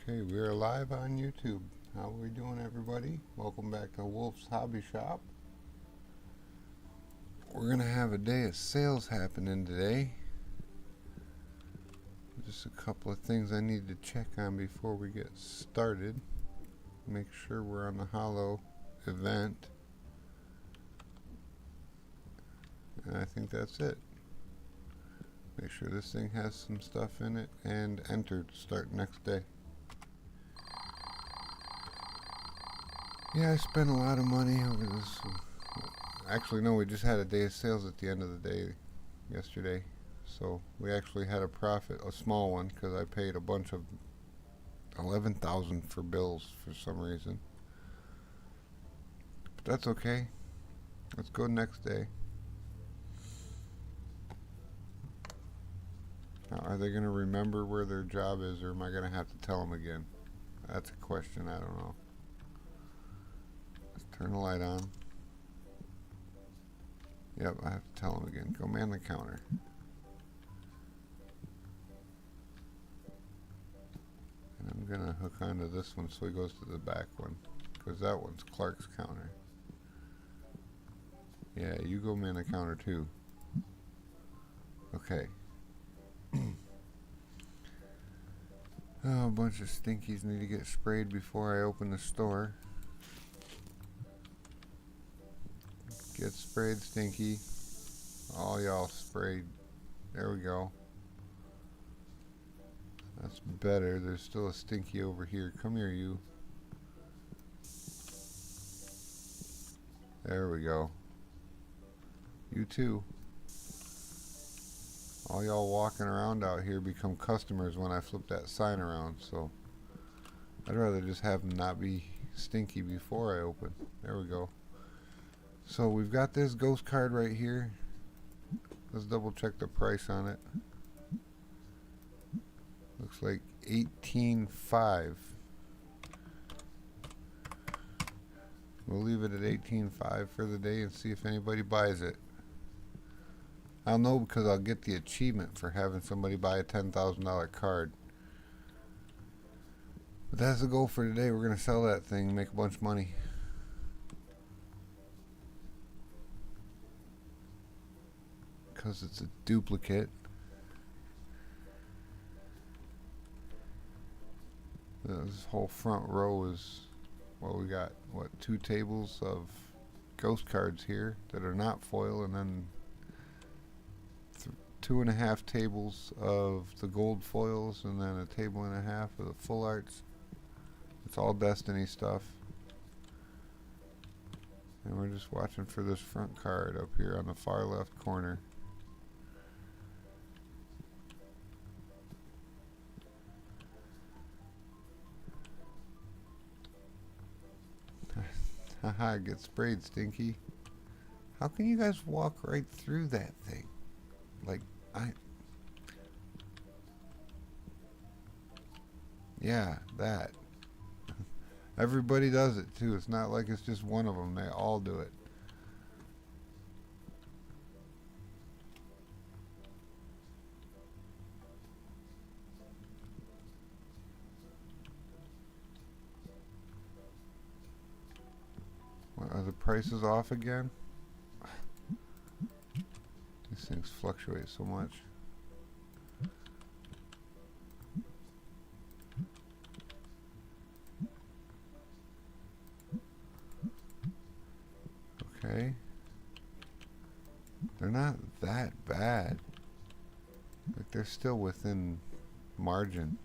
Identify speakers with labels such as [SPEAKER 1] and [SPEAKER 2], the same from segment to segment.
[SPEAKER 1] Okay, we are live on YouTube. How are we doing, everybody? Welcome back to Wolf's Hobby Shop. We're gonna have a day of sales happening today. Just a couple of things I need to check on before we get started. Make sure we're on the Hollow event. And I think that's it. Make sure this thing has some stuff in it and enter to start next day. Yeah, I spent a lot of money over this. Actually, no, we just had a day of sales at the end of the day yesterday. So we actually had a profit, a small one, because I paid a bunch of 11,000 for bills for some reason. But that's okay. Let's go next day. Now, are they going to remember where their job is, or am I going to have to tell them again? That's a question. I don't know. Let's turn the light on. Yep, I have to tell them again. Go man the counter. And I'm going to hook onto this one so he goes to the back one, because that one's Clark's counter. Yeah, you go man the counter too. Okay. Oh, a bunch of stinkies need to get sprayed before I open the store. Get sprayed, Stinky. All y'all sprayed. There we go. That's better. There's still a Stinky over here. Come here, you. There we go. You too. All y'all walking around out here become customers when I flip that sign around, so I'd rather just have them not be stinky before I open. There we go. So we've got this ghost card right here. Let's double check the price on it. Looks like $18.5. We'll leave it at $18.5 for the day and see if anybody buys it. I'll know because I'll get the achievement for having somebody buy a $10,000 card. But that's the goal for today. We're going to sell that thing and make a bunch of money. Because it's a duplicate. This whole front row is, well, we got, what, 2 tables of ghost cards here that are not foil, and then 2.5 tables of the gold foils, and then a table and a half of the full arts. It's all Destiny stuff. And we're just watching for this front card up here on the far left corner. Haha, get sprayed, Stinky. How can you guys walk right through that thing? Like, yeah, that. Everybody does it too. It's not like it's just one of them. They all do it. What, are the prices off again? These things fluctuate so much. Okay. They're not that bad. Like, they're still within margin.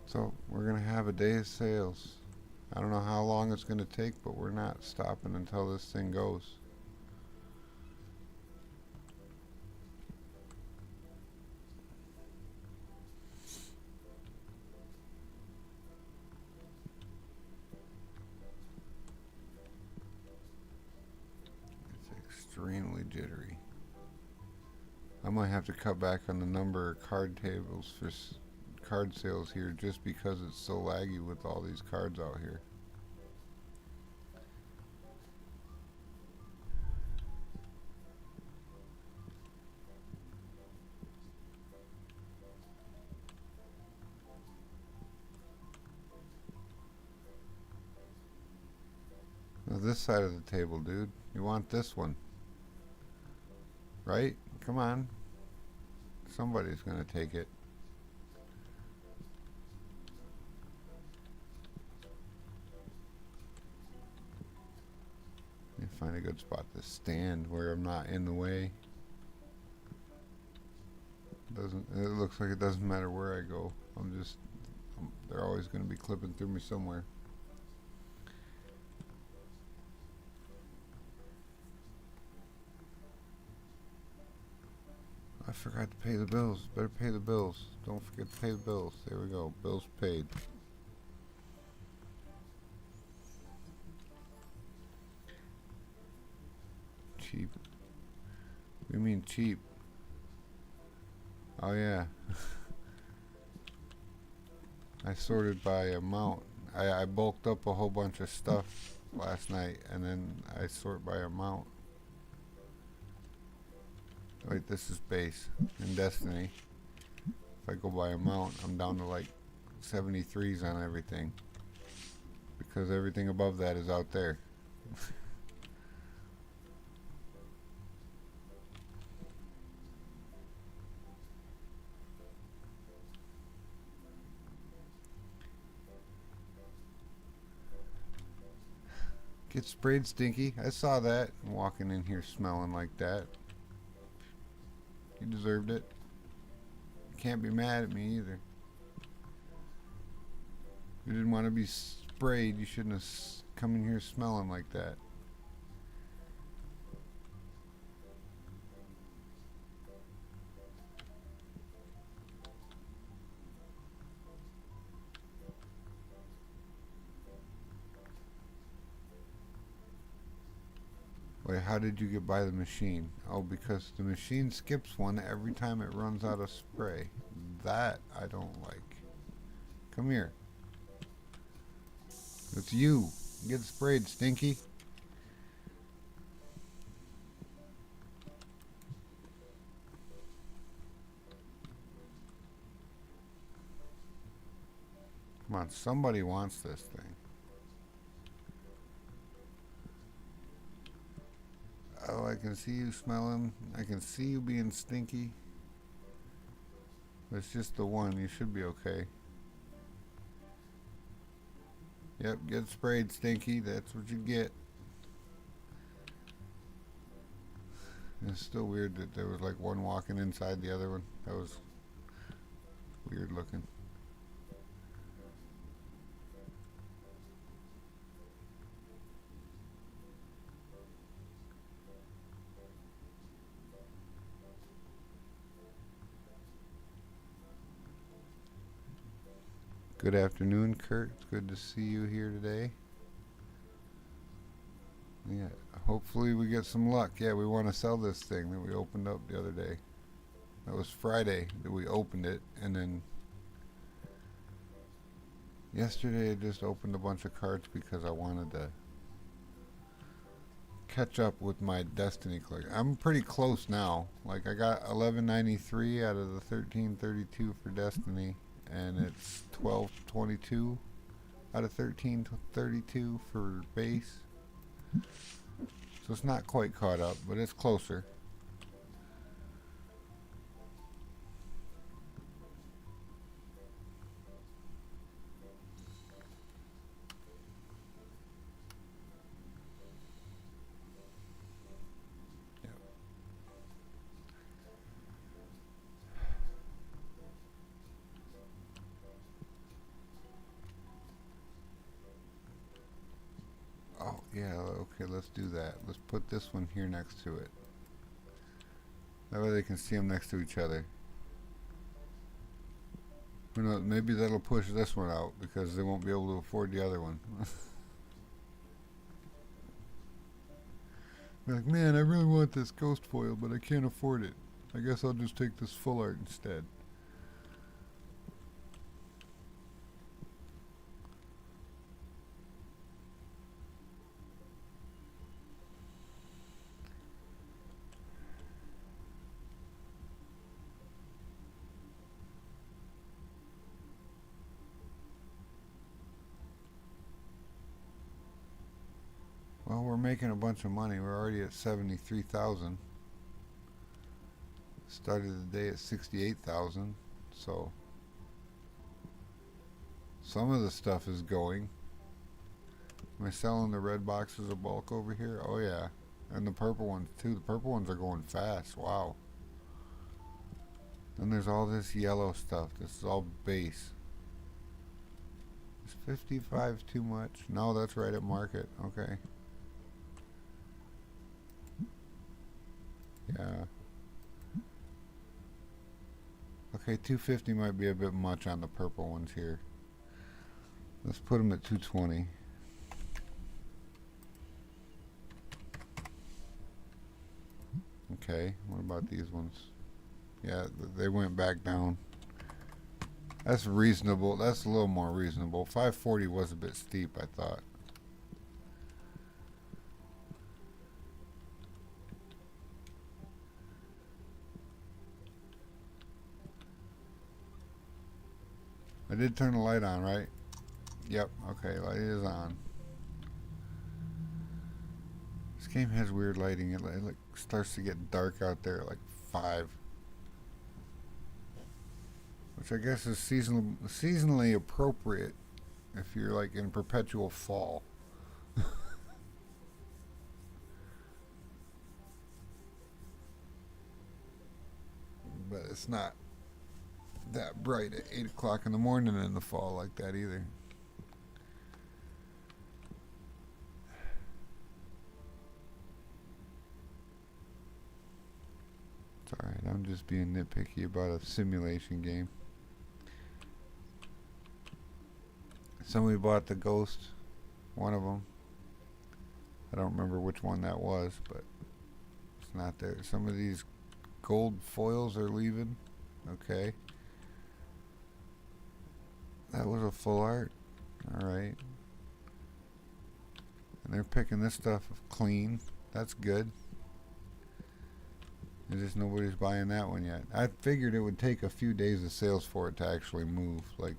[SPEAKER 1] So we're gonna have a day of sales. I don't know how long it's gonna take, but we're not stopping until this thing goes. might have to cut back on the number of card tables for card sales here just because it's so laggy with all these cards out here. Now this side of the table, dude. You want this one. Right? Come on. Somebody's gonna take it. You find a good spot to stand where I'm not in the way. It looks like it doesn't matter where I go. They're always gonna be clipping through me somewhere. I forgot to pay the bills. Better pay the bills. Don't forget to pay the bills. There we go. Bills paid. Cheap. What do you mean cheap? Oh yeah. I sorted by amount. I bulked up a whole bunch of stuff last night and then I sort by amount. Wait, this is base in Destiny. If I go by amount, I'm down to like 73s on everything. Because everything above that is out there. Get sprayed, Stinky. I saw that. I'm walking in here smelling like that. You deserved it. You can't be mad at me either. You didn't want to be sprayed. You shouldn't have come in here smelling like that. Wait, how did you get by the machine? Oh, because the machine skips one every time it runs out of spray. That I don't like. Come here. It's you. Get sprayed, Stinky. Come on, somebody wants this thing. Oh, I can see you smelling. I can see you being stinky. It's just the one. You should be okay. Yep, get sprayed, Stinky. That's what you get. It's still weird that there was like one walking inside the other one. That was weird looking. Good afternoon, Kurt. It's good to see you here today. Yeah, hopefully we get some luck. Yeah, we want to sell this thing that we opened up the other day. That was Friday that we opened it, and then yesterday I just opened a bunch of cards because I wanted to catch up with my Destiny collection. I'm pretty close now. Like I got 1193 out of the 1332 for Destiny. And it's 1222 out of 1332 for base. So it's not quite caught up, but it's closer. Oh, yeah, okay, let's do that. Let's put this one here next to it. That way they can see them next to each other. Who knows, maybe that'll push this one out because they won't be able to afford the other one. Like, man, I really want this ghost foil, but I can't afford it. I guess I'll just take this full art instead. Well, we're making a bunch of money. We're already at 73,000. Started the day at 68,000. So some of the stuff is going. Am I selling the red boxes of bulk over here? Oh yeah. And the purple ones too. The purple ones are going fast. Wow. Then there's all this yellow stuff. This is all base. Is 55 too much? No, that's right at market. Okay. Yeah. Okay, 250 might be a bit much on the purple ones here. Let's put them at 220. Okay, what about these ones? Yeah, they went back down. That's reasonable. That's a little more reasonable. 540 was a bit steep, I thought. I did turn the light on, right? Yep, okay, light is on. This game has weird lighting. It like starts to get dark out there at like 5. Which I guess is seasonally appropriate if you're like in perpetual fall. But it's not that bright at 8 o'clock in the morning in the fall like that either. It's alright, I'm just being nitpicky about a simulation game. Somebody bought the Ghost, one of them. I don't remember which one that was, but it's not there. Some of these gold foils are leaving. Okay. That was a full art. Alright. And they're picking this stuff clean. That's good. It's just nobody's buying that one yet. I figured it would take a few days of sales for it to actually move. Like,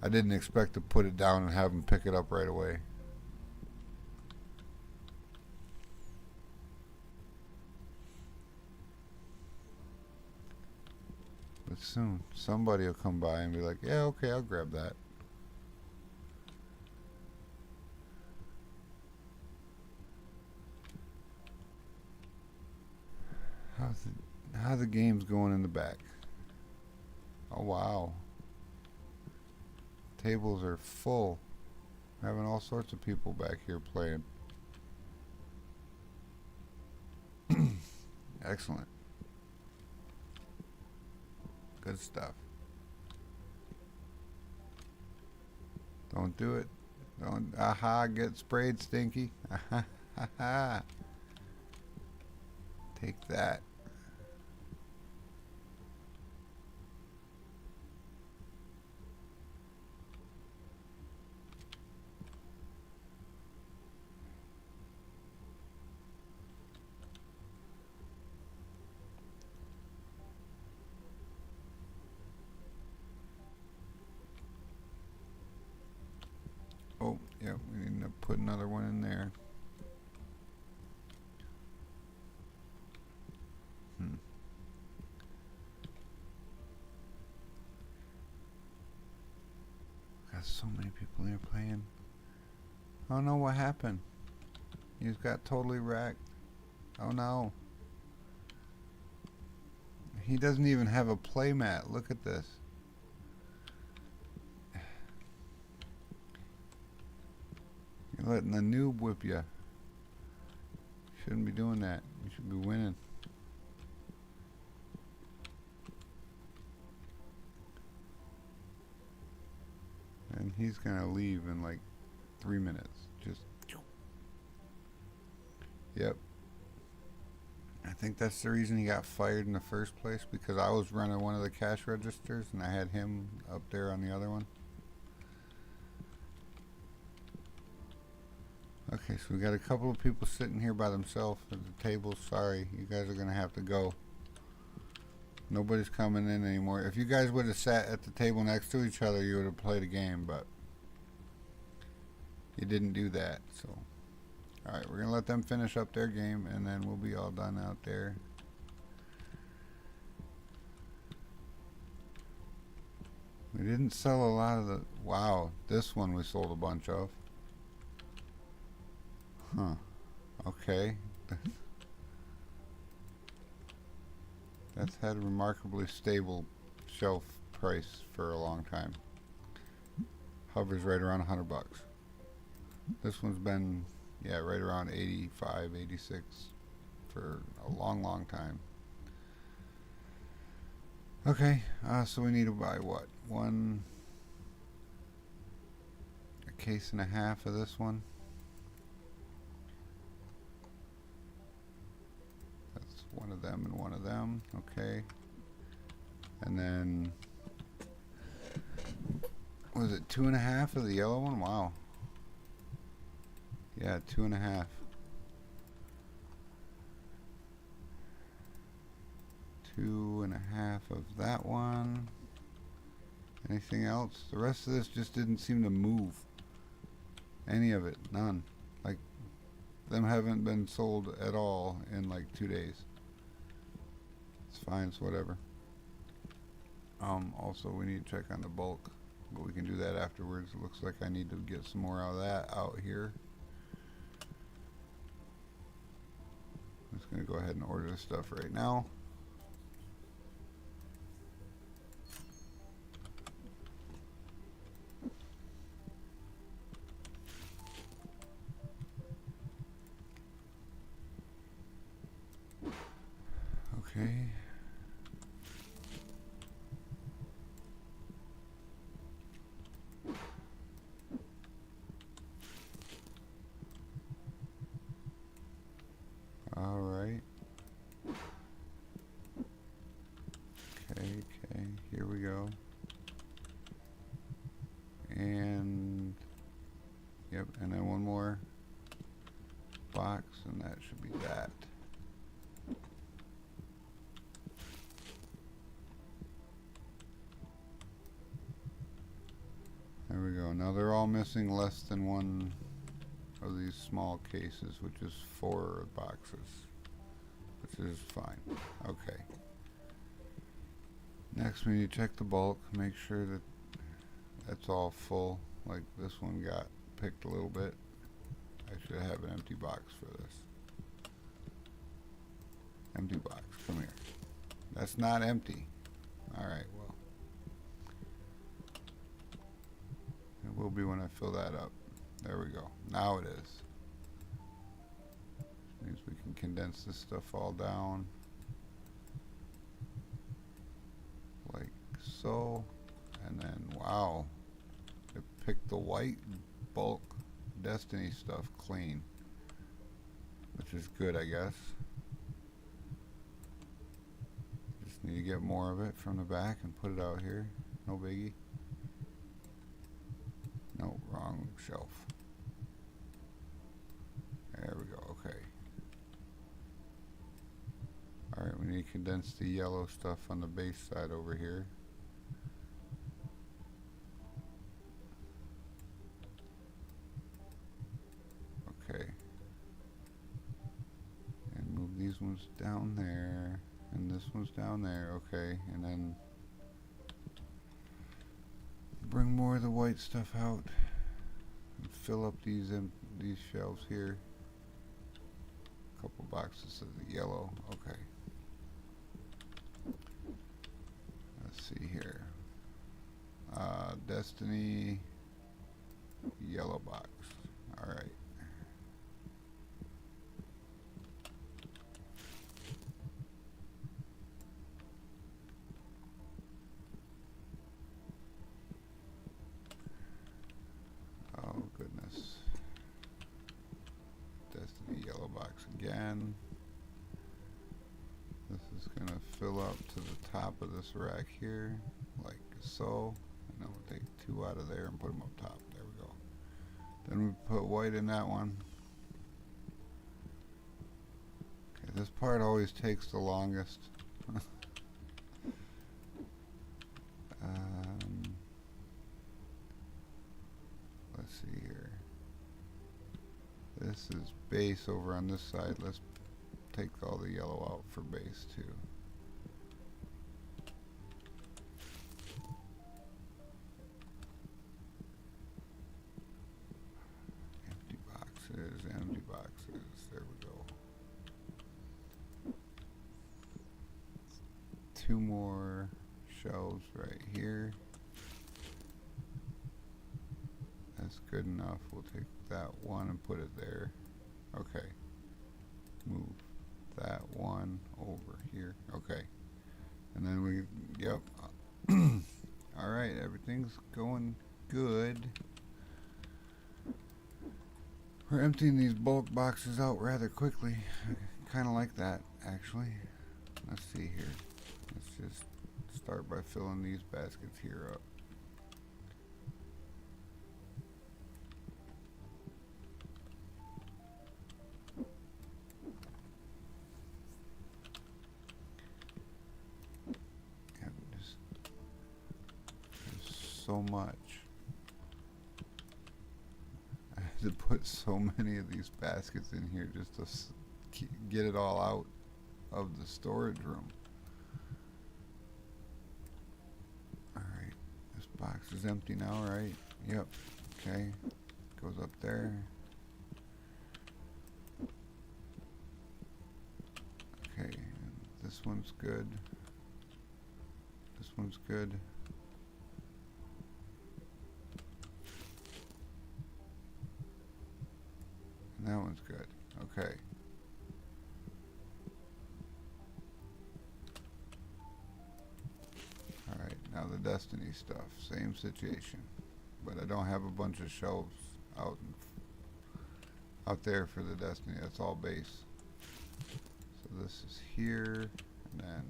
[SPEAKER 1] I didn't expect to put it down and have them pick it up right away. But soon, somebody will come by and be like, yeah, okay, I'll grab that. How's the game's going in the back? Oh, wow. Tables are full. Having all sorts of people back here playing. Excellent. Good stuff. Don't do it. Don't. Aha, get sprayed, Stinky. Aha, ha. Take that. Oh, yeah, we need to put another one in there. Got so many people here playing. Oh no, what happened? He's got totally wrecked. Oh no. He doesn't even have a playmat. Look at this. You're letting the noob whip you. Shouldn't be doing that. You should be winning. And he's gonna leave in like 3 minutes. Just. Yep. I think that's the reason he got fired in the first place, because I was running one of the cash registers and I had him up there on the other one. Okay, so we got a couple of people sitting here by themselves at the table. Sorry, you guys are gonna have to go. Nobody's coming in anymore. If you guys would have sat at the table next to each other, you would have played a game, but you didn't do that. So, alright, we're gonna let them finish up their game and then we'll be all done out there. We didn't sell a lot of the... Wow, this one we sold a bunch of. Huh. Okay. That's had a remarkably stable shelf price for a long time. Hovers right around $100. This one's been, yeah, right around 85, 86 for a long, long time. Okay, so we need to buy what? A case and a half of this one. One of them and one of them. Okay. And then, was it 2.5 of the yellow one? Wow. Yeah, 2.5. 2.5 of that one. Anything else? The rest of this just didn't seem to move. Any of it. None. Like, them haven't been sold at all in like 2 days. It's fine, it's whatever. Also we need to check on the bulk, but we can do that afterwards. It looks like I need to get some more out of that out here. I'm just gonna go ahead and order this stuff right now. Okay. All right. Okay, here we go. And yep, and then one more box, and that should be that. There we go. Now they're all missing less than one of these small cases, which is 4 boxes, which is fine. Okay. Next we need to check the bulk, make sure that that's all full. Like this one got picked a little bit. I should have an empty box for this. Empty box, come here. That's not empty. Alright, well. It will be when I fill that up. There we go. Now it is. Which means we can condense this stuff all down. Like so. And then, wow. It picked the white bulk Destiny stuff clean. Which is good, I guess. Just need to get more of it from the back and put it out here. No biggie. No, wrong shelf. There we go, okay. Alright, we need to condense the yellow stuff on the base side over here. Okay. And move these ones down there. And this one's down there, okay. And then bring more of the white stuff out. And fill up these shelves here. A couple boxes of the yellow, okay. Let's see here. Destiny yellow box. Alright. Oh goodness. Destiny yellow box again. up to the top of this rack here, like so. And then we'll take 2 out of there and put them up top. There we go. Then we put white in that one. Okay, this part always takes the longest. Let's see here. This is base over on this side. Let's take all the yellow out for base too. Empty boxes, empty boxes. There we go. 2 more shelves right here. That's good enough. We'll take that one and put it there. Okay. Move that one over here. Okay. And then we, yep. Alright, everything's going good. We're emptying these bulk boxes out rather quickly. I kind of like that, actually. Let's see here. Let's just start by filling these baskets here up. So much. I had to put so many of these baskets in here just to get it all out of the storage room. Alright, this box is empty now, right? Yep. Okay, goes up there. Okay, and this one's good. This one's good. That one's good. Okay. Alright, now the Destiny stuff. Same situation. But I don't have a bunch of shelves out there for the Destiny. That's all base. So this is here. And then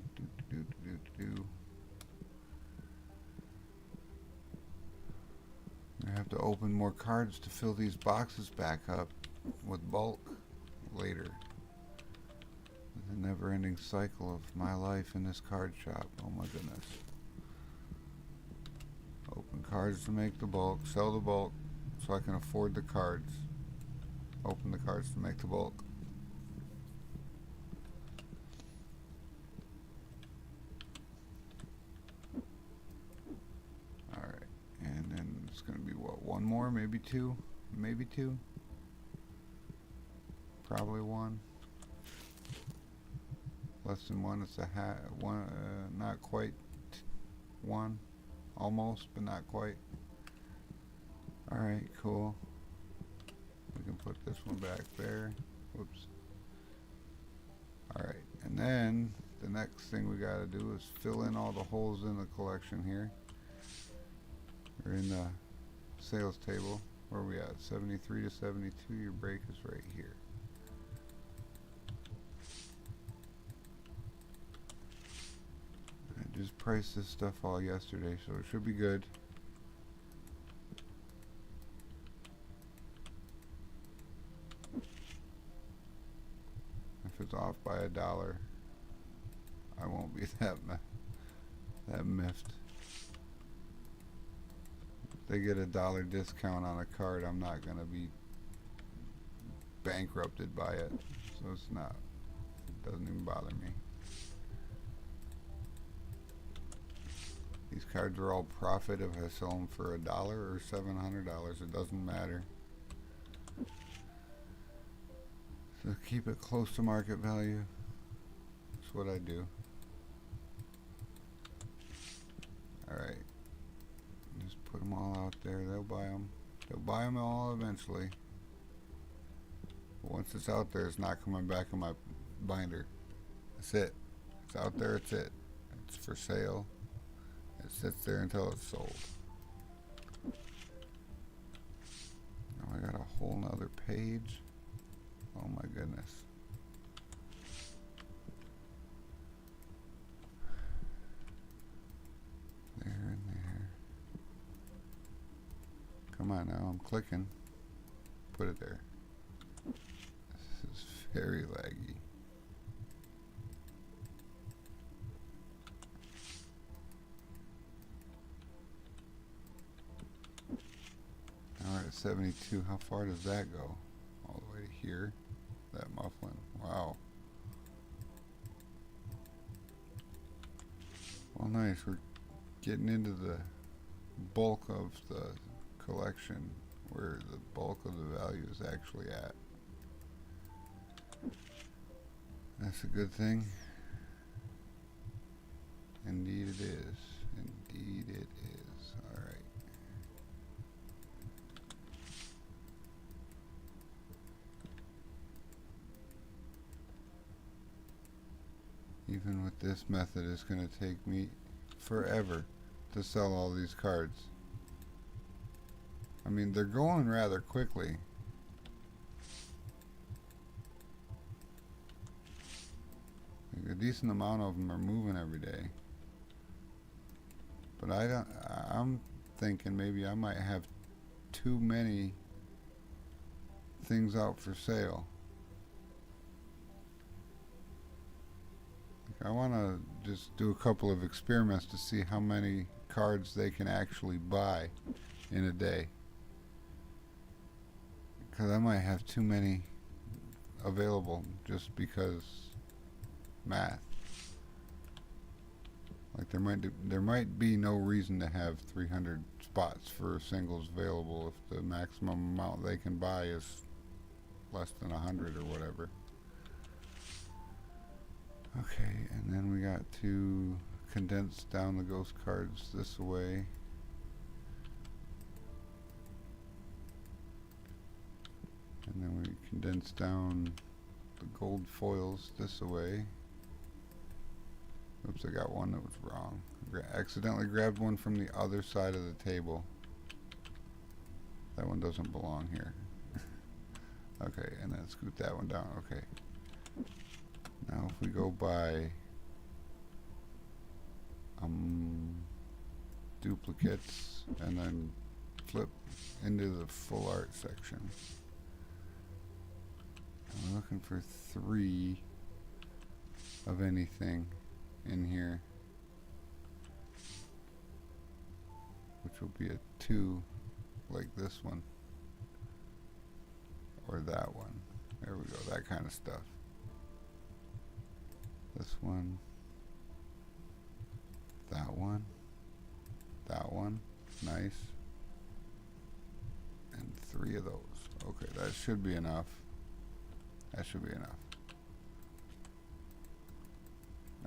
[SPEAKER 1] I have to open more cards to fill these boxes back up with bulk later. The never-ending cycle of my life in this card shop. Oh my goodness. Open cards to make the bulk, sell the bulk so I can afford the cards. Open the cards to make the bulk. Alright, and then it's going to be what, 1 more, maybe 2? Maybe 2? Probably 1. Less than 1. It's a one. Not quite 1. Almost, but not quite. All right, cool. We can put this one back there. Whoops. All right, and then the next thing we got to do is fill in all the holes in the collection here. Or in the sales table. Where are we at? 73 to 72. Your break is right here. Just priced this stuff all yesterday, so it should be good. If it's off by $1, I won't be that miffed. If they get $1 discount on a card, I'm not gonna be bankrupted by it. So it's not. It doesn't even bother me. These cards are all profit if I sell them for $1 or $700. It doesn't matter. So keep it close to market value. That's what I do. Alright. Just put them all out there. They'll buy them. They'll buy them all eventually. But once it's out there, it's not coming back in my binder. That's it. It's out there, it's it. It's for sale. It sits there until it's sold. Now I got a whole nother page. Oh my goodness. on now, I'm clicking. Put it there. This is very laggy. Now we're at 72. How far does that go? All the way to here. That muffling. Wow. Well, nice. We're getting into the bulk of the collection, where the bulk of the value is actually at. That's a good thing. Indeed it is. Indeed it is. Alright. Even with this method, it's going to take me forever to sell all these cards. I mean, they're going rather quickly. Like a decent amount of them are moving every day. But I'm thinking maybe I might have too many things out for sale. I want to just do a couple of experiments to see how many cards they can actually buy in a day. Because I might have too many available just because math. Like there might be no reason to have 300 spots for singles available if the maximum amount they can buy is less than 100 or whatever. Okay, and then we got to condense down the ghost cards this way. And then we condense down the gold foils this way. Oops, I got one that was wrong. Accidentally grabbed one from the other side of the table. That one doesn't belong here. Okay, and then scoot that one down. Okay. Now if we go by duplicates and then flip into the full art section. I'm looking for 3 of anything in here, which will be a 2 like this one or that one. There we go, that kind of stuff. This one, that one, nice, and 3 of those. Okay, that should be enough. That should be enough.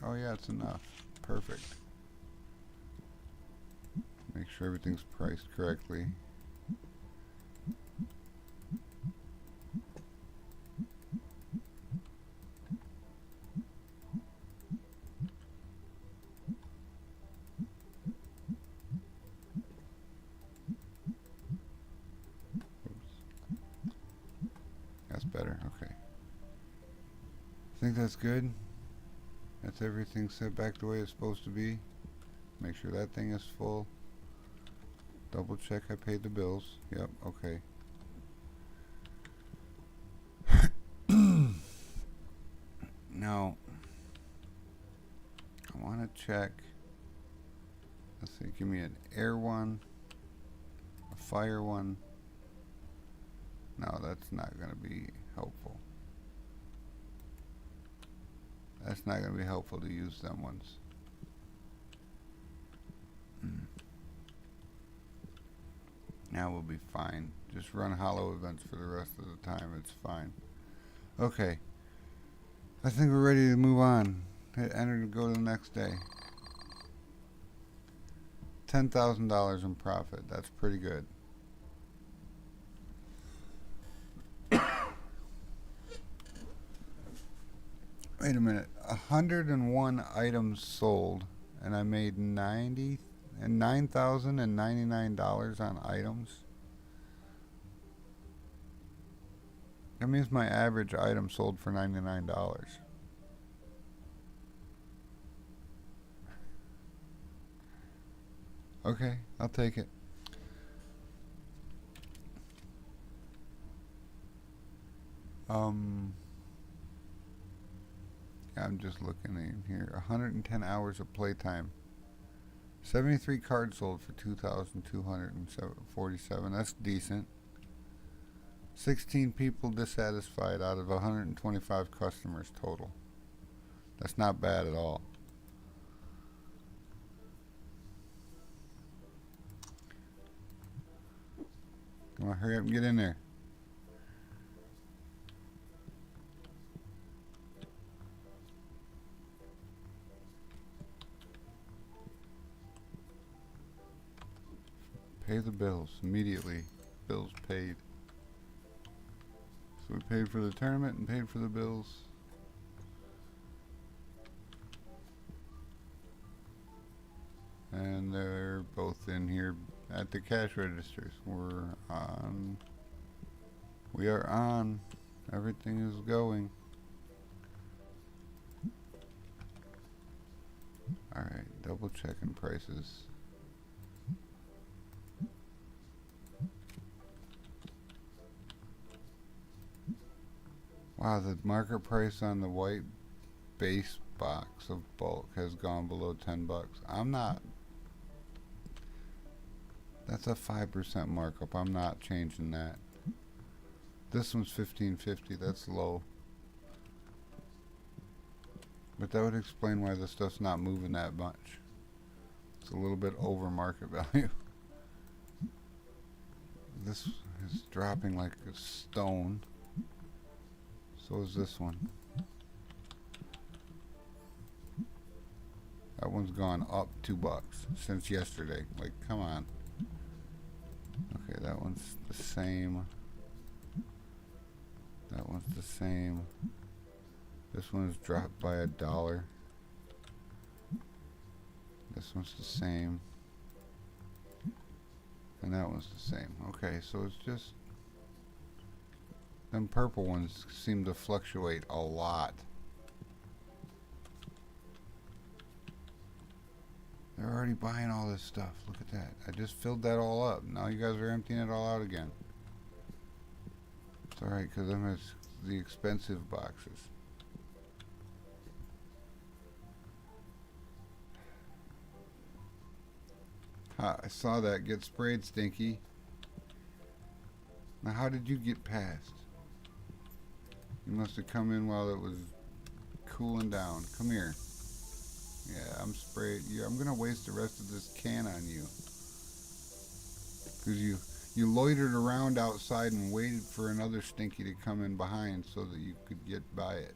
[SPEAKER 1] Oh yeah, it's enough. Perfect. Make sure everything's priced correctly. Better, okay. I think that's good. That's everything set back the way it's supposed to be. Make sure that thing is full. Double check I paid the bills. Yep, okay. Now, I want to check. Let's see, give me an air one, a fire one. No, that's not going to be helpful. That's not going to be helpful to use them ones. Now we'll be fine. Just run hollow events for the rest of the time. It's fine. Okay. I think we're ready to move on. Hit enter to go to the next day. $10,000 in profit. That's pretty good. Wait a minute. 101 items sold, and I made $9,099 on items. That means my average item sold for $99. Okay, I'll take it. Um, I'm just looking in here. 110 hours of playtime. 73 cards sold for 2,247. That's decent. 16 people dissatisfied out of 125 customers total. That's not bad at all. Come on, hurry up and get in there. Pay the bills immediately. Bills paid. So we paid for the tournament and paid for the bills. And they're both in here at the cash registers. We're on. We are on. Everything is going. Alright, double checking prices. Wow, the market price on the white base box of bulk has gone below 10 bucks. I'm not. That's a 5% markup. I'm not changing that. This one's $15.50. That's low. But that would explain why this stuff's not moving that much. It's a little bit over market value. This is dropping like a stone. So is this one. That one's gone up $2 since yesterday. Like, come on. Okay, that one's the same. That one's the same. This one's dropped by $1. This one's the same. And that one's the same. Okay, so it's just... Them purple ones seem to fluctuate a lot. They're already buying all this stuff. Look at that. I just filled that all up. Now you guys are emptying it all out again. It's alright, because them is the expensive boxes. Ha, I saw that get sprayed, Stinky. Now how did you get past? You must have come in while it was cooling down. Come here. Yeah, I'm sprayed. Yeah, I'm gonna waste the rest of this can on you. Cause you loitered around outside and waited for another Stinky to come in behind so that you could get by it.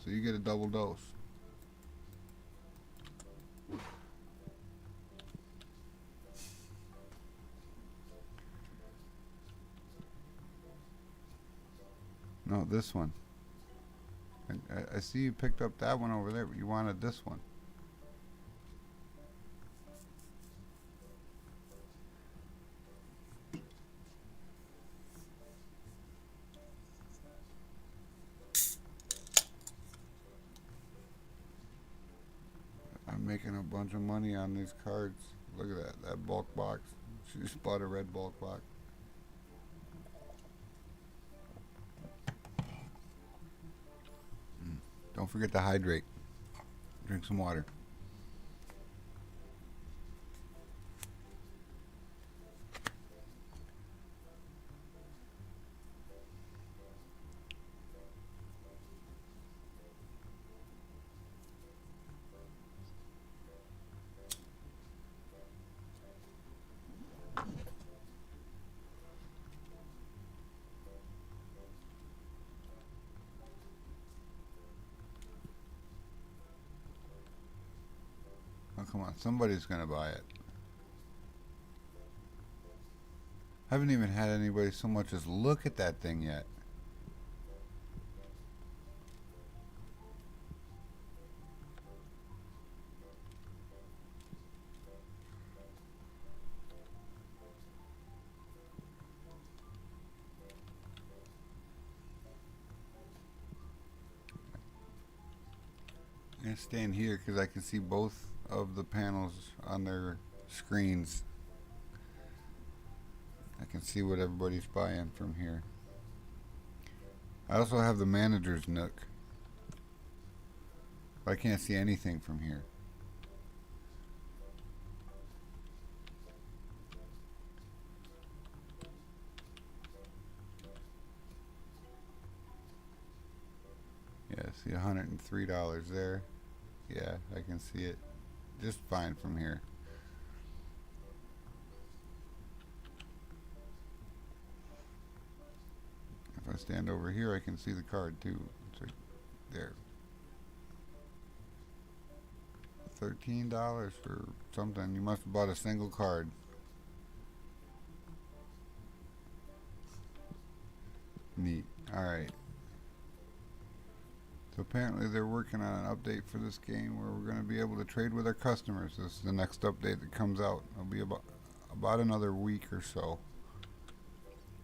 [SPEAKER 1] So you get a double dose. No, this one. I see you picked up that one over there, but you wanted this one. I'm making a bunch of money on these cards. Look at that bulk box. She just bought a red bulk box. Don't forget to hydrate. Drink some water. Oh, come on. Somebody's going to buy it. Haven't even had anybody so much as look at that thing yet. I'm going to stand here because I can see both of the panels on their screens. I can see what everybody's buying from here. I also have the manager's nook. But I can't see anything from here. Yeah, see $103 there. Yeah, I can see it just fine from here. If I stand over here, I can see the card too. It's right there. $13 for something. You must have bought a single card. Neat. Alright. So apparently they're working on an update for this game where we're going to be able to trade with our customers. This is the next update that comes out. It'll be about another week or so,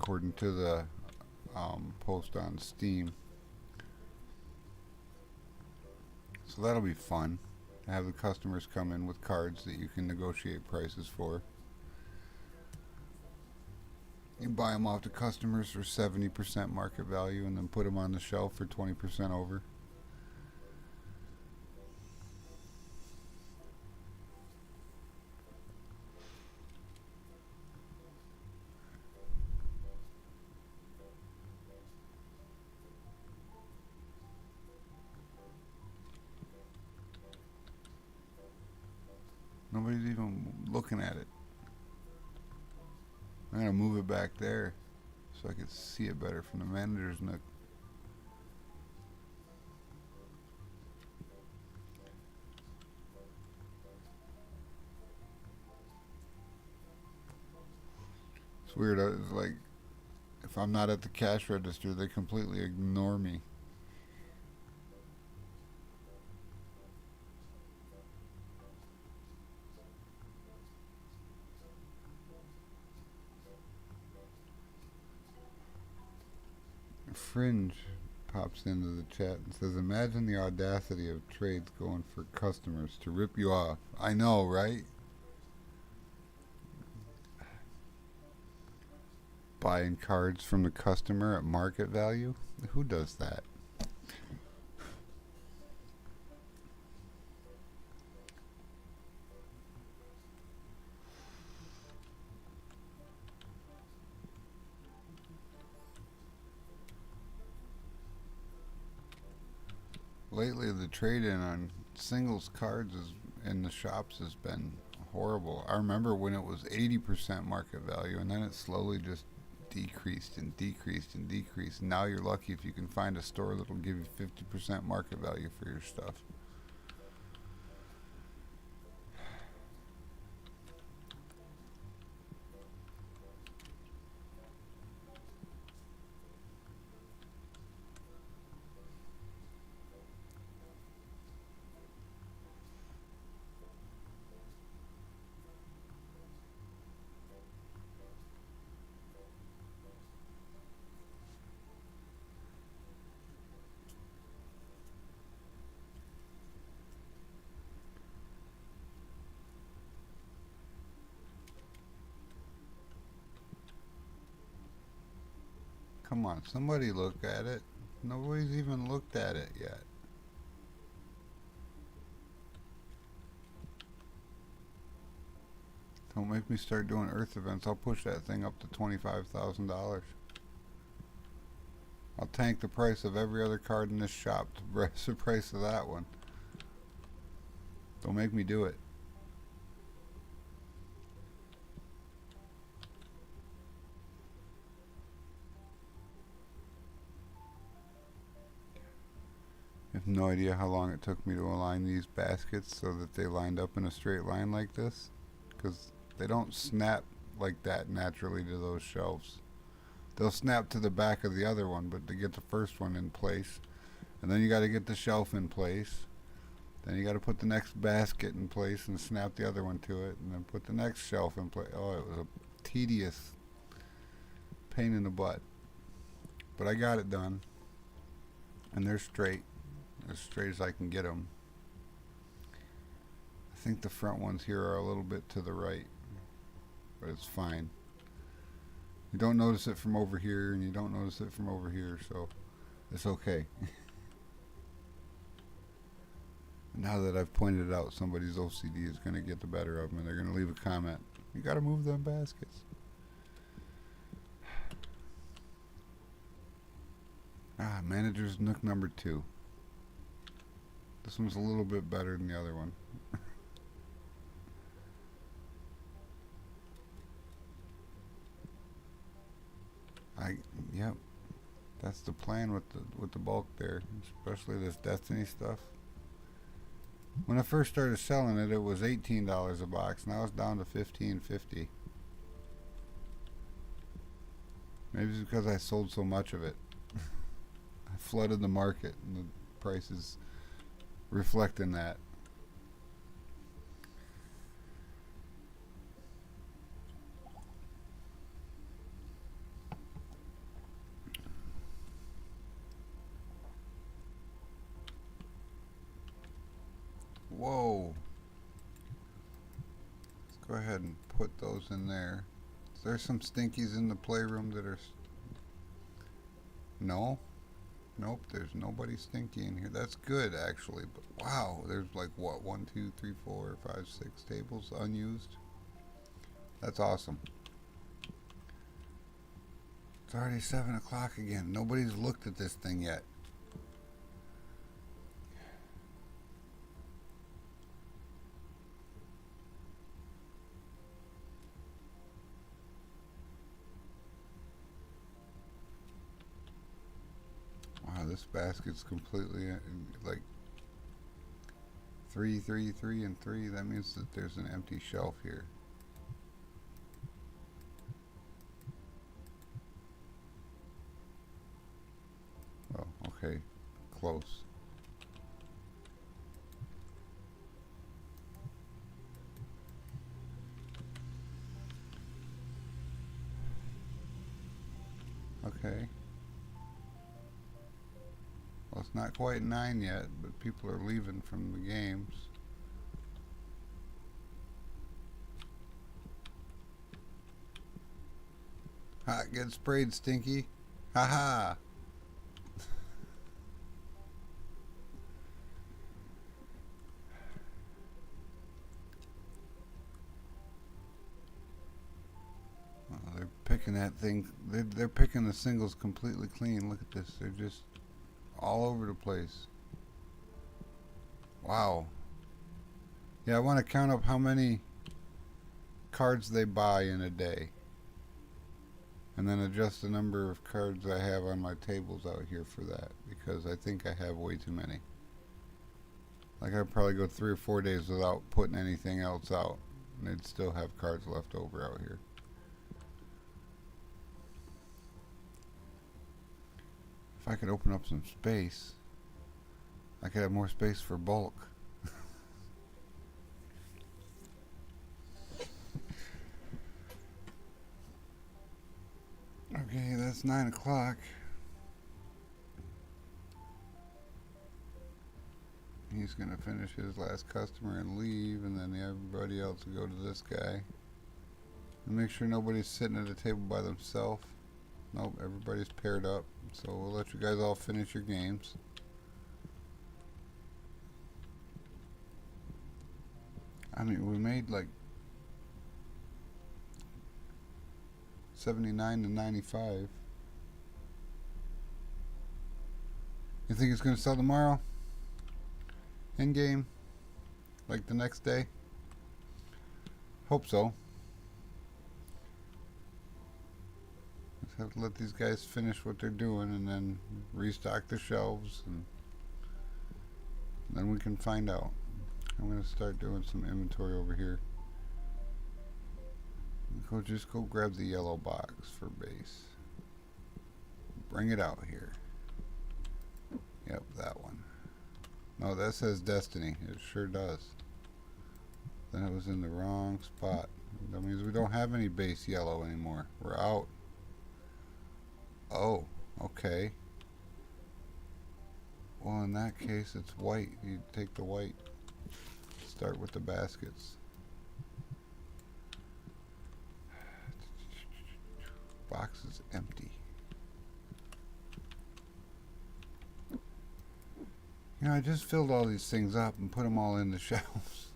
[SPEAKER 1] according to the post on Steam. So that'll be fun. Have the customers come in with cards that you can negotiate prices for. You buy them off to customers for 70% market value and then put them on the shelf for 20% over. Nobody's even looking at it. I'm going to move it back there so I can see it better from the manager's nook. It's weird. It's like if I'm not at the cash register, they completely ignore me. Fringe pops into the chat and says, "Imagine the audacity of trades going for customers to rip you off." I know, right? Buying cards from the customer at market value? Who does that? Lately, the trade-in on singles cards in the shops has been horrible. I remember when it was 80% market value, and then it slowly just decreased and decreased and decreased. Now you're lucky if you can find a store that'll give you 50% market value for your stuff. Come on, somebody look at it. Nobody's even looked at it yet. Don't make me start doing Earth events. I'll push that thing up to $25,000. I'll tank the price of every other card in this shop to raise the price of that one. Don't make me do it. I have no idea how long it took me to align these baskets so that they lined up in a straight line like this, because they don't snap like that naturally to those shelves. They'll snap to the back of the other one, but to get the first one in place, and then you got to get the shelf in place, then you got to put the next basket in place and snap the other one to it, and then put the next shelf in place. Oh, it was a tedious pain in the butt, but I got it done, and they're straight, as straight as I can get them. I think the front ones here are a little bit to the right, but it's fine. You don't notice it from over here, and you don't notice it from over here, so It's okay. Now that I've pointed it out, somebody's OCD is going to get the better of them, and they're going to leave a comment. You got to move them baskets. Manager's Nook number 2. This one's a little bit better than the other one. Yep. That's the plan with the bulk there, especially this Destiny stuff. When I first started selling it, it was $18 a box. Now it's down to $15.50. Maybe it's because I sold so much of it. I flooded the market, and the prices reflecting that. Whoa. Let's go ahead and put those in there. Is there some stinkies in the playroom that are... No? Nope, there's nobody stinky in here. That's good, actually. But wow, there's like, what, 1, 2, 3, 4, 5, 6 tables unused? That's awesome. It's already 7 o'clock again. Nobody's looked at this thing yet. Wow, this basket's completely like 3, 3, 3, and 3. That means that there's an empty shelf here. Oh, okay. Close. Okay. Well, it's not quite 9 yet, but people are leaving from the games. Ha, get sprayed, Stinky. Ha ha. Well, they're picking that thing. They're picking the singles completely clean. Look at this. They're just all over the place. Wow. Yeah, I want to count up how many cards they buy in a day, and then adjust the number of cards I have on my tables out here for that, because I think I have way too many. Like, I'd probably go 3 or 4 days without putting anything else out, and they'd still have cards left over out here. If I could open up some space, I could have more space for bulk. Okay, that's 9 o'clock. He's gonna finish his last customer and leave, and then everybody else will go to this guy. And make sure nobody's sitting at a table by themselves. Nope, everybody's paired up. So we'll let you guys all finish your games. I mean, we made like 79 to 95. You think it's gonna sell tomorrow? In game? Like the next day? Hope so. Just have to let these guys finish what they're doing and then restock the shelves, and then we can find out. I'm gonna start doing some inventory over here. Just go grab the yellow box for base. Bring it out here. Yep, that one. No, that says Destiny. It sure does. Then it was in the wrong spot. That means we don't have any base yellow anymore. We're out. Oh, okay. Well, in that case, it's white. You take the white. Start with the baskets. Box is empty. You know, I just filled all these things up and put them all in the shelves.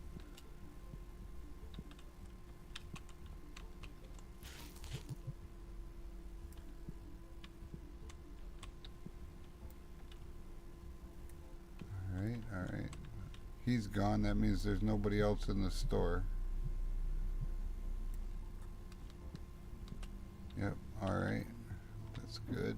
[SPEAKER 1] Alright. He's gone. That means there's nobody else in the store. Yep, alright. That's good.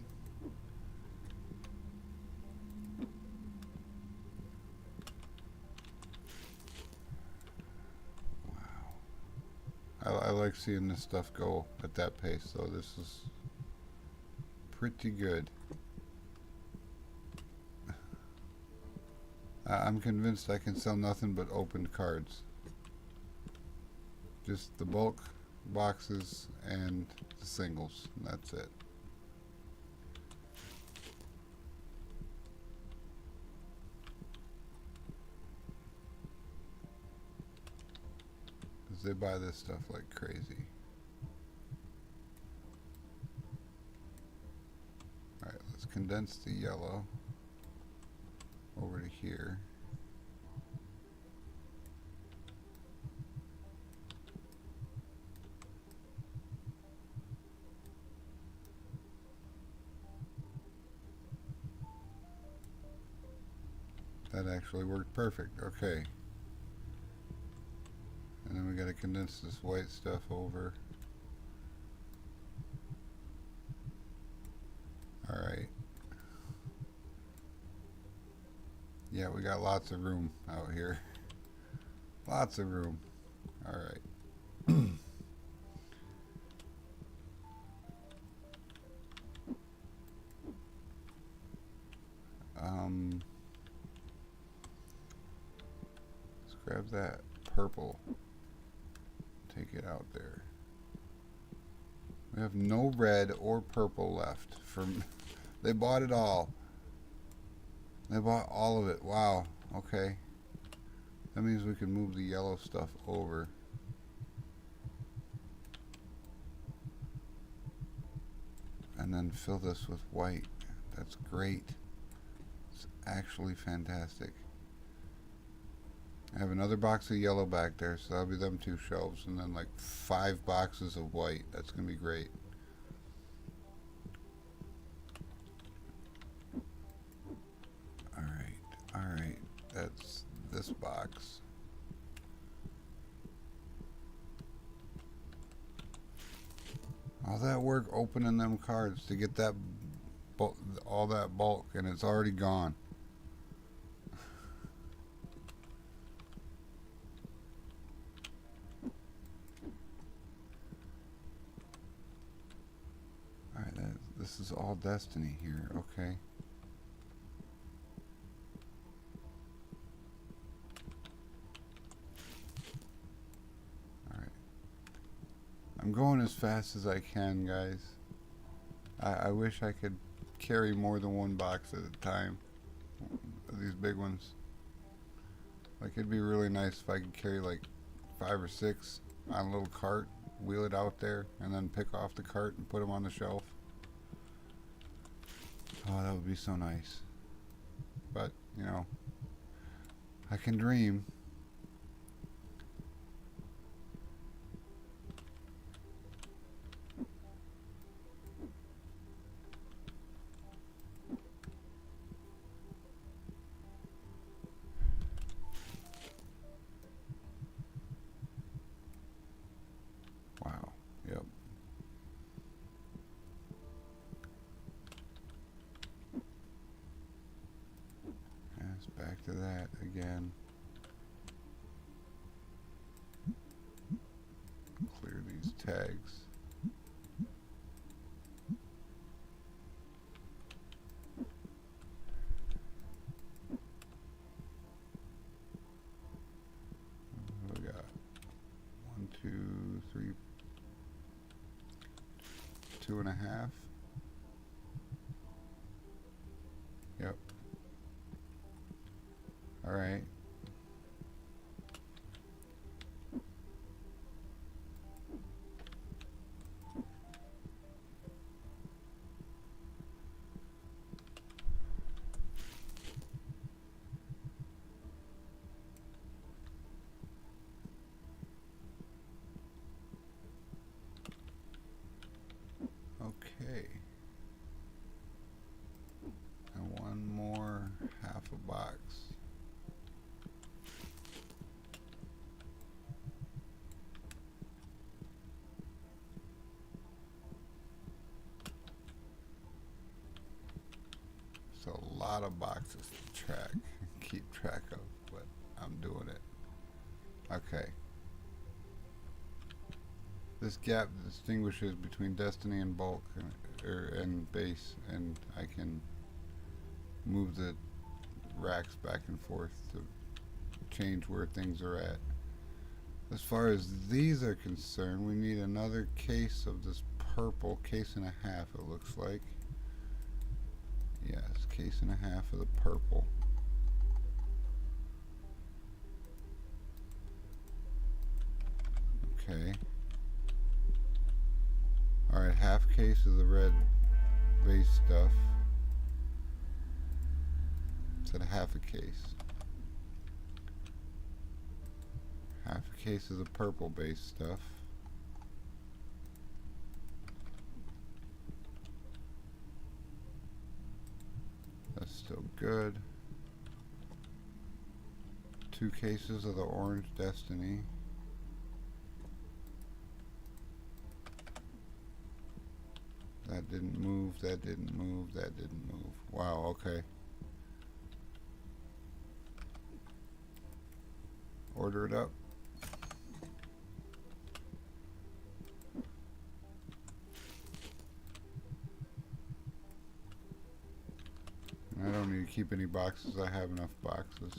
[SPEAKER 1] Wow. I like seeing this stuff go at that pace, though. This is pretty good. I'm convinced I can sell nothing but opened cards. Just the bulk boxes and the singles, and that's it. Because they buy this stuff like crazy. Alright, let's condense the yellow over to here. That actually worked perfect. Okay. And then we got to condense this white stuff over. Alright. Yeah, we got lots of room out here. Lots of room. Alright. Let's grab that purple. Take it out there. We have no red or purple left. They bought it all. They bought all of it. Wow. Okay. That means we can move the yellow stuff over. And then fill this with white. That's great. It's actually fantastic. I have another box of yellow back there, so that'll be them 2 shelves, and then like 5 boxes of white. That's gonna be great. Alright, that's this box. All that work opening them cards to get that all that bulk, and it's already gone. Alright, this is all destiny here. Okay. Alright. I'm going as fast as I can, guys. I wish I could carry more than 1 box at a time. These big ones. Like, it'd be really nice if I could carry like 5 or 6 on a little cart, wheel it out there, and then pick off the cart and put them on the shelf. Oh, that would be so nice. But, you know, I can dream. Wow. Yep. Yes, back to that again. Clear these tags. We got 1, 2, 3, 2.5. Yep. All right. lot of boxes to keep track of, but I'm doing it. Okay. This gap distinguishes between Destiny and bulk and base, and I can move the racks back and forth to change where things are at. As far as these are concerned, we need another case of this purple, case and a half it looks like. Yes, case and a half of the purple. Okay. Alright, half case of the red base stuff. Instead of half a case. Half a case of the purple base stuff. That's still good. 2 cases of the orange Destiny. That didn't move, that didn't move, that didn't move. Wow, okay. Order it up. I don't need to keep any boxes, I have enough boxes.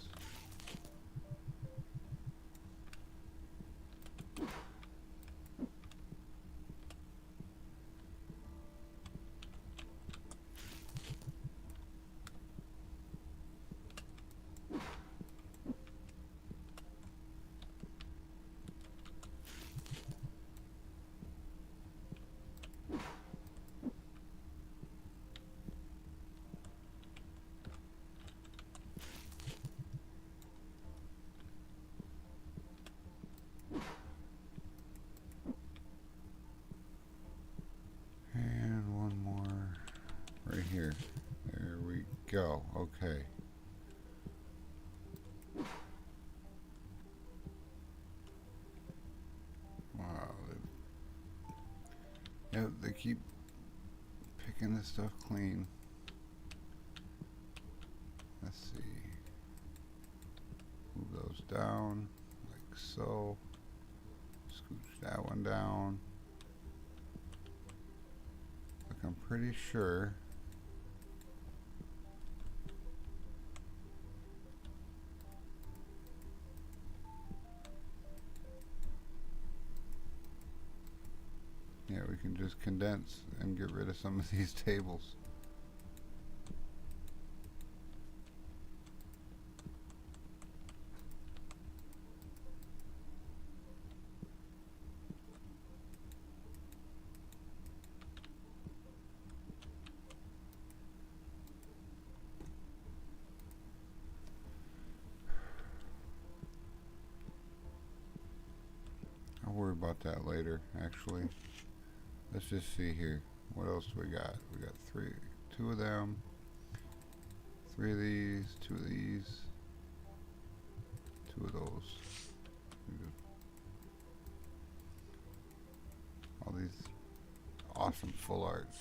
[SPEAKER 1] Here. There we go. Okay. Wow. Yep, they keep picking this stuff clean. Let's see. Move those down like so. Scooch that one down. Look, I'm pretty sure yeah, we can just condense and get rid of some of these tables. I'll worry about that later, actually. Let's just see here. What else do we got? We got 2 of them, 3 of these, 2 of these, 2 of those. All these awesome full arts.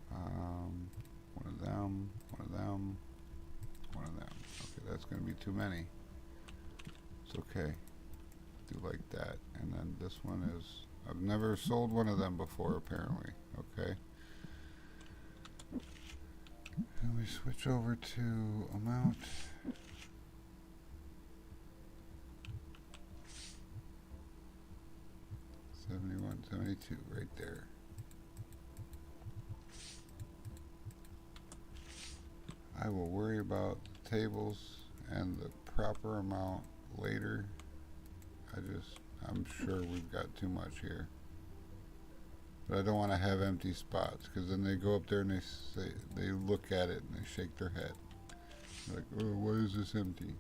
[SPEAKER 1] One of them, one of them, one of them. Okay, that's going to be too many. It's okay. Do like that. And then this one is, I've never sold one of them before apparently. Okay. And we switch over to amount. $71.72 right there. I will worry about the tables and the proper amount later. I'm sure we've got too much here. But I don't want to have empty spots, because then they go up there and they look at it and they shake their head. Like, oh, why is this empty?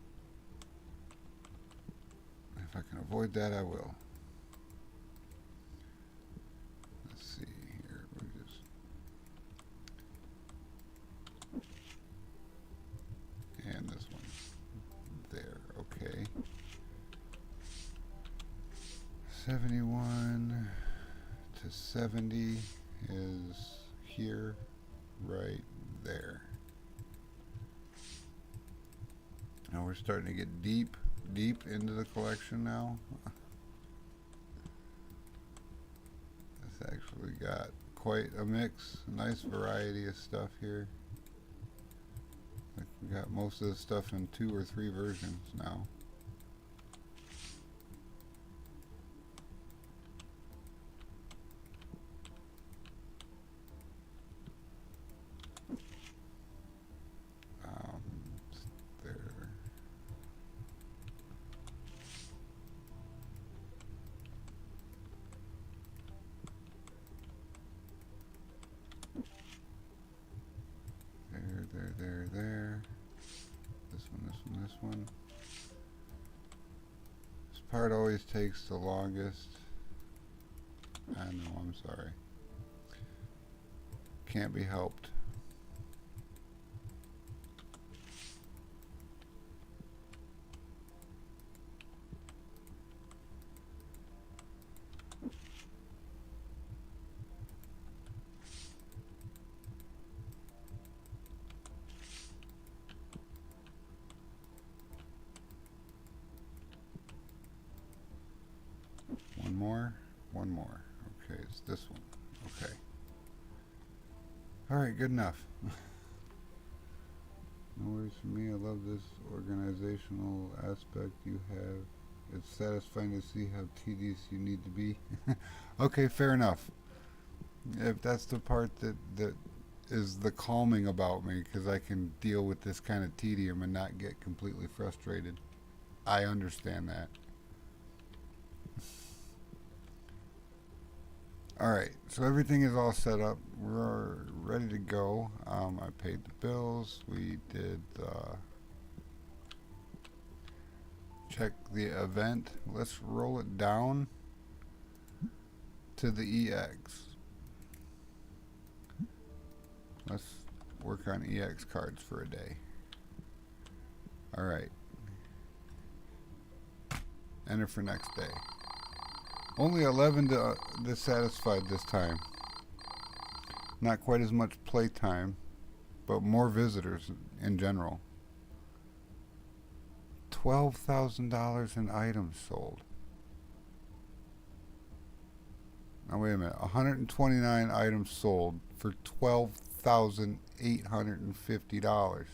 [SPEAKER 1] If I can avoid that, I will. Let's see here. We just and this one there. Okay. 71 to 70 is here. right there. Now we're starting to get deep into the collection now. It's actually got quite a mix, a nice variety of stuff here. Like we got most of the stuff in 2 or 3 versions now. There. There. This one. This part always takes the longest. I know, I'm sorry. Can't be helped. One more. Okay, it's this one. Okay. Alright, good enough. No worries for me. I love this organizational aspect you have. It's satisfying to see how tedious you need to be. Okay, fair enough. If that's the part that is the calming about me, because I can deal with this kind of tedium and not get completely frustrated. I understand that. Alright, so everything is all set up. We're ready to go. I paid the bills. We did check the event. Let's roll it down to the EX. Let's work on EX cards for a day. Alright. Enter for next day. Only 11 dissatisfied this time. Not quite as much play time, but more visitors in general. $12,000 in items sold. Now wait a minute. 129 items sold for $12,850.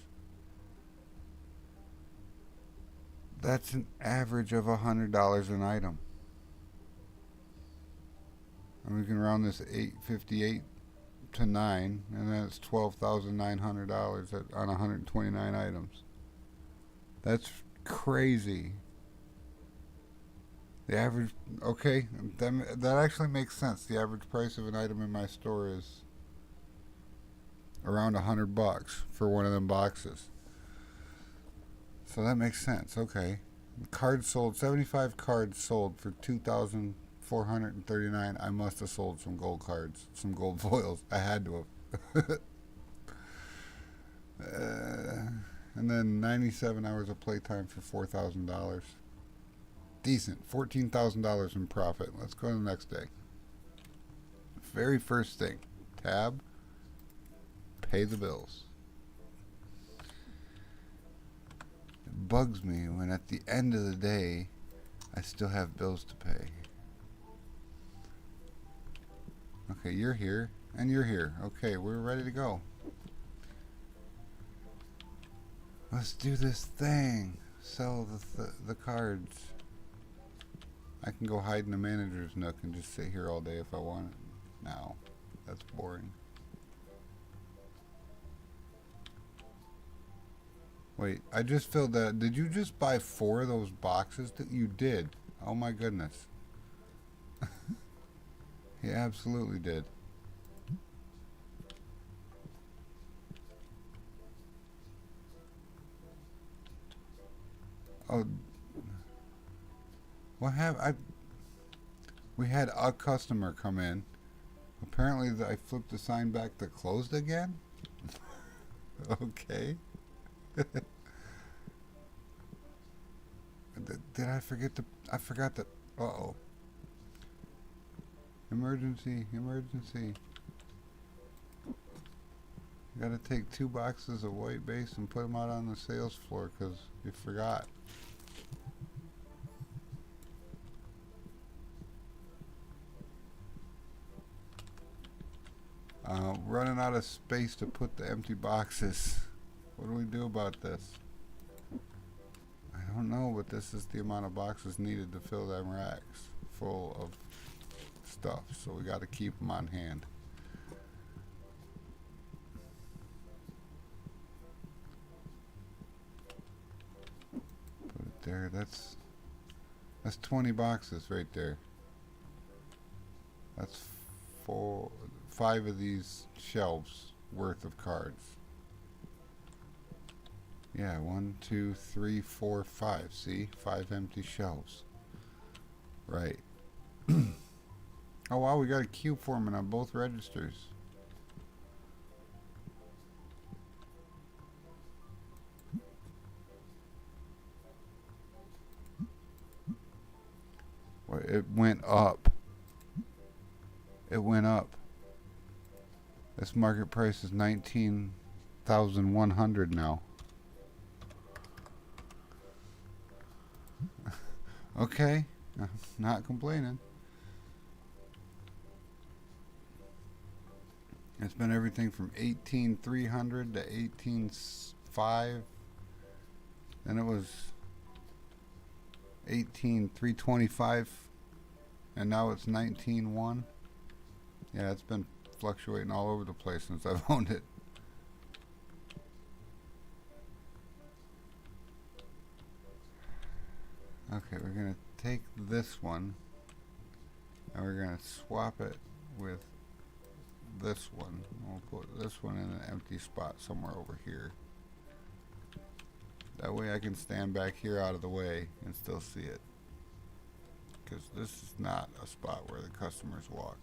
[SPEAKER 1] That's an average of $100 an item. And we can round this 858 to 9, and then it's $12,900 on 129 items. That's crazy. The average, okay, that actually makes sense. The average price of an item in my store is around $100 for one of them boxes. So that makes sense. Okay, cards sold, 75 cards sold for $2,439. I must have sold some gold cards, some gold foils. I had to have. And then 97 hours of playtime for $4,000. Decent. $14,000 in profit. Let's go to the next day. Very first thing. Tab. Pay the bills. It bugs me when at the end of the day I still have bills to pay. Okay, you're here, and you're here. Okay, we're ready to go. Let's do this thing. Sell the cards. I can go hide in the manager's nook and just sit here all day if I want. Now, that's boring. Wait, I just filled that. Did you just buy 4 of those boxes? That you did. Oh my goodness. He absolutely did. Oh, what we had a customer come in. Apparently I flipped the sign back to closed again. Okay. Did I forget to? I forgot that. Uh-oh. Emergency. Gotta take 2 boxes of white base and put them out on the sales floor because you forgot. Running out of space to put the empty boxes. What do we do about this? I don't know, but this is the amount of boxes needed to fill them racks full of stuff, so we got to keep them on hand. Put it there. That's 20 boxes right there. That's 5 of these shelves worth of cards. Yeah, 1, 2, 3, 4, 5. See? 5 empty shelves. Right. Oh wow, we got a cube forming on both registers. Well, it went up. It went up. This market price is 19,100 now. Okay, not complaining. It's been everything from 18,300 to 18,500. Then it was 18,325, and now it's 19,100. Yeah, it's been fluctuating all over the place since I've owned it. Okay, we're going to take this one and we're going to swap it with this one. We'll put this one in an empty spot somewhere over here. That way I can stand back here out of the way and still see it. Because this is not a spot where the customers walk.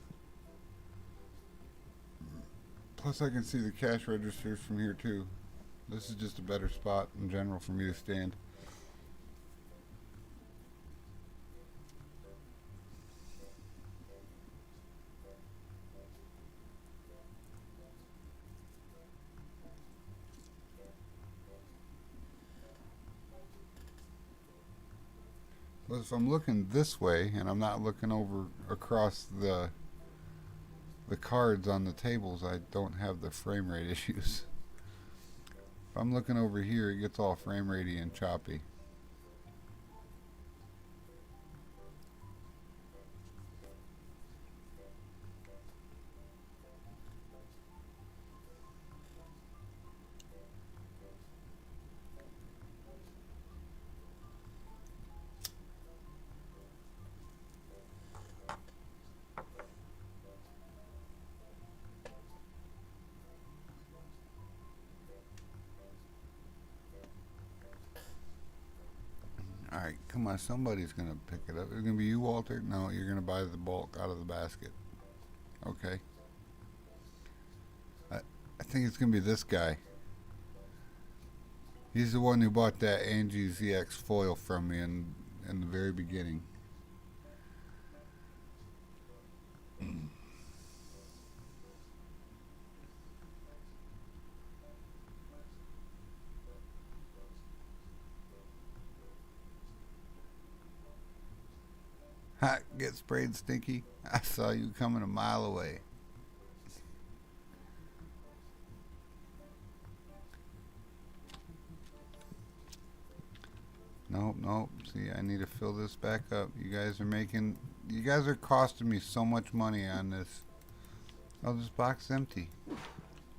[SPEAKER 1] Plus I can see the cash registers from here too. This is just a better spot in general for me to stand. But if I'm looking this way and I'm not looking over across the cards on the tables, I don't have the frame rate issues. If I'm looking over here, it gets all frame ratey and choppy. Alright, come on, somebody's going to pick it up. It's going to be you, Walter? No, you're going to buy the bulk out of the basket. Okay. I think it's going to be this guy. He's the one who bought that Angie ZX foil from me in the very beginning. Ha, get sprayed, Stinky. I saw you coming a mile away. Nope, nope. See, I need to fill this back up. You guys are costing me so much money on this. Oh, this box is empty. I'm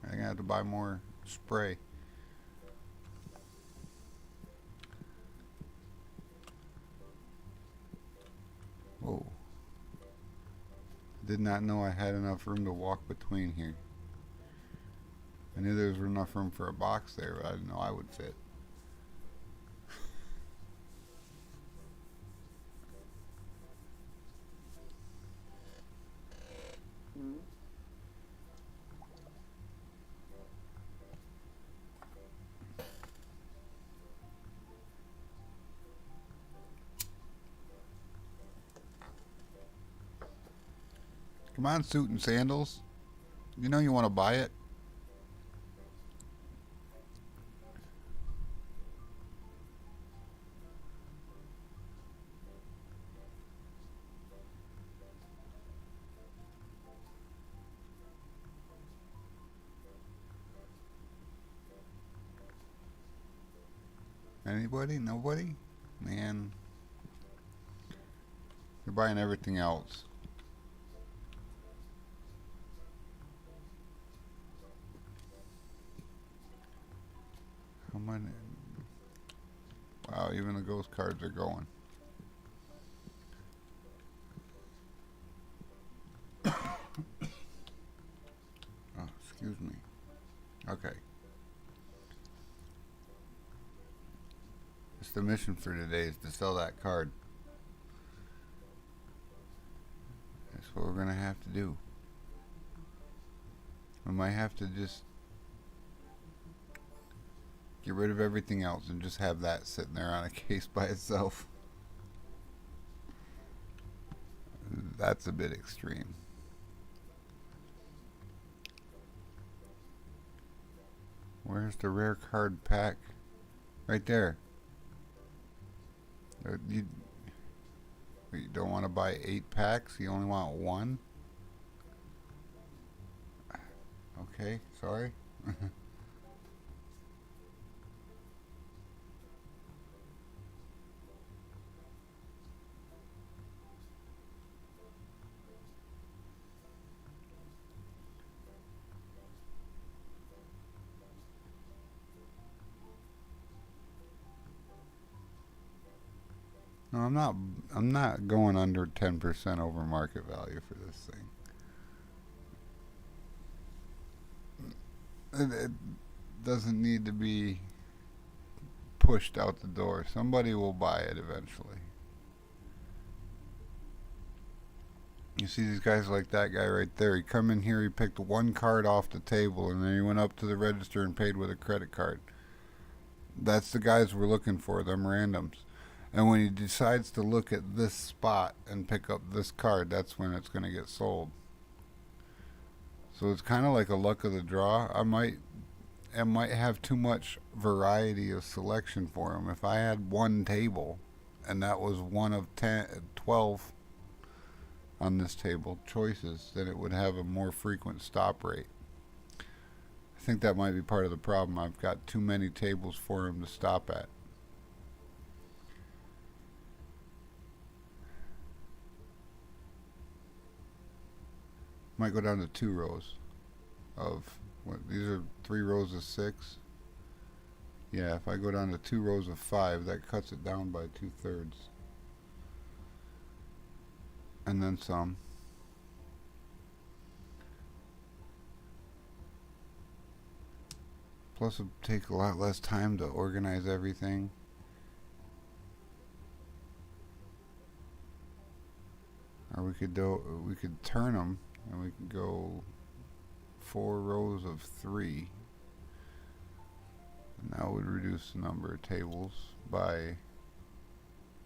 [SPEAKER 1] gonna have to buy more spray. Whoa. Did not know I had enough room to walk between here. I knew there was enough room for a box there, but I didn't know I would fit. Come on, suit and sandals. You know you want to buy it. Anybody? Nobody? Man. You're buying everything else. How many? Wow, even the ghost cards are going. Oh, excuse me. Okay. It's the mission for today is to sell that card. That's what we're going to have to do. We might have to just get rid of everything else and just have that sitting there on a case by itself. That's a bit extreme. Where's the rare card pack? Right there. You don't want to buy 8 packs? You only want 1? Okay, sorry. No, I'm not going under 10% over market value for this thing. It doesn't need to be pushed out the door. Somebody will buy it eventually. You see these guys like that guy right there. He come in here, he picked 1 card off the table, and then he went up to the register and paid with a credit card. That's the guys we're looking for, them randoms. And when he decides to look at this spot and pick up this card, that's when it's going to get sold. So it's kind of like a luck of the draw. I might have too much variety of selection for him. If I had 1 table, and that was one of 12 on this table choices, then it would have a more frequent stop rate. I think that might be part of the problem. I've got too many tables for him to stop at. Might go down to 2 rows of these are 3 rows of 6. Yeah, if I go down to 2 rows of 5, that cuts it down by 2/3. And then some. Plus it takes a lot less time to organize everything. Or we could turn them and we can go 4 rows of 3. And that would reduce the number of tables by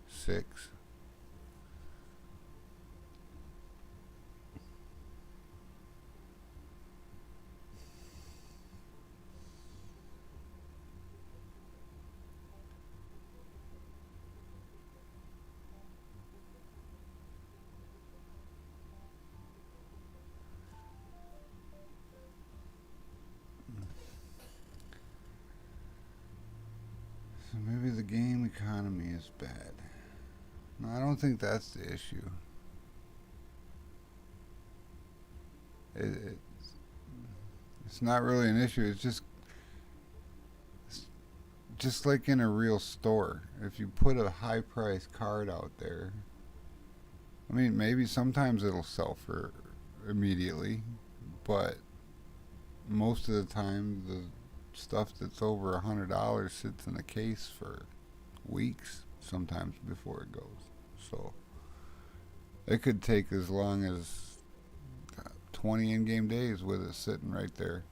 [SPEAKER 1] 6. So maybe the game economy is bad. No, I don't think that's the issue. It's not really an issue. It's just like in a real store. If you put a high price card out there, I mean, maybe sometimes it'll sell for immediately, but most of the time the stuff that's over $100 sits in a case for weeks, sometimes before it goes. So it could take as long as 20 in-game days with it sitting right there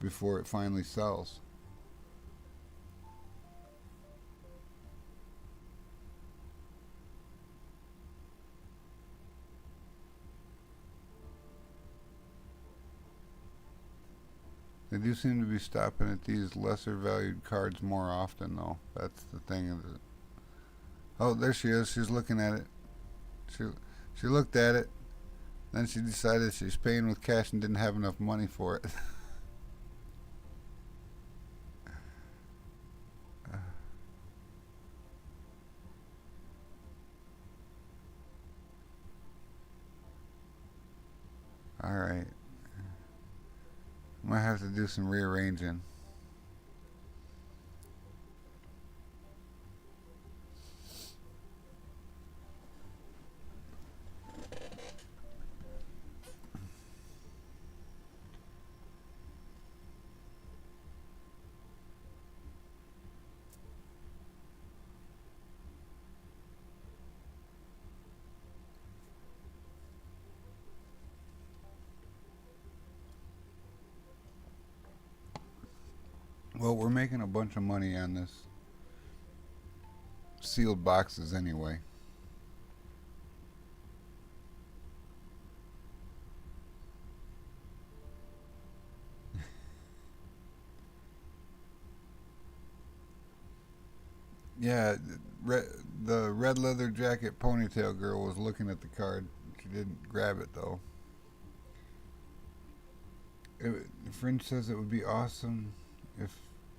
[SPEAKER 1] before it finally sells. They do seem to be stopping at these lesser valued cards more often, though. That's the thing. Oh, there she is. She's looking at it. She looked at it. Then she decided she's paying with cash and didn't have enough money for it. Alright. Might have to do some rearranging. Well, we're making a bunch of money on this sealed boxes anyway. Yeah, the red leather jacket ponytail girl was looking at the card. She didn't grab it though. Fringe says it would be awesome if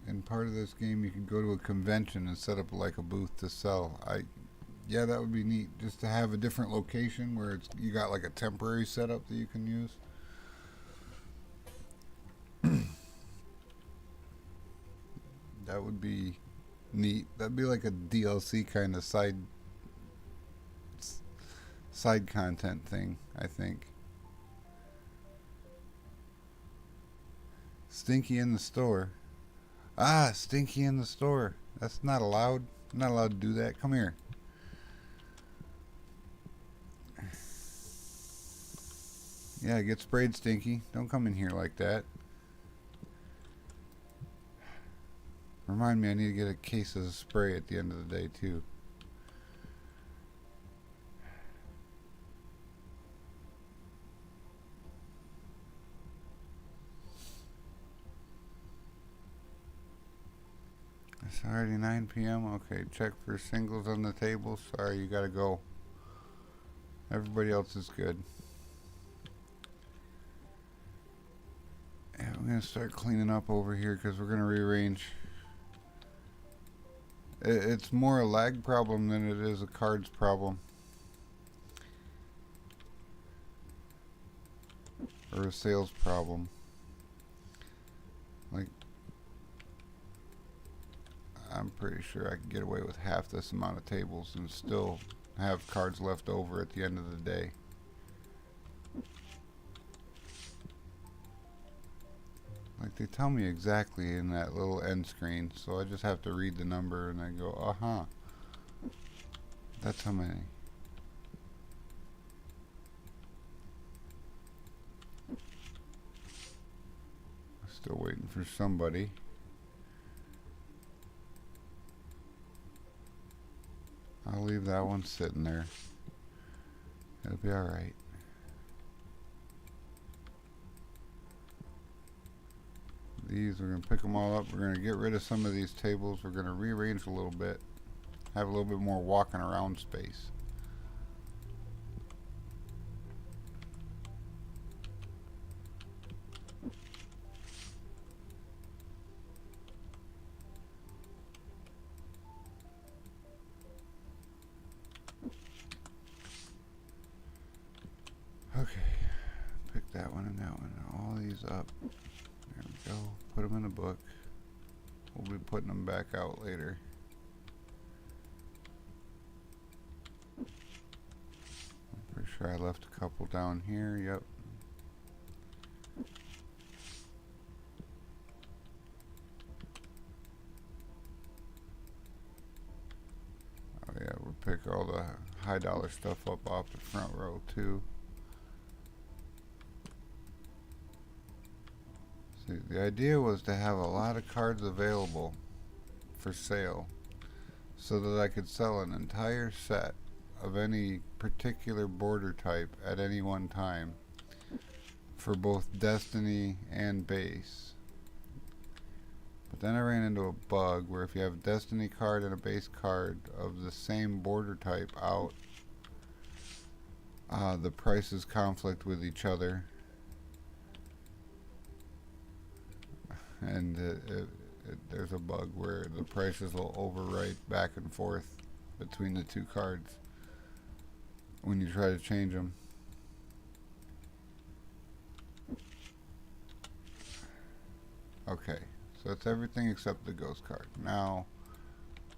[SPEAKER 1] in part of this game you could go to a convention and set up like a booth to sell. Yeah, that would be neat just to have a different location where it's you got like a temporary setup that you can use. That would be neat. That'd be like a DLC kind of side content thing, I think. Stinky in the store. Ah, Stinky in the store. That's not allowed. I'm not allowed to do that. Come here. Yeah, get sprayed, Stinky. Don't come in here like that. Remind me, I need to get a case of spray at the end of the day, too. It's already 9 p.m. Okay, check for singles on the table. Sorry, you gotta go. Everybody else is good. Yeah, we're gonna start cleaning up over here because we're gonna rearrange. It's more a lag problem than it is a cards problem. Or a sales problem. Like, I'm pretty sure I could get away with half this amount of tables and still have cards left over at the end of the day. Like they tell me exactly in that little end screen, so I just have to read the number and I go, uh-huh. That's how many. Still waiting for somebody. I'll leave that one sitting there. It'll be alright. These, we're going to pick them all up. We're going to get rid of some of these tables. We're going to rearrange a little bit. Have a little bit more walking around space. Okay. Pick that one and that one. All these up. There we go. Put them in a book. We'll be putting them back out later. I'm pretty sure I left a couple down here. Yep. Oh yeah, we'll pick all the high dollar stuff up off the front row too. The idea was to have a lot of cards available for sale so that I could sell an entire set of any particular border type at any one time for both Destiny and base. But then I ran into a bug where if you have a Destiny card and a base card of the same border type out, the prices conflict with each other. And there's a bug where the prices will overwrite back and forth between the two cards when you try to change them. Okay, so that's everything except the ghost card. Now,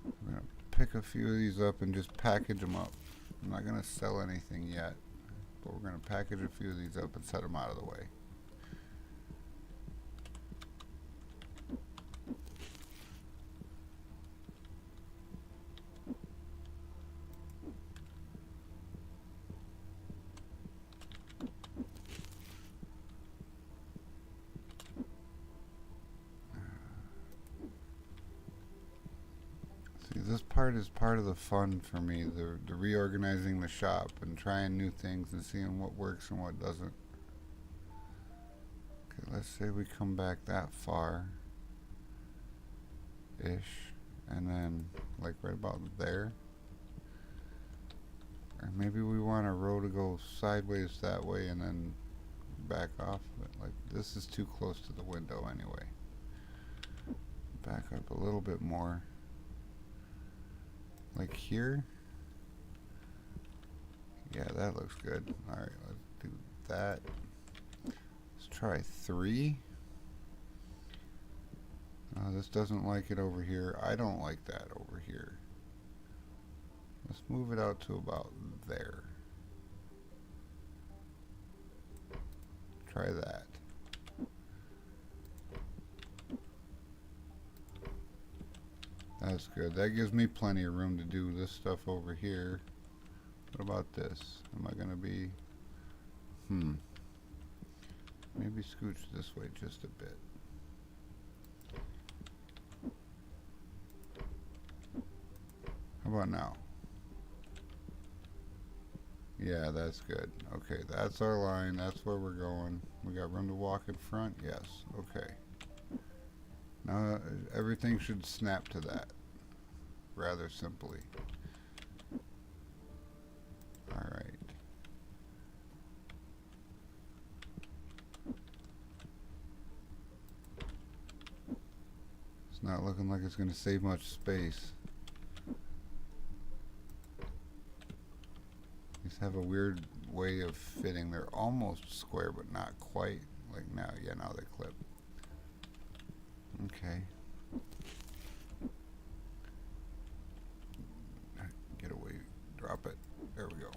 [SPEAKER 1] I'm going to pick a few of these up and just package them up. I'm not going to sell anything yet, but we're going to package a few of these up and set them out of the way. See, this part is part of the fun for me, the reorganizing the shop and trying new things and seeing what works and what doesn't. Okay, let's say we come back that far ish, and then like right about there. Or maybe we want a row to go sideways that way and then back off of it. Like this is too close to the window anyway. Back up a little bit more. Like here. Yeah, that looks good. Alright, let's do that. Let's try 3. This doesn't like it over here. I don't like that over here. Let's move it out to about there. Try that. That's good. That gives me plenty of room to do this stuff over here. What about this? Am I going to be... Maybe scooch this way just a bit. How about now? Yeah, that's good. Okay, that's our line. That's where we're going. We got room to walk in front? Yes. Okay. Now everything should snap to that rather simply. Alright. It's not looking like it's going to save much space. These have a weird way of fitting. They're almost square, but not quite. Like now, yeah, now they clip. Okay. Get away. Drop it. There we go.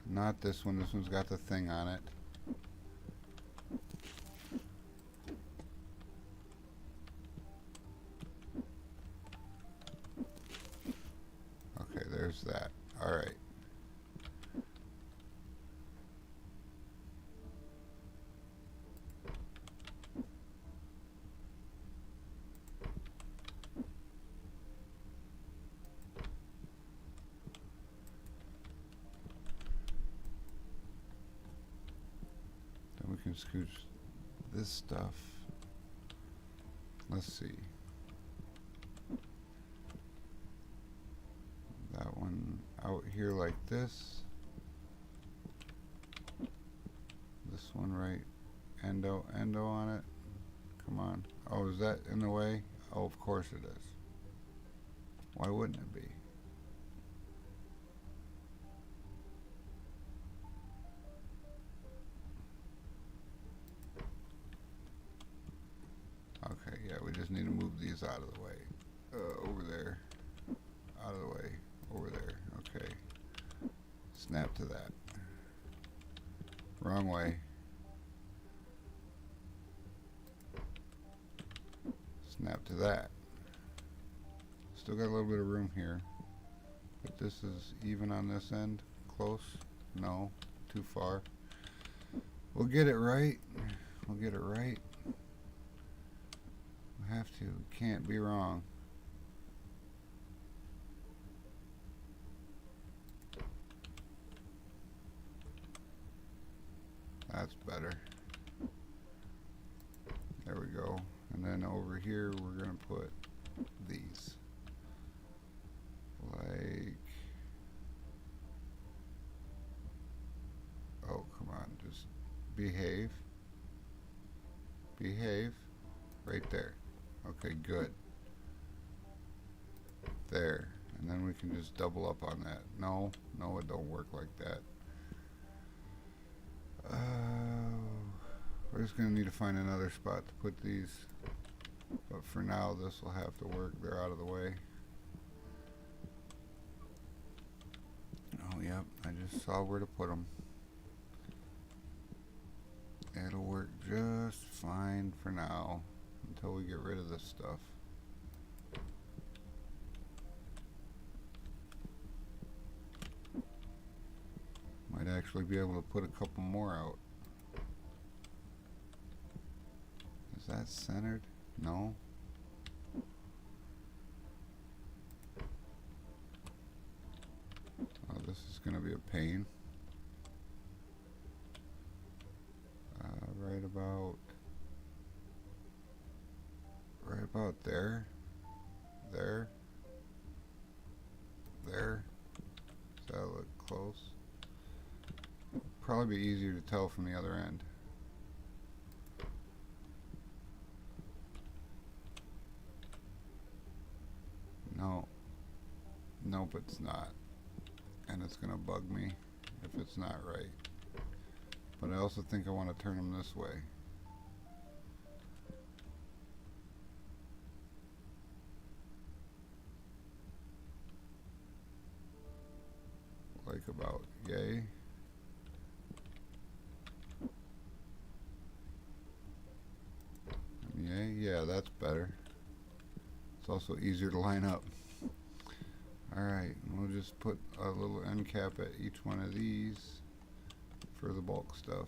[SPEAKER 1] Not this one. This one's got the thing on it. Okay, there's that. All right. Then we can scooch this stuff. Let's see. That one out here like this. This one right endo on it. Come on. Oh, is that in the way? Oh, of course it is. Why wouldn't it be? Okay, yeah, we just need to move these out of the way. Over there. Out of the way. Over there. Okay. Snap to that. Wrong way. Snap to that. Still got a little bit of room here. But this is even on this end. Close. No. Too far. We'll get it right. We'll get it right. We have to. Can't be wrong. That's better. There we go. And then over here we're going to put these. Like... Oh, come on. Just behave. Behave. Right there. Okay, good. There. And then we can just double up on that. No, no, it don't work like that. We're just going to need to find another spot to put these. But for now, this will have to work. They're out of the way. Oh, yep. I just saw where to put them. It'll work just fine for now until we get rid of this stuff. Might actually be able to put a couple more out. Is that centered? No. Oh, this is going to be a pain. Right about there. There. There. Does that look close? Probably be easier to tell from the other end. No. Nope, it's not. And it's gonna bug me if it's not right. But I also think I want to turn them this way. Like about yay. Yay, yeah, that's better. It's also easier to line up. Alright, we'll just put a little end cap at each one of these for the bulk stuff.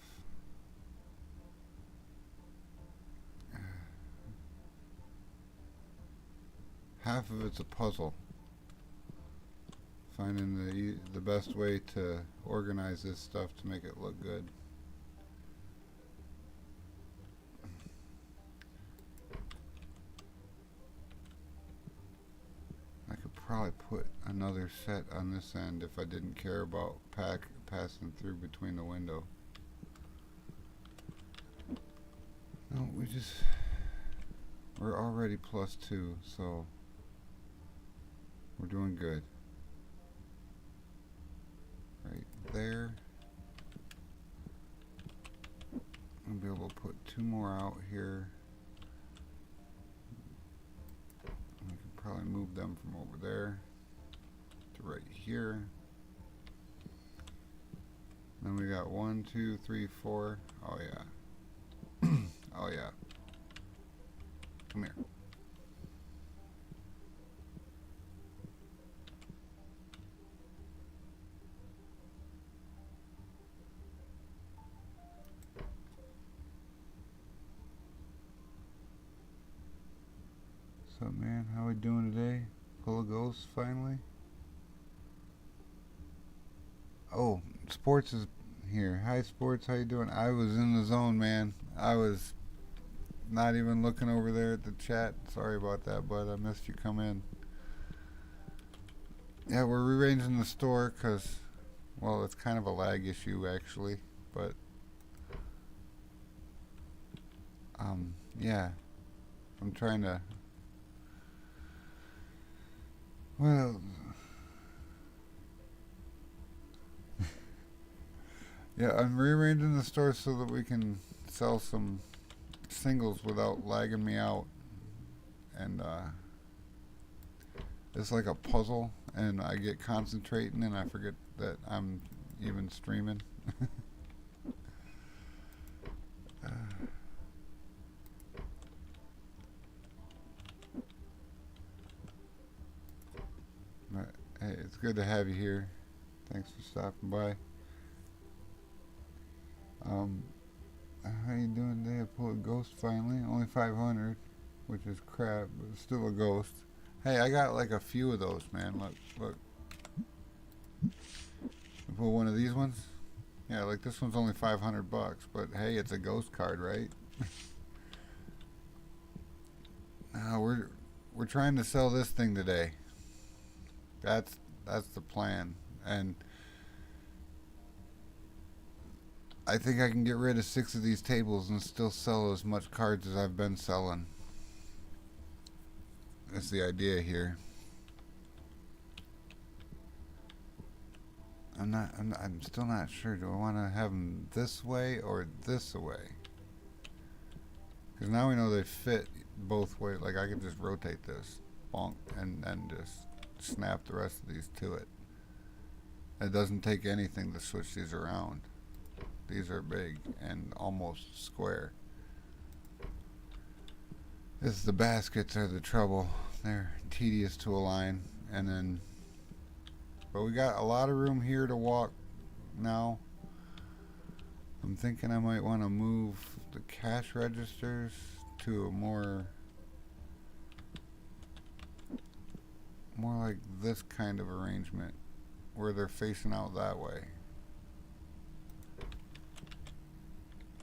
[SPEAKER 1] Half of it's a puzzle. Finding the best way to organize this stuff to make it look good. I could probably put another set on this end if I didn't care about passing through between the window. No, we're already +2, so we're doing good. Right there. I'll be able to put 2 more out here. I can probably move them from over there to right here. Then we got 1, 2, 3, 4. Oh yeah. Oh yeah. Come here. What's up, man? How we doing today? Full of ghosts finally? Oh, Sports is here. Hi, Sports. How you doing? I was in the zone, man. I was not even looking over there at the chat. Sorry about that, but I missed you come in. Yeah, we're rearranging the store because, well, it's kind of a lag issue, actually. But, yeah. I'm trying to... Well... Yeah, I'm rearranging the store so that we can sell some singles without lagging me out. And it's like a puzzle, and I get concentrating and I forget that I'm even streaming. But, hey, it's good to have you here. Thanks for stopping by. How you doing today? I pulled a ghost finally. Only 500, which is crap, but it's still a ghost. Hey, I got like a few of those, man. Look. I pull one of these ones. Yeah, like this one's only 500 bucks, but hey, it's a ghost card, right? We're trying to sell this thing today. That's the plan, and I think I can get rid of 6 of these tables and still sell as much cards as I've been selling. That's the idea here. I'm still not sure. Do I want to have them this way or this way? Because now we know they fit both ways. Like I could just rotate this, bonk, and then just snap the rest of these to it. It doesn't take anything to switch these around. These are big and almost square. The baskets are the trouble. They're tedious to align, and then, but we got a lot of room here to walk now. I'm thinking I might want to move the cash registers to a more like this kind of arrangement where they're facing out that way.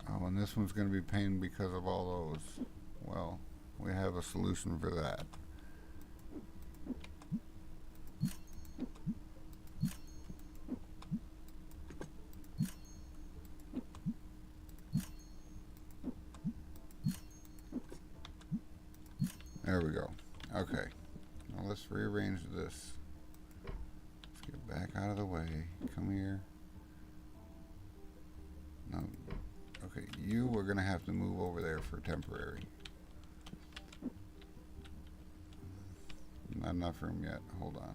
[SPEAKER 1] Oh, and this one's going to be pain because of all those. Well, we have a solution for that. There we go. Okay. Now let's rearrange this. Let's get back out of the way. Come here. No. Okay, you are going to have to move over there for temporary. Not enough room yet. Hold on.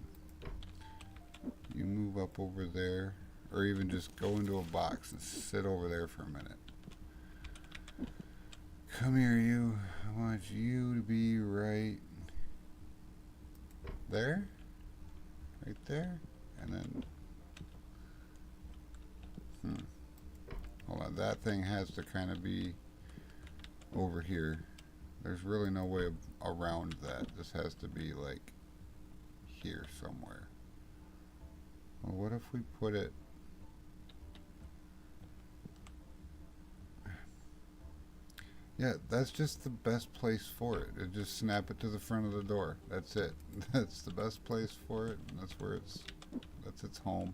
[SPEAKER 1] You move up over there, or even just go into a box and sit over there for a minute. Come here, you. I want you to be right there. Right there. And then... Hold on. That thing has to kind of be over here. There's really no way around that. This has to be like here somewhere. Well, what if we put it... Yeah, that's just the best place for it. Just snap it to the front of the door. That's it. That's the best place for it. And that's where that's its home.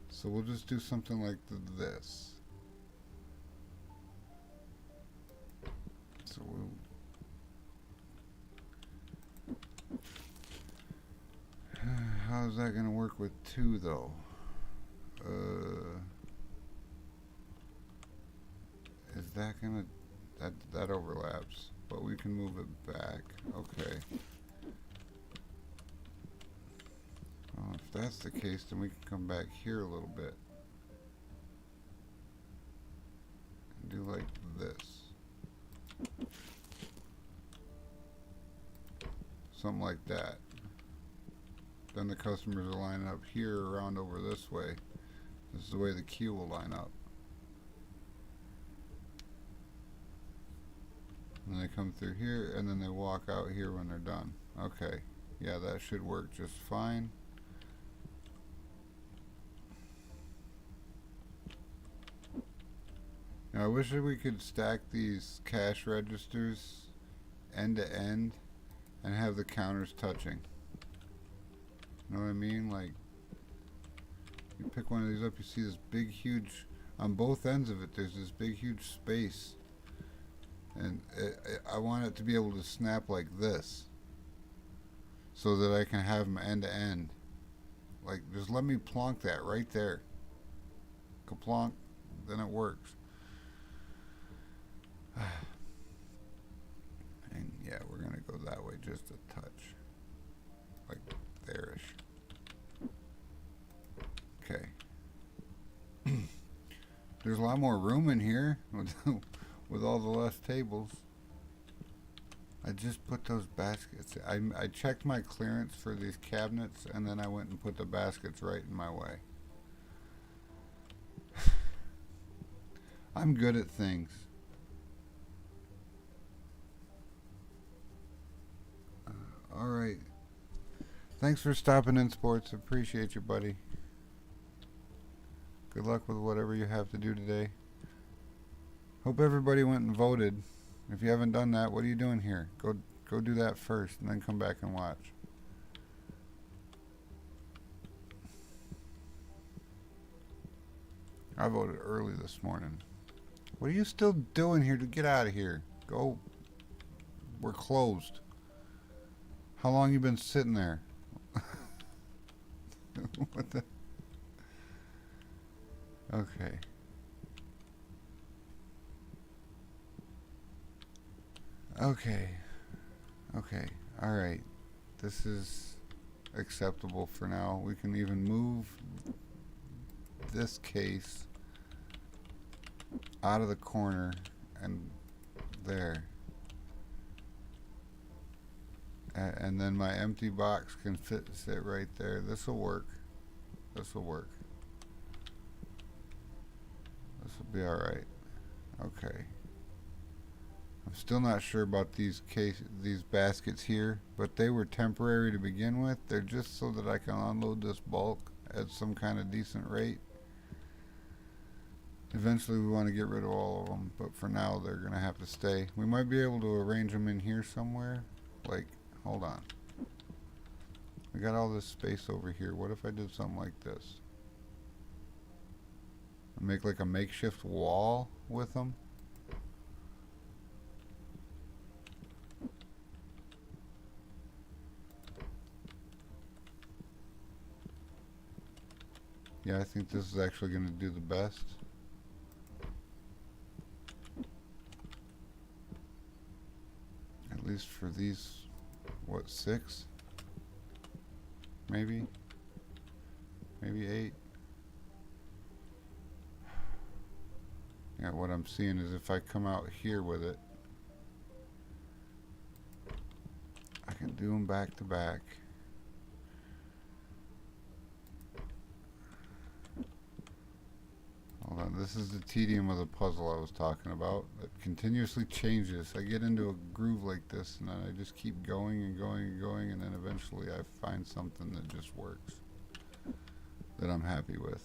[SPEAKER 1] So we'll just do something like this. So how's that going to work with 2 though? Is that going to... That overlaps, but we can move it back. Okay. Well, if that's the case, then we can come back here a little bit and do like this. Something like that. Then the customers will line up here around over this way. This is the way the queue will line up. And they come through here, and then they walk out here when they're done. Okay. Yeah, that should work just fine. Now, I wish that we could stack these cash registers end to end and have the counters touching. You know what I mean? Like, you pick one of these up, you see this big, huge, on both ends of it, there's this big, huge space. And I want it to be able to snap like this so that I can have them end to end. Like, just let me plonk that right there. Ka-plonk, then it works. And yeah, we're going to go that way just a touch. Like there-ish. Okay. There's a lot more room in here with all the less tables. I just put those baskets. I checked my clearance for these cabinets, and then I went and put the baskets right in my way. I'm good at things. Alright. Thanks for stopping in, Sports. Appreciate you, buddy. Good luck with whatever you have to do today. Hope everybody went and voted. If you haven't done that, what are you doing here? Go do that first, and then come back and watch. I voted early this morning. What are you still doing here? To get out of here. Go. We're closed. How long you been sitting there? What the? Okay. Okay. Okay. Alright. This is acceptable for now. We can even move this case out of the corner and there. And then my empty box can sit right there. This will work. This will work. This will be alright. Okay. I'm still not sure about these baskets here, but they were temporary to begin with. They're just so that I can unload this bulk at some kind of decent rate. Eventually we want to get rid of all of them, but for now they're going to have to stay. We might be able to arrange them in here somewhere. Like, hold on. We got all this space over here. What if I did something like this? Make like a makeshift wall with them? Yeah, I think this is actually going to do the best. At least for these, what, 6? Maybe? Maybe 8? Yeah, what I'm seeing is if I come out here with it, I can do them back to back. Hold on, this is the tedium of the puzzle I was talking about. It continuously changes. I get into a groove like this and then I just keep going and going and going, and then eventually I find something that just works, that I'm happy with.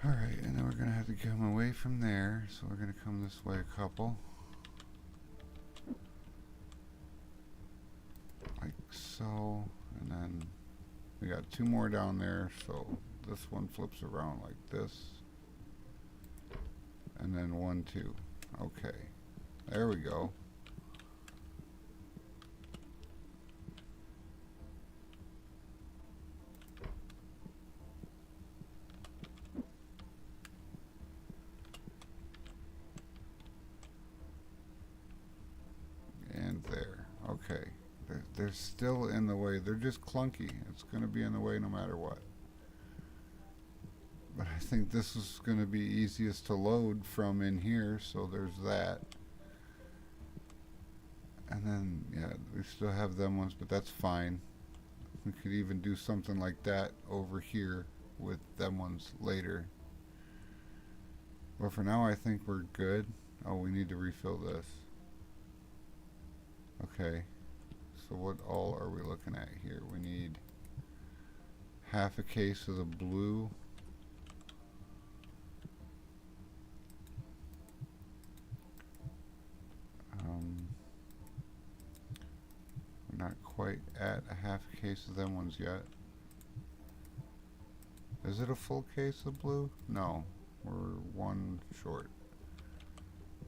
[SPEAKER 1] Alright, and then we're going to have to come away from there, so we're going to come this way a couple. Like so, and then we got 2 more down there, so this one flips around like this. And then 1, 2. Okay. There we go. And there. Okay. They're still in the way. They're just clunky. It's going to be in the way no matter what. But I think this is going to be easiest to load from in here, so there's that. And then, yeah, we still have them ones, but that's fine. We could even do something like that over here with them ones later. But for now, I think we're good. Oh, we need to refill this. Okay. So what all are we looking at here? We need half a case of the blue. We're not quite at a half a case of them ones yet. Is it a full case of blue? No, we're 1 short.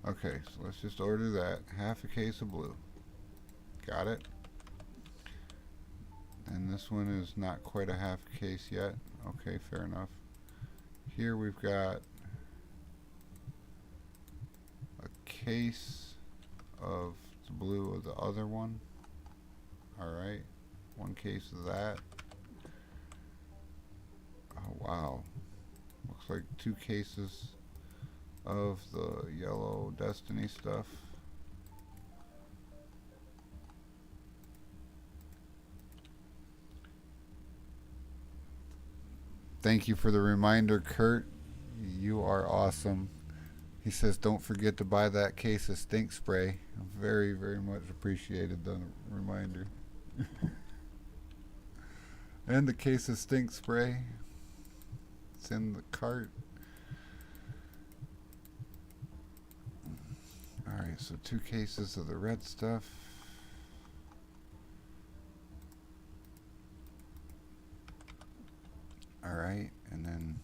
[SPEAKER 1] Okay, so let's just order that. Half a case of blue. Got it. And this one is not quite a half case yet. Okay, fair enough. Here we've got a case of the blue of the other one. Alright, 1 case of that. Oh wow. Looks like 2 cases of the yellow Destiny stuff. Thank you for the reminder, Kurt. You are awesome. He says, don't forget to buy that case of stink spray. Very, very much appreciated the reminder. And the case of stink spray. It's in the cart. Alright, so 2 cases of the red stuff. Alright, and then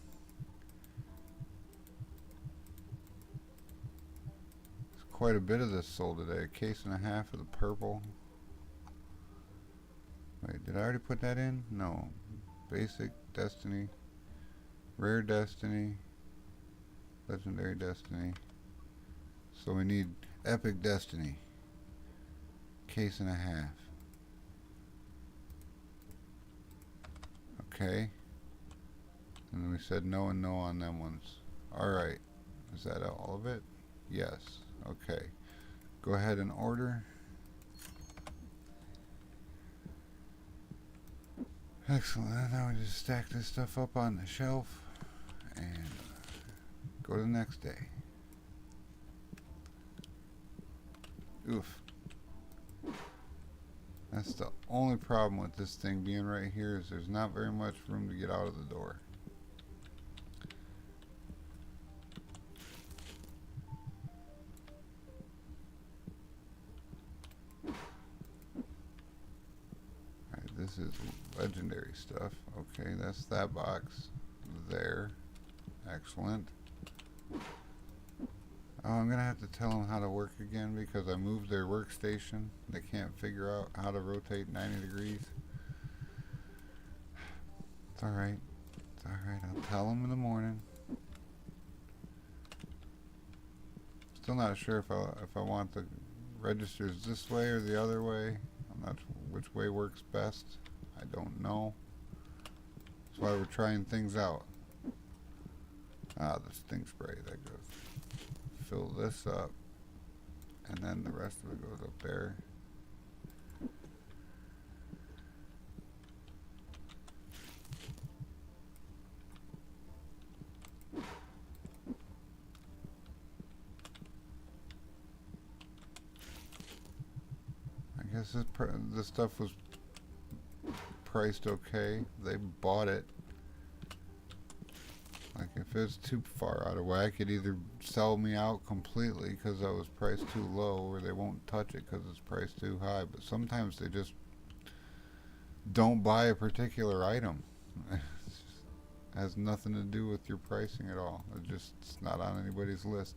[SPEAKER 1] there's quite a bit of this sold today. A case and a half of the purple. Wait, did I already put that in? No. Basic Destiny, Rare Destiny, Legendary Destiny, So we need Epic Destiny. Case and a half. Okay. And then we said no and no on them ones. Alright. Is that all of it? Yes. Okay. Go ahead and order. Excellent. Now we just stack this stuff up on the shelf and go to the next day. Oof. That's the only problem with this thing being right here is there's not very much room to get out of the door. Alright, this is legendary stuff. Okay, that's that box there. Excellent. Oh, I'm gonna have to tell them how to work again because I moved their workstation. They can't figure out how to rotate 90 degrees. It's alright. It's alright. I'll tell them in the morning. Still not sure if I want the registers this way or the other way. I'm not sure which way works best. I don't know. That's why we're trying things out. Ah, the stink spray. That goes. Fill this up, and then the rest of it goes up there. I guess this stuff was priced okay. They bought it. Like if it's too far out of whack, it'd either sell me out completely because I was priced too low, or they won't touch it because it's priced too high. But sometimes they just don't buy a particular item. It has nothing to do with your pricing at all. It's not on anybody's list.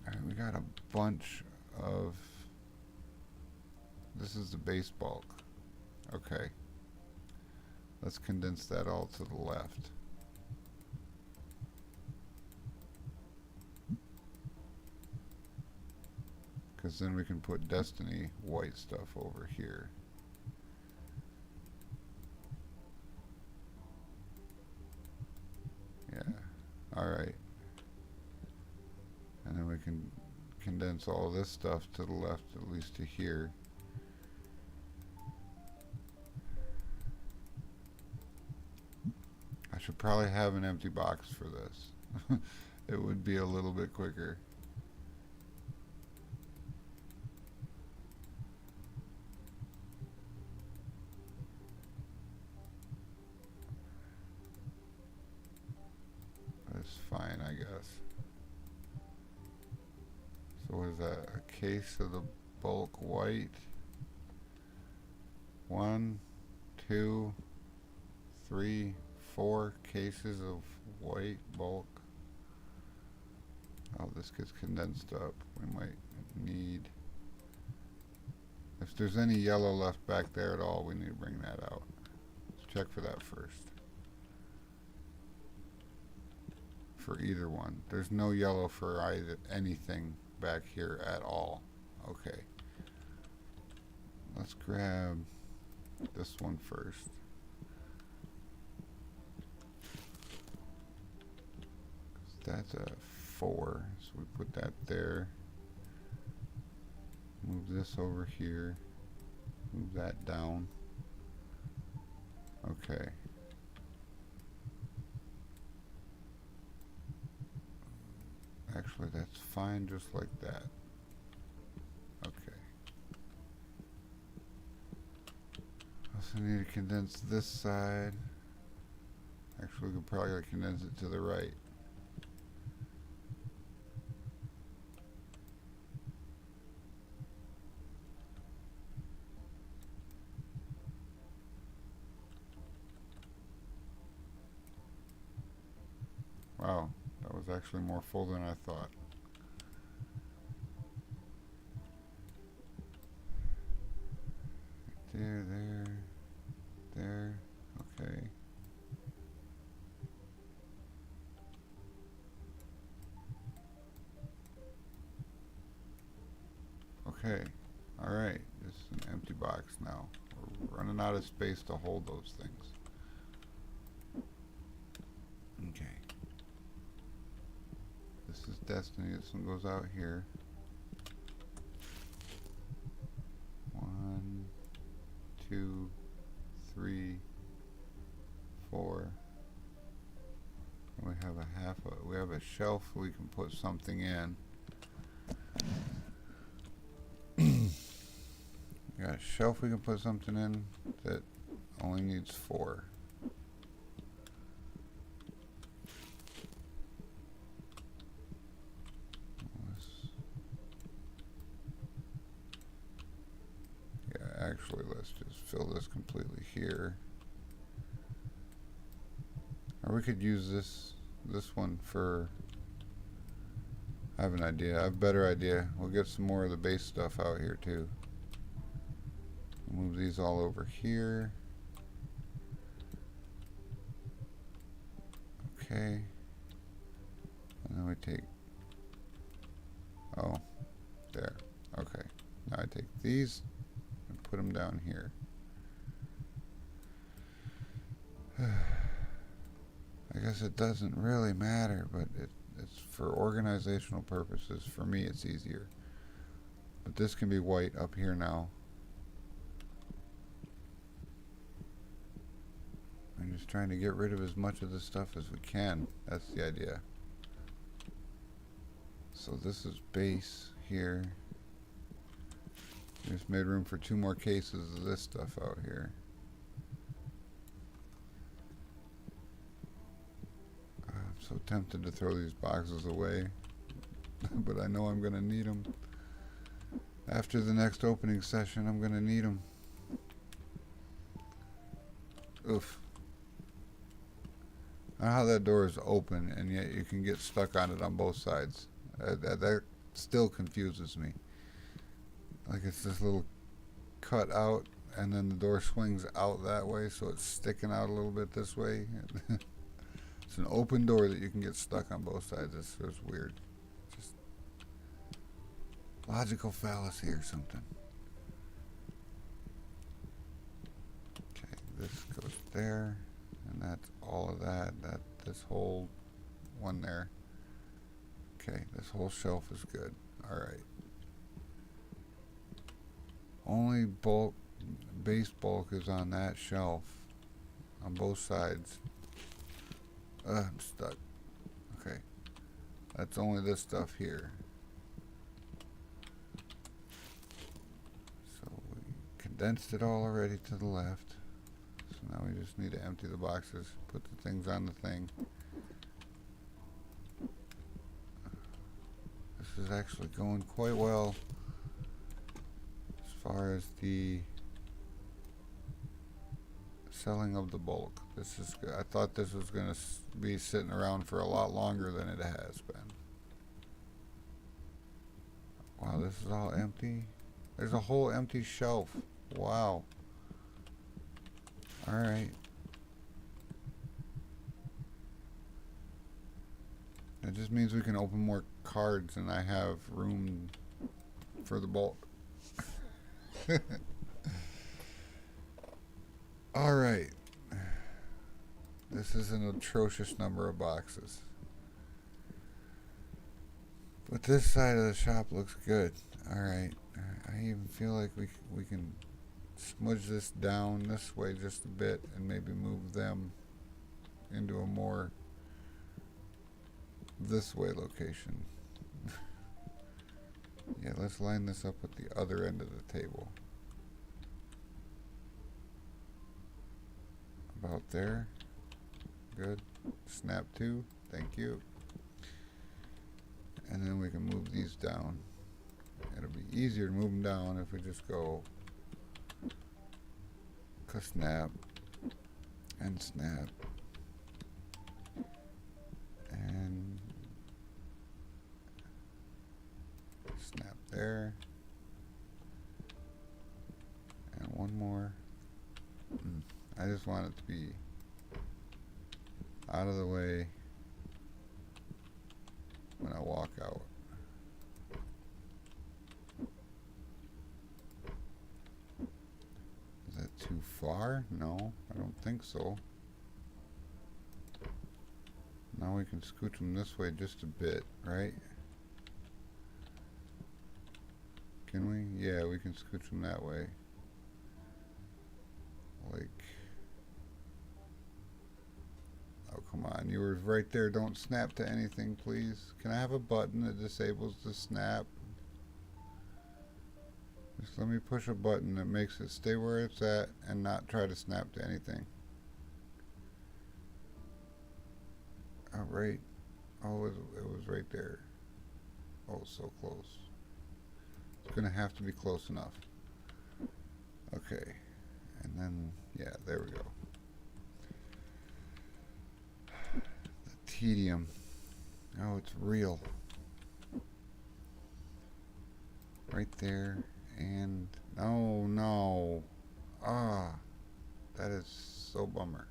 [SPEAKER 1] Alright, we got a bunch of... This is the base bulk. Okay. Let's condense that all to the left. Because then we can put Destiny white stuff over here. Yeah. Alright. And then we can condense all this stuff to the left, at least to here. I should probably have an empty box for this. It would be a little bit quicker. That's fine, I guess. So what is that? A case of the bulk white. 1, 2, 3, 4 cases of white bulk. Oh, this gets condensed up. We might need... If there's any yellow left back there at all, we need to bring that out. Let's check for that first. For either one. There's no yellow for anything back here at all. Okay. Let's grab this one first. That's a 4, so we put that there. Move this over here. Move that down. Okay. Actually, that's fine just like that. Okay. Also need to condense this side. Actually, we could probably condense it to the right. Wow, that was actually more full than I thought. There, there, okay. of space to hold those things. Okay. This is Destiny. This one goes out here. 1, 2, 3, 4. We have we have a shelf we can put something in. We got a shelf we can put something in that only needs 4. Actually, let's just fill this completely here. Or we could use this one for, I have an idea. I have a better idea. We'll get some more of the base stuff out here too. Move these all over here. Okay. And then we take, oh, there. Okay. Now I take these and put them down here. I guess it doesn't really matter, but it's for organizational purposes. For me, it's easier. But this can be white up here now. I'm just trying to get rid of as much of this stuff as we can. That's the idea. So this is base here. Just made room for 2 more cases of this stuff out here. I'm so tempted to throw these boxes away, but I know I'm going to need them. After the next opening session, I'm going to need them. Oof. I don't know how that door is open and yet you can get stuck on it on both sides. That still confuses me. Like it's this little cut out and then the door swings out that way, so it's sticking out a little bit this way. It's an open door that you can get stuck on both sides. It's weird. Just logical fallacy or something. Okay, this goes there, and that's all of that. This whole one there. Okay, this whole shelf is good. All right. Only base bulk is on that shelf on both sides. I'm stuck. Okay. That's only this stuff here. So we condensed it all already to the left. So now we just need to empty the boxes, put the things on the thing. This is actually going quite well. As far as the selling of the bulk, this is good. I thought this was going to be sitting around for a lot longer than it has been. Wow, this is all empty. There's a whole empty shelf. Wow. All right. That just means we can open more cards and I have room for the bulk. Alright. This is an atrocious number of boxes. But this side of the shop looks good. Alright. I even feel like we can smudge this down this way just a bit and maybe move them into a more this way location. Yeah, let's line this up with the other end of the table. About there. Good. Snap to. Thank you. And then we can move these down. It'll be easier to move them down if we just go snap and snap and snap there and one more. I just want it to be out of the way when I walk out. Is that too far? No, I don't think so. Now we can scooch them this way just a bit, right? Can we? Yeah, we can scooch them that way. Like, oh, come on. You were right there. Don't snap to anything, please. Can I have a button that disables the snap? Just let me push a button that makes it stay where it's at and not try to snap to anything. Alright. Oh, it was right there. Oh, so close. It's going to have to be close enough. Okay. And then, yeah, there we go. The tedium. Oh, it's real. Right there. And, no. Ah, that is so bummer.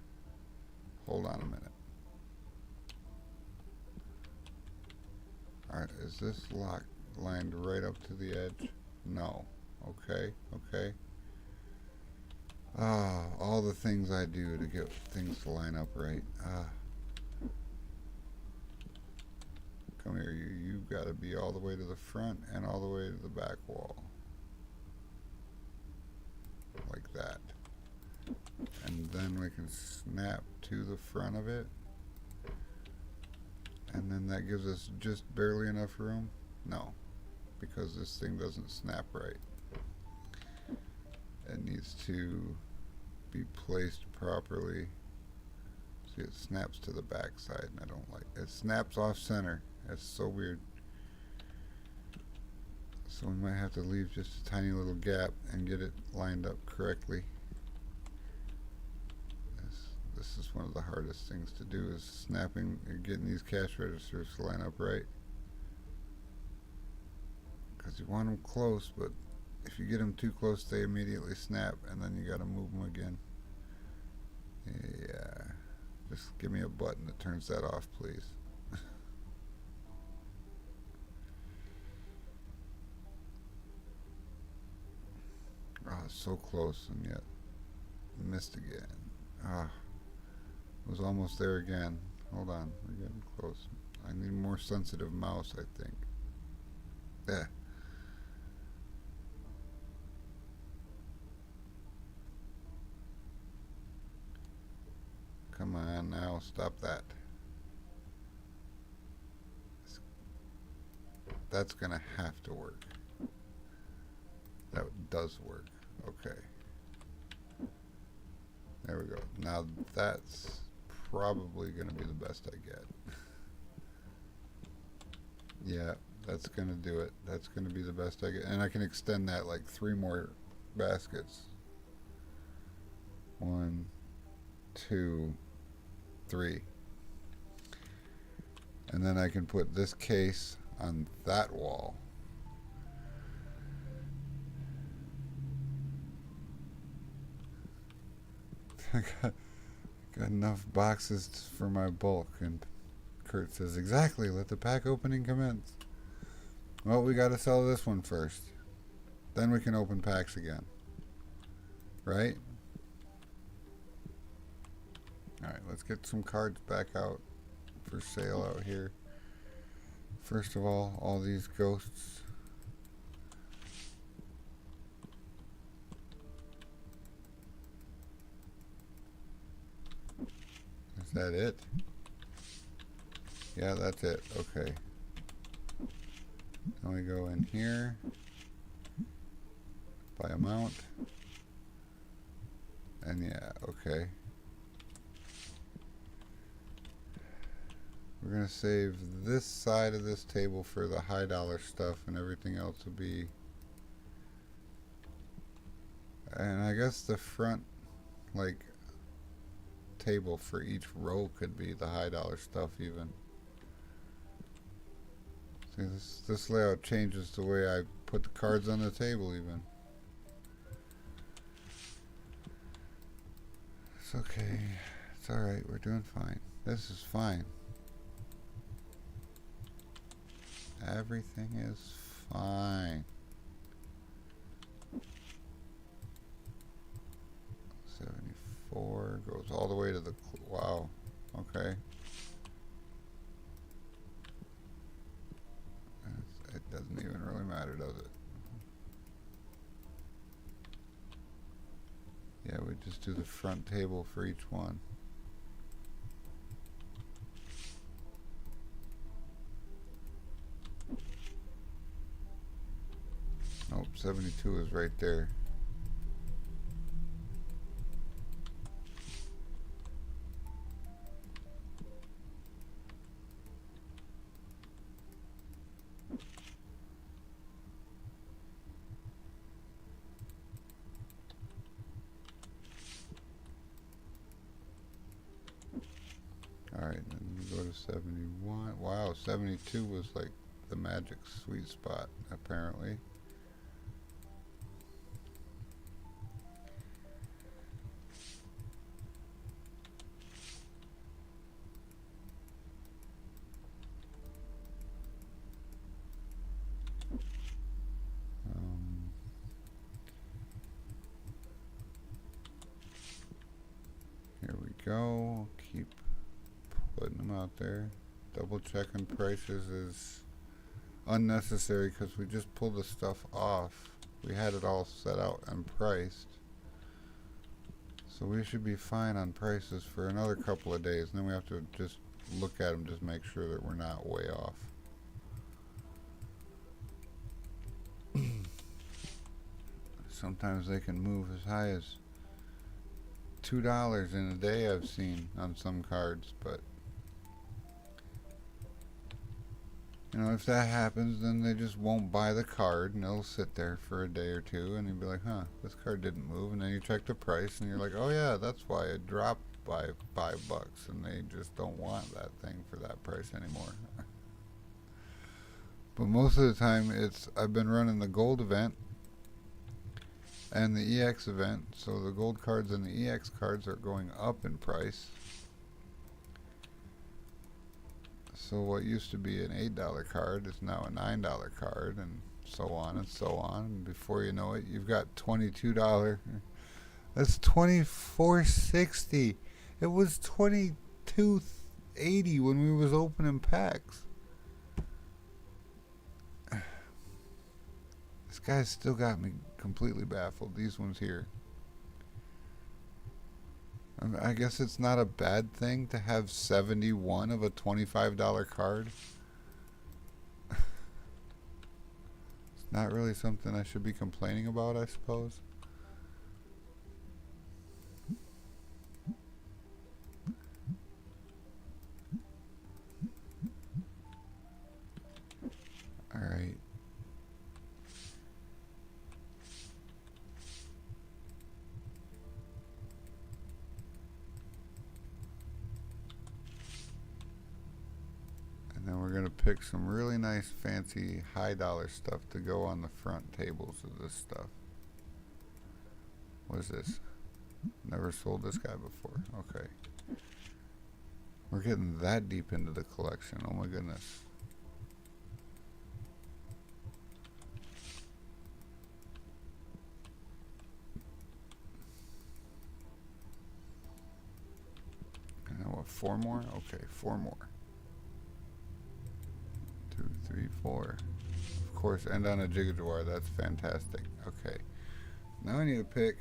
[SPEAKER 1] Hold on a minute. Alright, is this lock lined right up to the edge? No. Okay, okay. Ah, all the things I do to get things to line up right. Ah. Come here, you've got to be all the way to the front and all the way to the back wall. Like that. And then we can snap to the front of it. And then that gives us just barely enough room? No, because this thing doesn't snap right. It needs to be placed properly. See, it snaps to the back side, and I don't like it. It snaps off center. That's so weird. So we might have to leave just a tiny little gap and get it lined up correctly. This is one of the hardest things to do, is snapping and getting these cash registers to line up right. Because you want them close, but if you get them too close, they immediately snap, and then you got to move them again. Yeah, just give me a button that turns that off, please. Oh, so close, and yet missed again. Ah. Was almost there again. Hold on, we're getting close. I need a more sensitive mouse, I think. Yeah. Come on now, stop that. That's gonna have to work. That does work. Okay. There we go. Now that's probably going to be the best I get. Yeah, that's going to do it. That's going to be the best I get. And I can extend that like 3 more baskets. 1, 2, 3. And then I can put this case on that wall. I got enough boxes for my bulk, and Kurt says, exactly, let the pack opening commence. Well, we got to sell this one first. Then we can open packs again. Right? Alright, let's get some cards back out for sale out here. First of all these ghosts. Is that it? Yeah, that's it. Okay. Now we go in here. By amount. And yeah, okay. We're going to save this side of this table for the high dollar stuff, and everything else will be... And I guess the front, like, table for each row could be the high dollar stuff even. See, this layout changes the way I put the cards on the table even. It's okay. It's alright. We're doing fine. This is fine. Everything is fine. So 74 goes all the way to the, wow, okay. It doesn't even really matter, does it? Yeah, we just do the front table for each one. Nope, 72 is right there. Alright, then we go to 71. Wow, 72 was like the magic sweet spot, apparently. Here we go. Keep putting them out there. Double checking prices is unnecessary because we just pulled the stuff off. We had it all set out and priced. So we should be fine on prices for another couple of days, and then we have to just look at them, just make sure that we're not way off. Sometimes they can move as high as $2 in a day, I've seen on some cards, but you know, if that happens, then they just won't buy the card and it'll sit there for a day or two, and you'll be like, huh, this card didn't move, and then you check the price and you're like, oh yeah, that's why it dropped by $5, and they just don't want that thing for that price anymore. But most of the time I've been running the gold event and the EX event, so the gold cards and the EX cards are going up in price. So what used to be an $8 card is now a $9 card, and so on and so on. And before you know it, you've got $22. That's $24.60. It was $22.80 when we was opening packs. This guy's still got me completely baffled. These ones here. I guess it's not a bad thing to have 71 of a $25 card. It's not really something I should be complaining about, I suppose. Alright. Then we're going to pick some really nice fancy high dollar stuff to go on the front tables of this stuff. What is this? Never sold this guy before. Okay. We're getting that deep into the collection. Oh my goodness. And then what, 4 more? Okay, 4 more. 2, 3, 4. Of course, end on a Jigajawar. That's fantastic. Okay. Now I need to pick.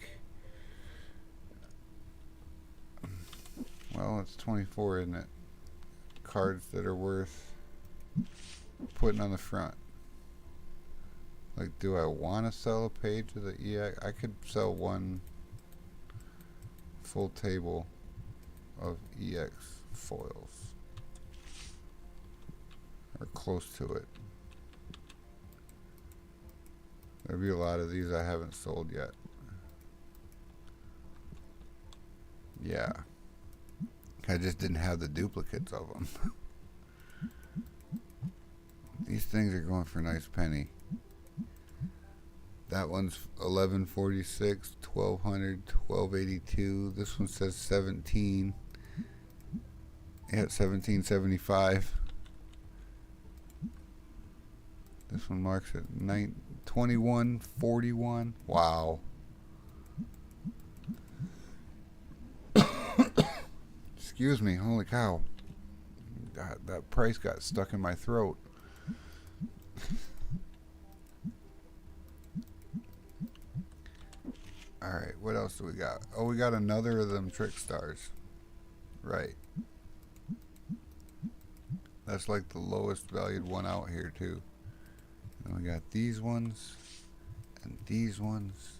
[SPEAKER 1] Well, it's 24, isn't it? Cards that are worth putting on the front. Like, do I want to sell a page of the EX? I could sell one full table of EX foils. Or close to it. There'll be a lot of these I haven't sold yet. Yeah. I just didn't have the duplicates of them. These things are going for a nice penny. That one's 1146, 1200, 1282. This one says 17. Yeah, 1775. This one marks it 2141. Wow. Excuse me. Holy cow. That price got stuck in my throat. Alright, what else do we got? Oh, we got another of them trick stars. Right. That's like the lowest valued one out here too. And we got these ones and these ones.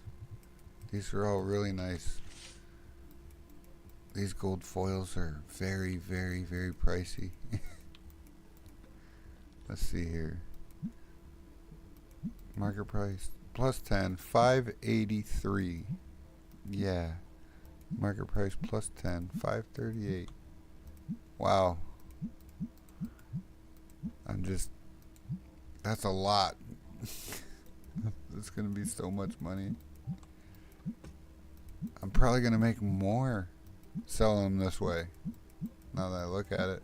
[SPEAKER 1] These are all really nice. These gold foils are very, very, very pricey. Let's see here. Market price plus 10, 583. Yeah. Market price plus 10, 538. Wow. That's a lot. It's gonna be so much money. I'm probably gonna make more selling them this way, now that I look at it.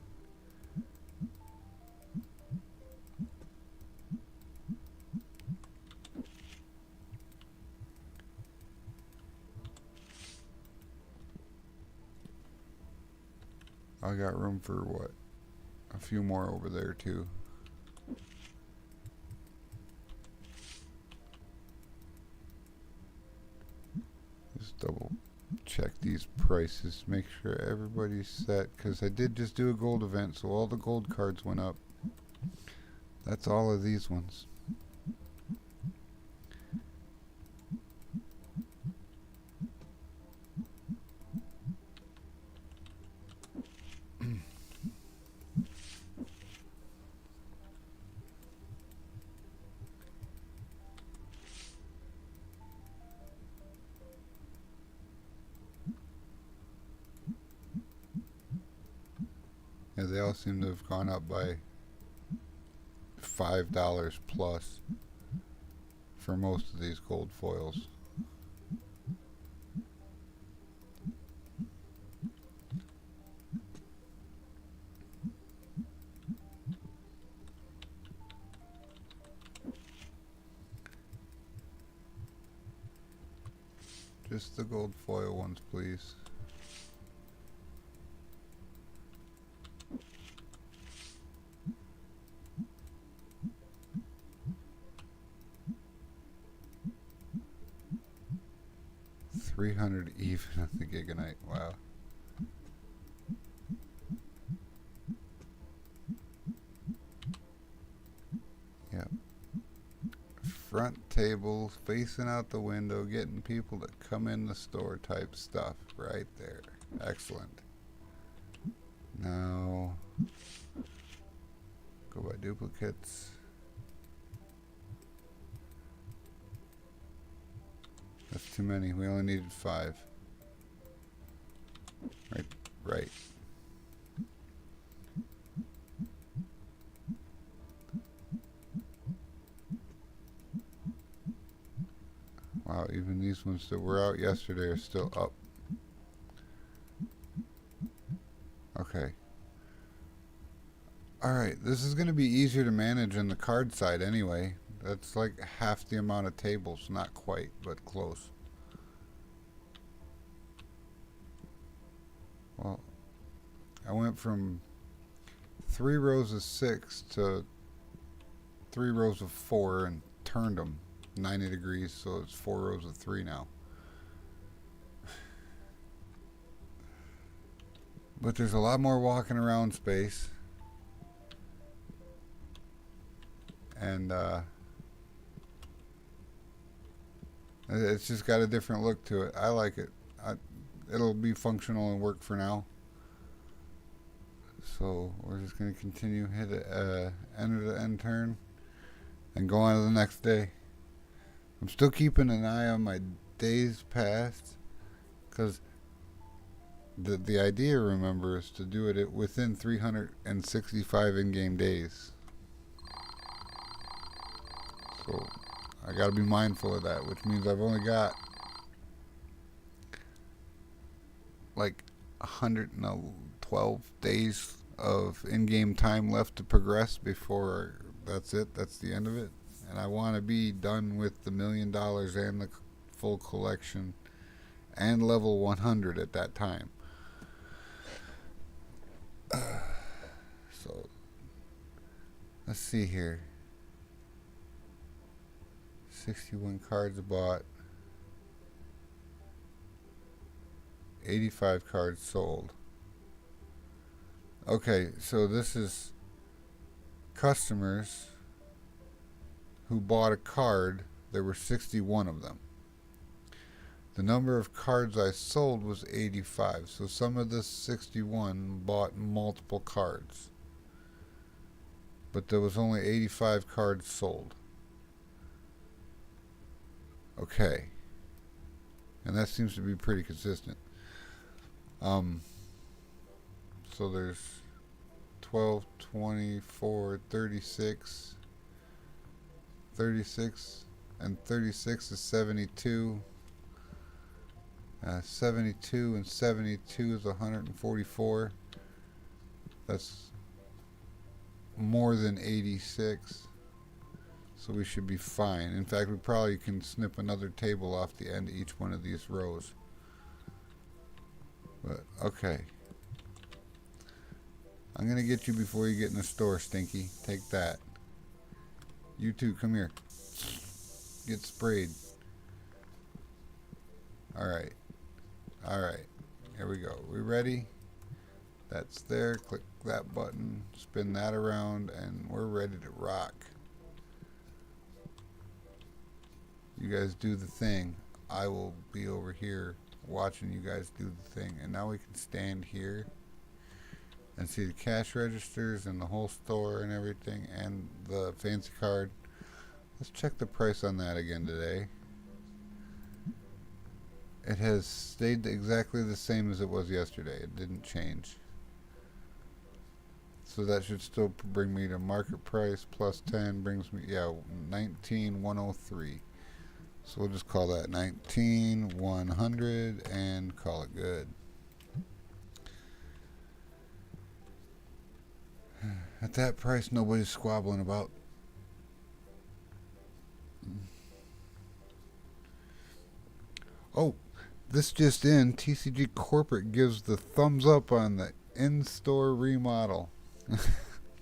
[SPEAKER 1] I got room for what? A few more over there too. Just double check these prices, make sure everybody's set, because I did just do a gold event, so all the gold cards went up. That's all of these ones. Yeah, they all seem to have gone up by $5 plus for most of these gold foils. Just the gold foil ones, please. $300 even at the Giganite. Wow. Yep. Front table, facing out the window, getting people to come in the store type stuff right there. Excellent. Now, go by duplicates. That's too many. We only needed 5. Right. Wow, even these ones that were out yesterday are still up. Okay. Alright, this is going to be easier to manage on the card side anyway. That's like half the amount of tables. Not quite, but close. Well, I went from 3 rows of 6 to 3 rows of 4 and turned them 90 degrees, so it's 4 rows of 3 now. But there's a lot more walking around space. And it's just got a different look to it. I like it. It'll be functional and work for now. So we're just going to continue, hit enter the end turn, and go on to the next day. I'm still keeping an eye on my days past, because the idea, remember, is to do it within 365 in-game days. So I got to be mindful of that, which means I've only got like 112 days of in-game time left to progress before that's it. That's the end of it. And I want to be done with the $1 million and the full collection and level 100 at that time. So let's see here. 61 cards bought. 85 cards sold. Okay, so this is customers who bought a card. There were 61 of them. The number of cards I sold was 85. So some of the 61 bought multiple cards. But there was only 85 cards sold. Okay. And that seems to be pretty consistent. So there's 12, 24, 36. 36 and 36 is 72. 72 and 72 is 144. That's more than 86. So we should be fine. In fact, we probably can snip another table off the end of each one of these rows. But, okay. I'm going to get you before you get in the store, Stinky. Take that. You too, come here. Get sprayed. Alright. Alright. Here we go. We ready? That's there. Click that button. Spin that around, and we're ready to rock. You guys do the thing. I will be over here watching you guys do the thing. And now we can stand here and see the cash registers and the whole store and everything and the fancy card. Let's check the price on that again today. It has stayed exactly the same as it was yesterday. It didn't change. So that should still bring me to market price plus 10 brings me, yeah, 19,103. So we'll just call that 19,100 and call it good. At that price, nobody's squabbling about. Oh, this just in, TCG Corporate gives the thumbs up on the in-store remodel.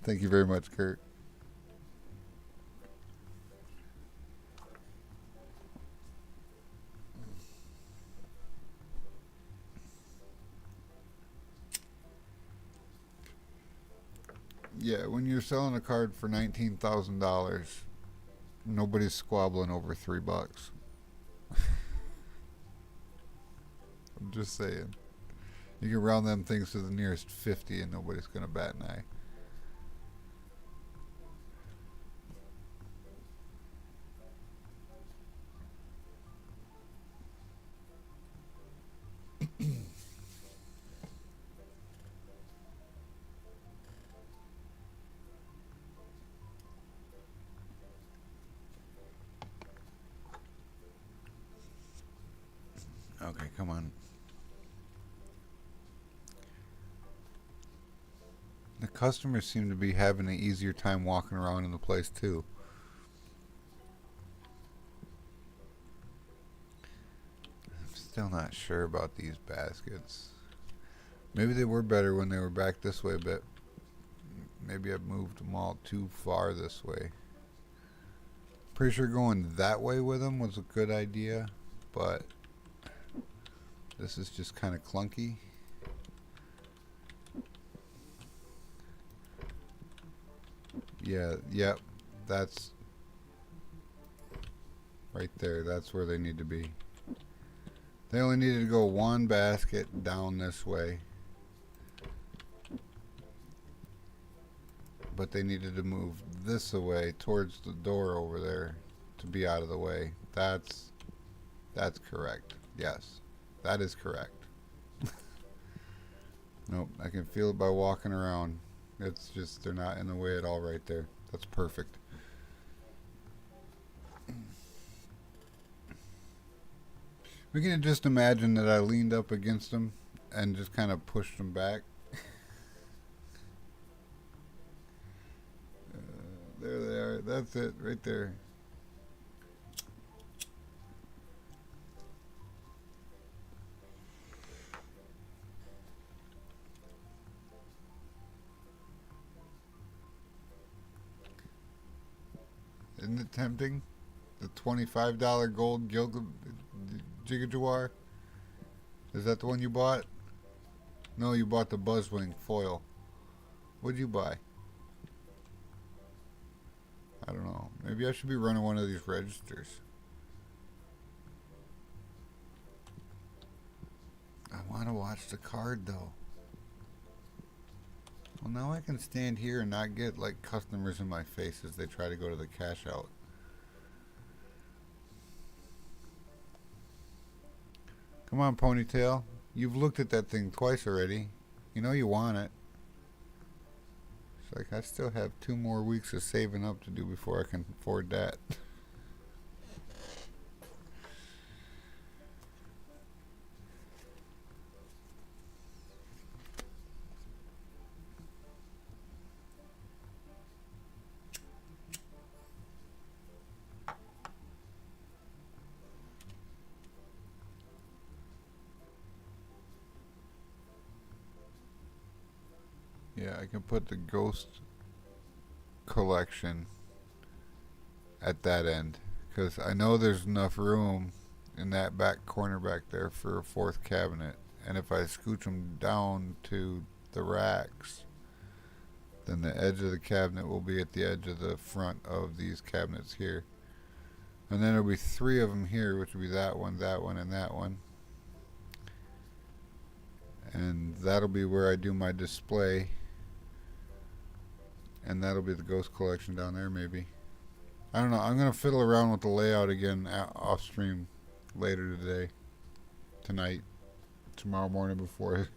[SPEAKER 1] Thank you very much, Kurt. Yeah, when you're selling a card for $19,000, nobody's squabbling over $3. I'm just saying. You can round them things to the nearest 50 and nobody's going to bat an eye. Okay, come on. The customers seem to be having an easier time walking around in the place too. I'm still not sure about these baskets. Maybe they were better when they were back this way a bit. Maybe I've moved them all too far this way. Pretty sure going that way with them was a good idea, but this is just kind of clunky. Yeah, yep, that's right there. That's where they need to be. They only needed to go one basket down this way. But they needed to move this away towards the door over there to be out of the way. That's correct. Yes, that is correct. Nope, I can feel it by walking around. It's just they're not in the way at all right there. That's perfect. We can just imagine that I leaned up against them and just kind of pushed them back. There they are. That's it right there. Isn't it tempting? The $25 gold Giga Is that the one you bought? No, you bought the Buzzwing foil. What'd you buy? I don't know. Maybe I should be running one of these registers. I want to watch the card though. Well, now I can stand here and not get like customers in my face as they try to go to the cash out. Come on, Ponytail. You've looked at that thing twice already. You know you want it. It's like I still have 2 more weeks of saving up to do before I can afford that. Yeah, I can put the ghost collection at that end because I know there's enough room in that back corner back there for a 4th cabinet, and if I scooch them down to the racks, then the edge of the cabinet will be at the edge of the front of these cabinets here, and then there'll be 3 of them here, which will be that one, and that one, and that'll be where I do my display. And that'll be the ghost collection down there, maybe. I don't know. I'm going to fiddle around with the layout again off stream later today. Tonight. Tomorrow morning before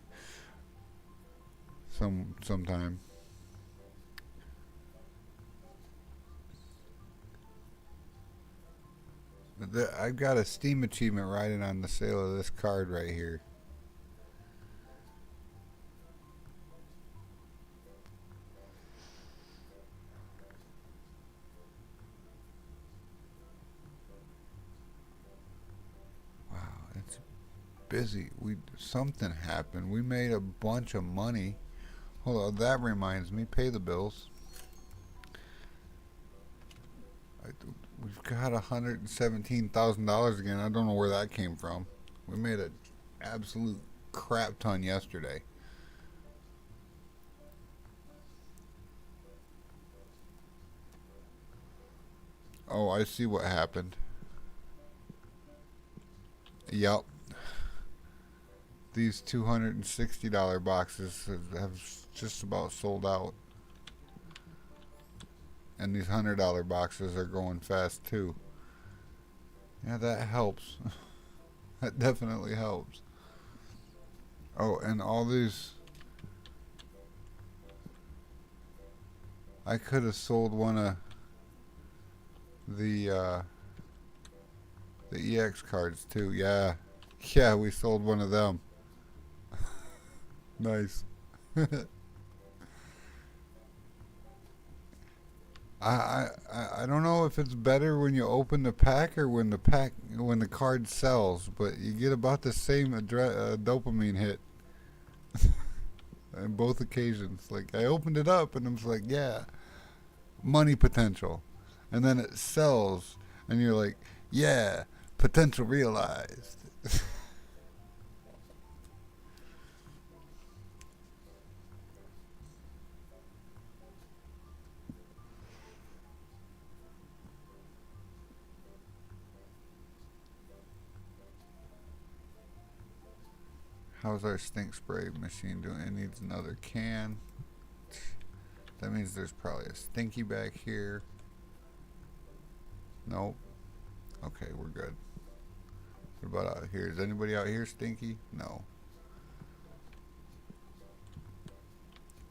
[SPEAKER 1] sometime. I've got a Steam achievement riding on the sale of this card right here. Busy. Something happened. We made a bunch of money. Hold on, that reminds me. Pay the bills. We've got $117,000 again. I don't know where that came from. We made an absolute crap ton yesterday. Oh, I see what happened. Yep. These $260 boxes have just about sold out. And these $100 boxes are going fast too. Yeah, that helps. That definitely helps. Oh, and all these... I could have sold one of the EX cards too. Yeah. Yeah, we sold one of them. Nice. I don't know if it's better when you open the pack or when the card sells, but you get about the same dopamine hit on both occasions. Like I opened it up and I'm just like, yeah, money potential, and then it sells and you're like, yeah, potential realized. How's our stink spray machine doing? It needs another can. That means there's probably a stinky back here. Nope. Okay, we're good. What about out here? Is anybody out here stinky? No.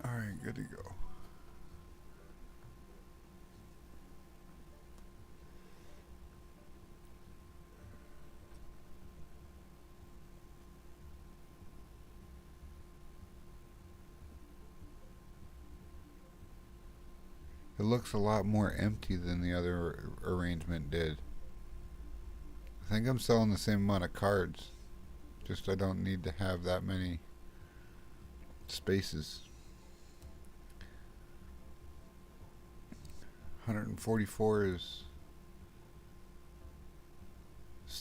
[SPEAKER 1] Alright, good to go. It looks a lot more empty than the other arrangement did. I think I'm selling the same amount of cards. Just I don't need to have that many spaces. 144 is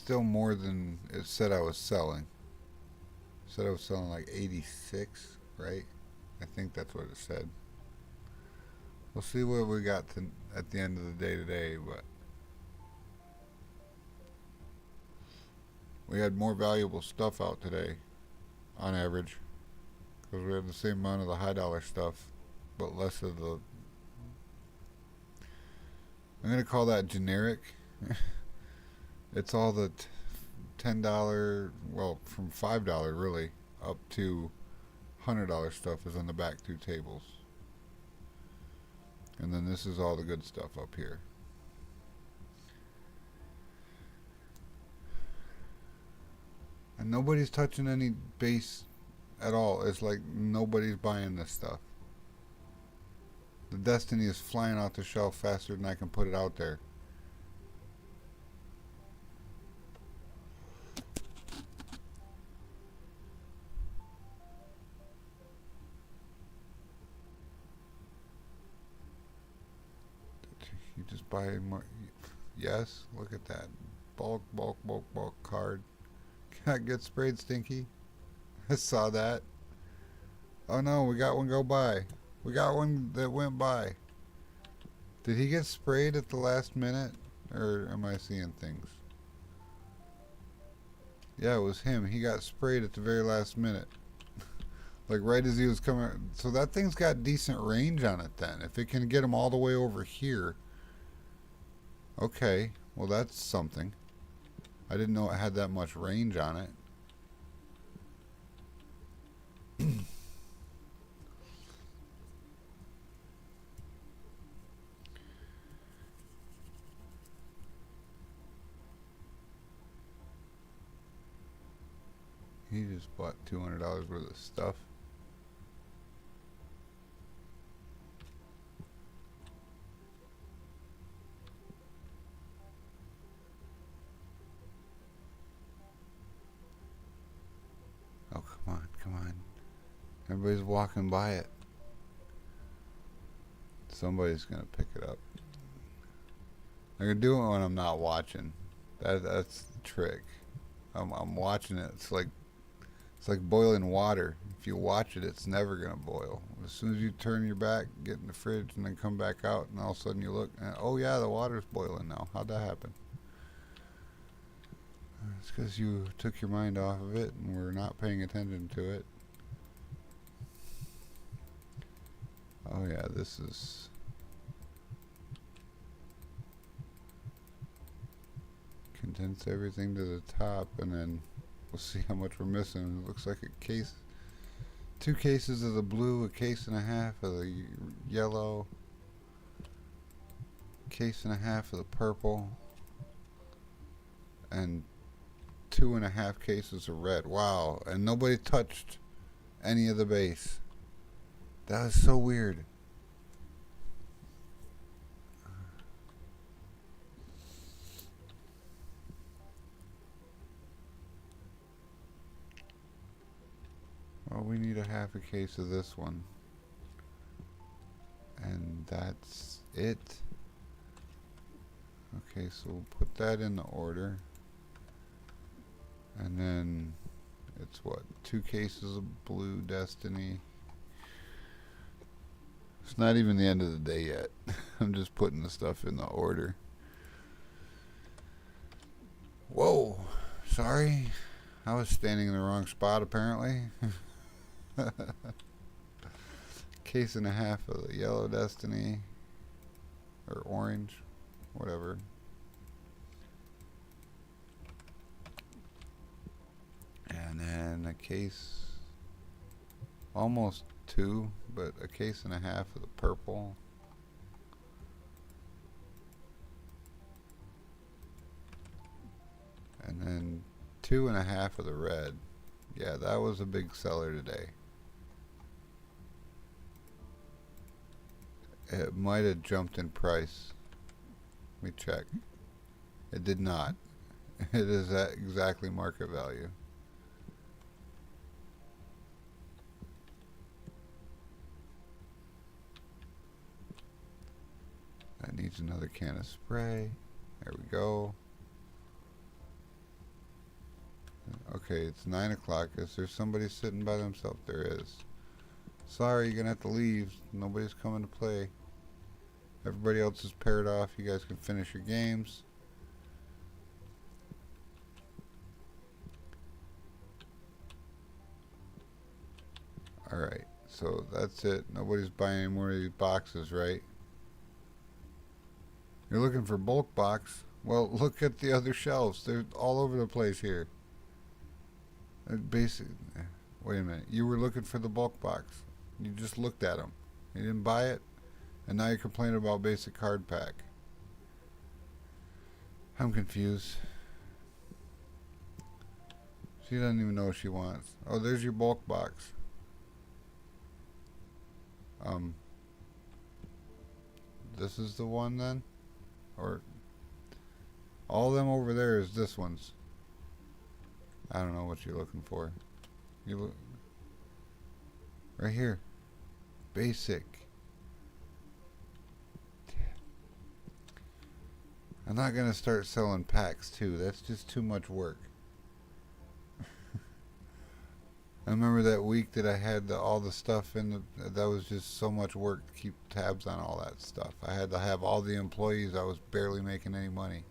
[SPEAKER 1] still more than it said I was selling. It said I was selling like 86, right? I think that's what it said. We'll see what we got at the end of the day today, but we had more valuable stuff out today on average because we had the same amount of the high dollar stuff, but less of the. I'm gonna call that generic. It's all the $10, well, from $5 really up to $100 stuff is on the back two tables, and then this is all the good stuff up here. And nobody's touching any base at all. It's like nobody's buying this stuff. The Destiny is flying off the shelf faster than I can put it out there. You just buy more. Yes, look at that. Bulk, bulk, bulk, bulk card. Can't get sprayed, Stinky. I saw that. Oh no, we got one go by. We got one that went by. Did he get sprayed at the last minute? Or am I seeing things? Yeah, it was him. He got sprayed at the very last minute. Like right as he was coming. So that thing's got decent range on it then. If it can get him all the way over here. Okay, well that's something. I didn't know it had that much range on it. He just bought $200 worth of stuff. Oh, come on, come on. Everybody's walking by it. Somebody's gonna pick it up. I'm gonna do it when I'm not watching. That's the trick. I'm watching it. It's like boiling water. If you watch it, it's never gonna boil. As soon as you turn your back, get in the fridge, and then come back out, and all of a sudden you look, and oh yeah, the water's boiling now. How'd that happen? It's because you took your mind off of it and were not paying attention to it. Oh yeah, this is. Condense everything to the top, and then we'll see how much we're missing. It looks like a case, 2 cases of the blue, a case and a half of the yellow, case and a half of the purple, and 2.5 cases of red. Wow, and nobody touched any of the base. That was so weird. Well, we need a half a case of this one. And that's it. Okay, so we'll put that in the order. And then it's what? 2 cases of blue Destiny. It's not even the end of the day yet. I'm just putting the stuff in the order. Whoa, sorry. I was standing in the wrong spot apparently. Case and a half of the yellow Destiny. Or orange. Whatever. And then a case, almost 2, but a case and a half of the purple. And then 2.5 of the red. Yeah, that was a big seller today. It might have jumped in price. Let me check. It did not. It is at exactly market value. That needs another can of spray. There we go. Okay, it's 9 o'clock. Is there somebody sitting by themselves? There is. Sorry, you're gonna have to leave. Nobody's coming to play. Everybody else is paired off. You guys can finish your games. Alright, so that's it. Nobody's buying any more of these boxes, right? You're looking for bulk box? Well, look at the other shelves. They're all over the place here. Basic. Wait a minute. You were looking for the bulk box. You just looked at them. You didn't buy it, and now you're complaining about basic card pack. I'm confused. She doesn't even know what she wants. Oh, there's your bulk box. This is the one then? Or all of them over there is this one's. I don't know what you're looking for. You look right here. Basic. I'm not gonna start selling packs too. That's just too much work. I remember that week that I had all the stuff in the. That was just so much work to keep tabs on all that stuff. I had to have all the employees. I was barely making any money.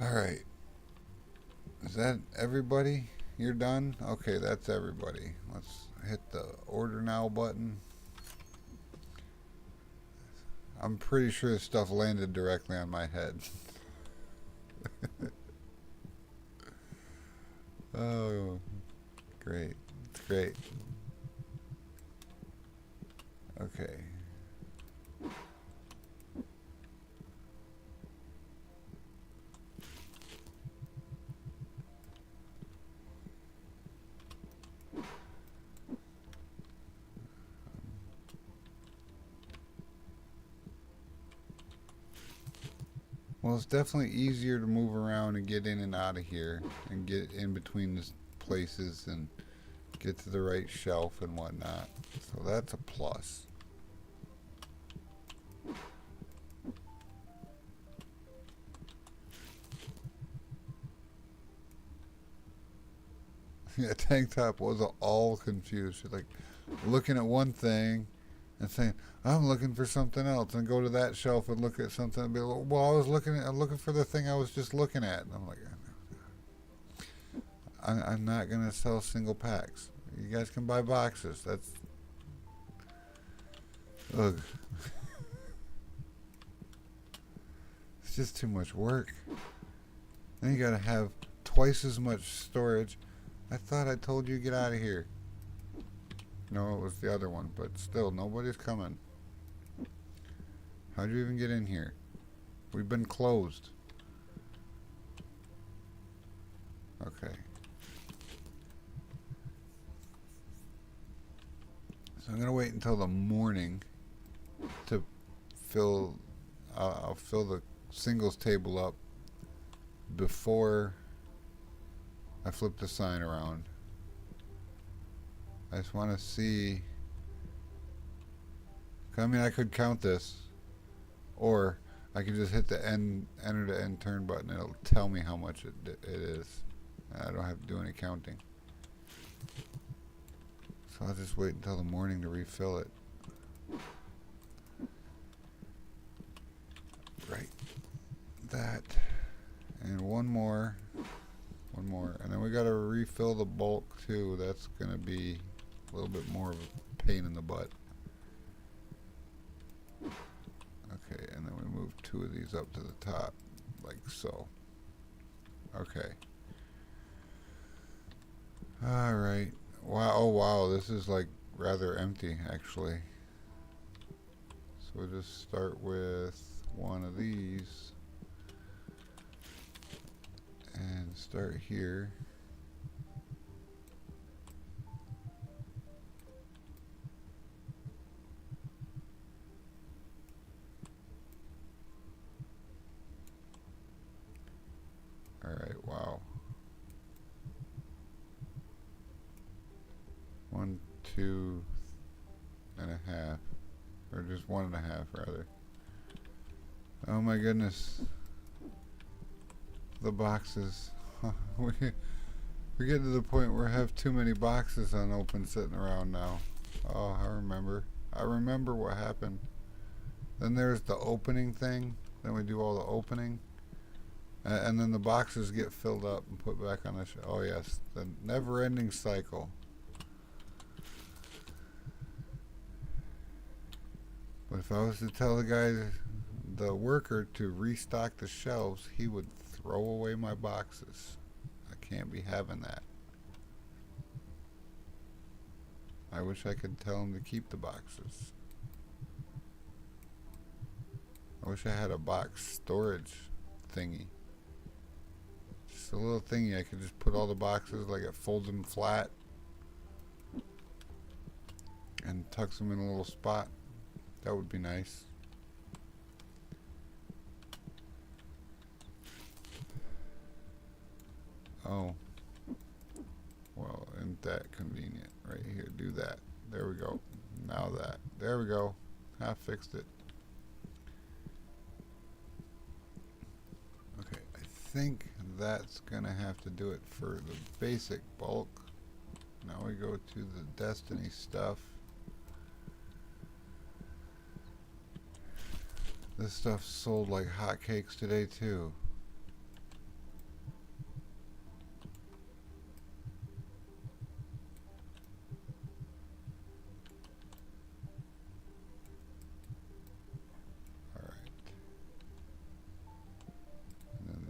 [SPEAKER 1] Alright. Is that everybody? You're done? Okay, that's everybody. Let's hit the order now button. I'm pretty sure this stuff landed directly on my head. Oh, great. It's great. Okay. Well, it's definitely easier to move around and get in and out of here and get in between the places and get to the right shelf and whatnot. So that's a plus. Yeah, Tank Top was all confused. She's like looking at one thing and saying, "I'm looking for something else," and go to that shelf and look at something and be like, "Well, I'm looking for the thing I was just looking at." And I'm like, I'm not gonna sell single packs. You guys can buy boxes. That's ugh. It's just too much work. Then you gotta have twice as much storage. I thought I told you to get out of here. No, it was the other one, but still, nobody's coming. How'd you even get in here? We've been closed. Okay. So I'm gonna wait until the morning to fill. I'll fill the singles table up before I flip the sign around. I just want to see. I mean, I could count this, or I could just hit the enter the end turn button. It'll tell me how much it is. I don't have to do any counting. So I'll just wait until the morning to refill it. Right. That. And one more, and then we got to refill the bulk too. That's gonna be a little bit more of a pain in the butt. Okay, and then we move two of these up to the top, like so. Okay. All right. Wow. Oh wow, this is like rather empty actually. So we'll just start with one of these. And start here. Alright, wow. 1, 2.5. Or just 1.5 rather. Oh my goodness. the boxes. we we get to the point where I have too many boxes unopened sitting around now. Oh, I remember. I remember what happened. Then there's the opening thing. Then we do all the opening. And then the boxes get filled up and put back on the shelf. Oh, yes. The never-ending cycle. But if I was to tell the guy, the worker, to restock the shelves, he would throw away my boxes. I can't be having that. I wish I could tell him to keep the boxes. I wish I had a box storage thingy. Just a little thingy I could just put all the boxes, like it folds them flat and tucks them in a little spot. That would be nice. Oh. Well, isn't that convenient? Right here, do that. There we go. Now that. There we go. I fixed it. Okay, I think that's gonna have to do it for the basic bulk. Now we go to the Destiny stuff. This stuff sold like hotcakes today too.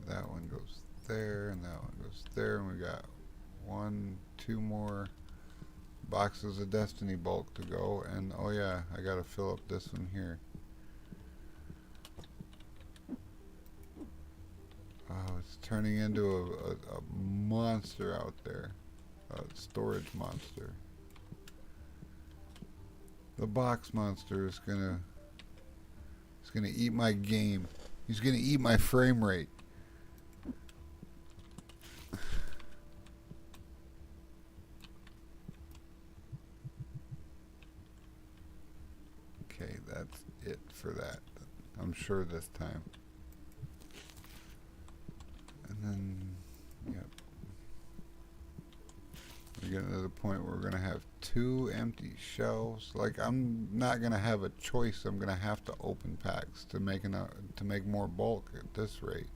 [SPEAKER 1] That one goes there, and that one goes there, and we got 1, 2 more boxes of Destiny bulk to go. And oh yeah, I gotta fill up this one here. Oh, it's turning into a monster out there, a storage monster. The box monster is gonna eat my game. He's gonna eat my frame rate. Okay, that's it for that. I'm sure this time. And then, yep. We're getting to the point where we're going to have 2 empty shelves. Like, I'm not going to have a choice. I'm going to have to open packs to make more bulk at this rate.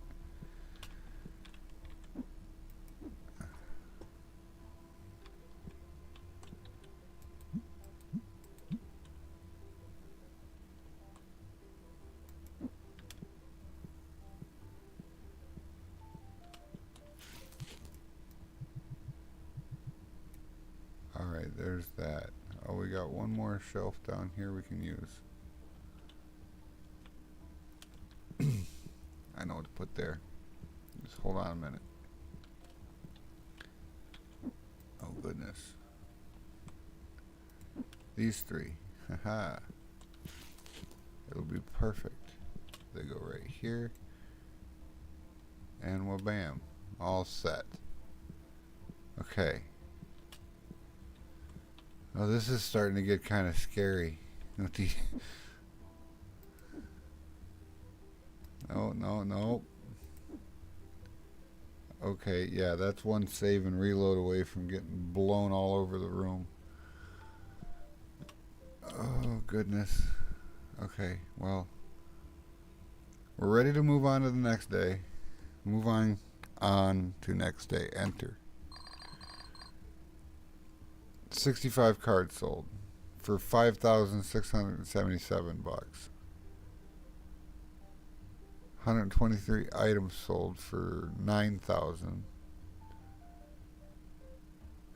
[SPEAKER 1] Alright, there's that. Oh, we got one more shelf down here we can use. I know what to put there. Just hold on a minute. Oh, goodness. These 3. Haha. It'll be perfect. They go right here. And wha-bam. All set. Okay. Oh, this is starting to get kind of scary. No. Okay, yeah, that's one save and reload away from getting blown all over the room. Oh, goodness. Okay, well, we're ready to move on to the next day. Move on to next day. Enter. 65 cards sold for $5,677. 123 items sold for 9,000.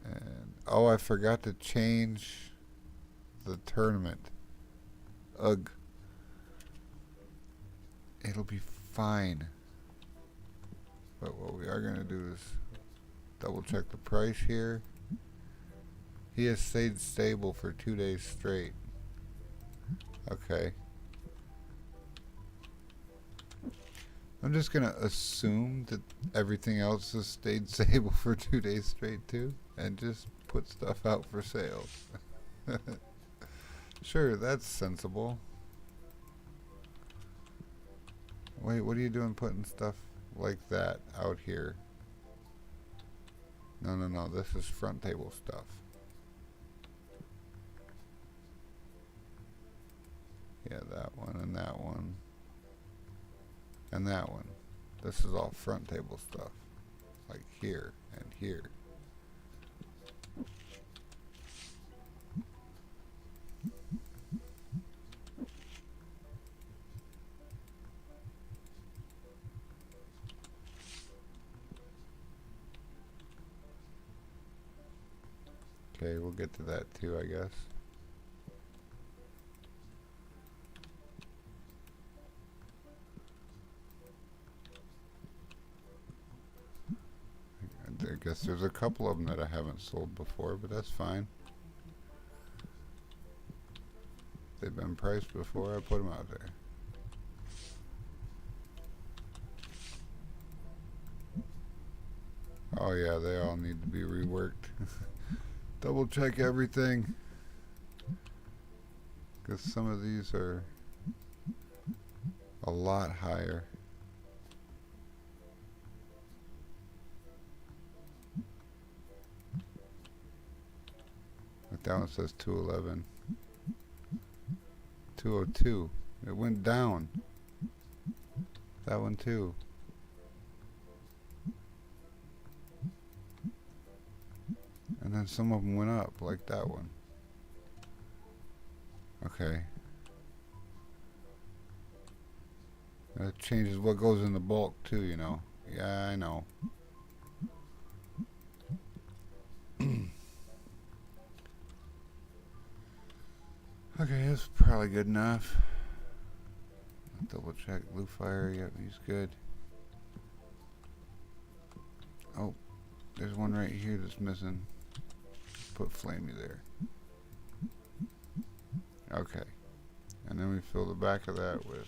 [SPEAKER 1] And oh, I forgot to change the tournament. Ugh. It'll be fine. But what we are going to do is double check the price here. He has stayed stable for 2 days straight. Okay. I'm just gonna assume that everything else has stayed stable for 2 days straight too, and just put stuff out for sale. Sure, that's sensible. Wait, what are you doing putting stuff? like that out here. No, this is front table stuff. Yeah, that one and that one. And that one. This is all front table stuff. Like here and here. Okay, we'll get to that too, I guess. I guess there's a couple of them that I haven't sold before, but that's fine. They've been priced before, I put them out there. Oh yeah, they all need to be reworked. Double check everything. Because some of these are a lot higher. Like that one says 211. 202. It went down. That one too. And then some of them went up, like that one. Okay. That changes what goes in the bulk too, you know. Yeah, I know. Okay, that's probably good enough. Double check Blue Fire. Yep, he's good. Oh, there's one right here that's missing. Put Flamey there. Okay. And then we fill the back of that with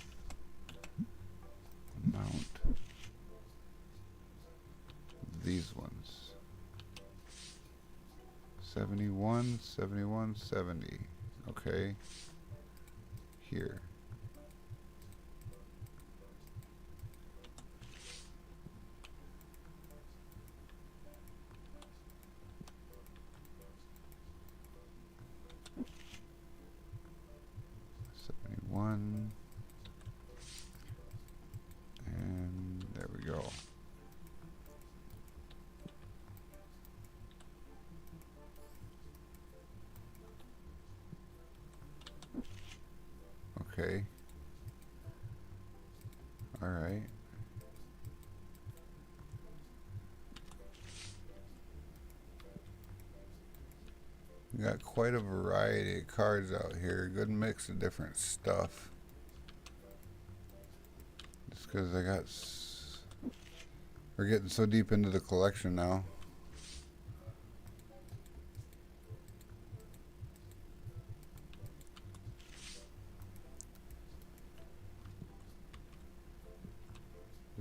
[SPEAKER 1] mount these ones. 71, 71, 70. Okay. Here. One, and there we go. Okay. All right. We got quite a variety of cards out here. Good mix of different stuff. Just because I got... we're getting so deep into the collection now.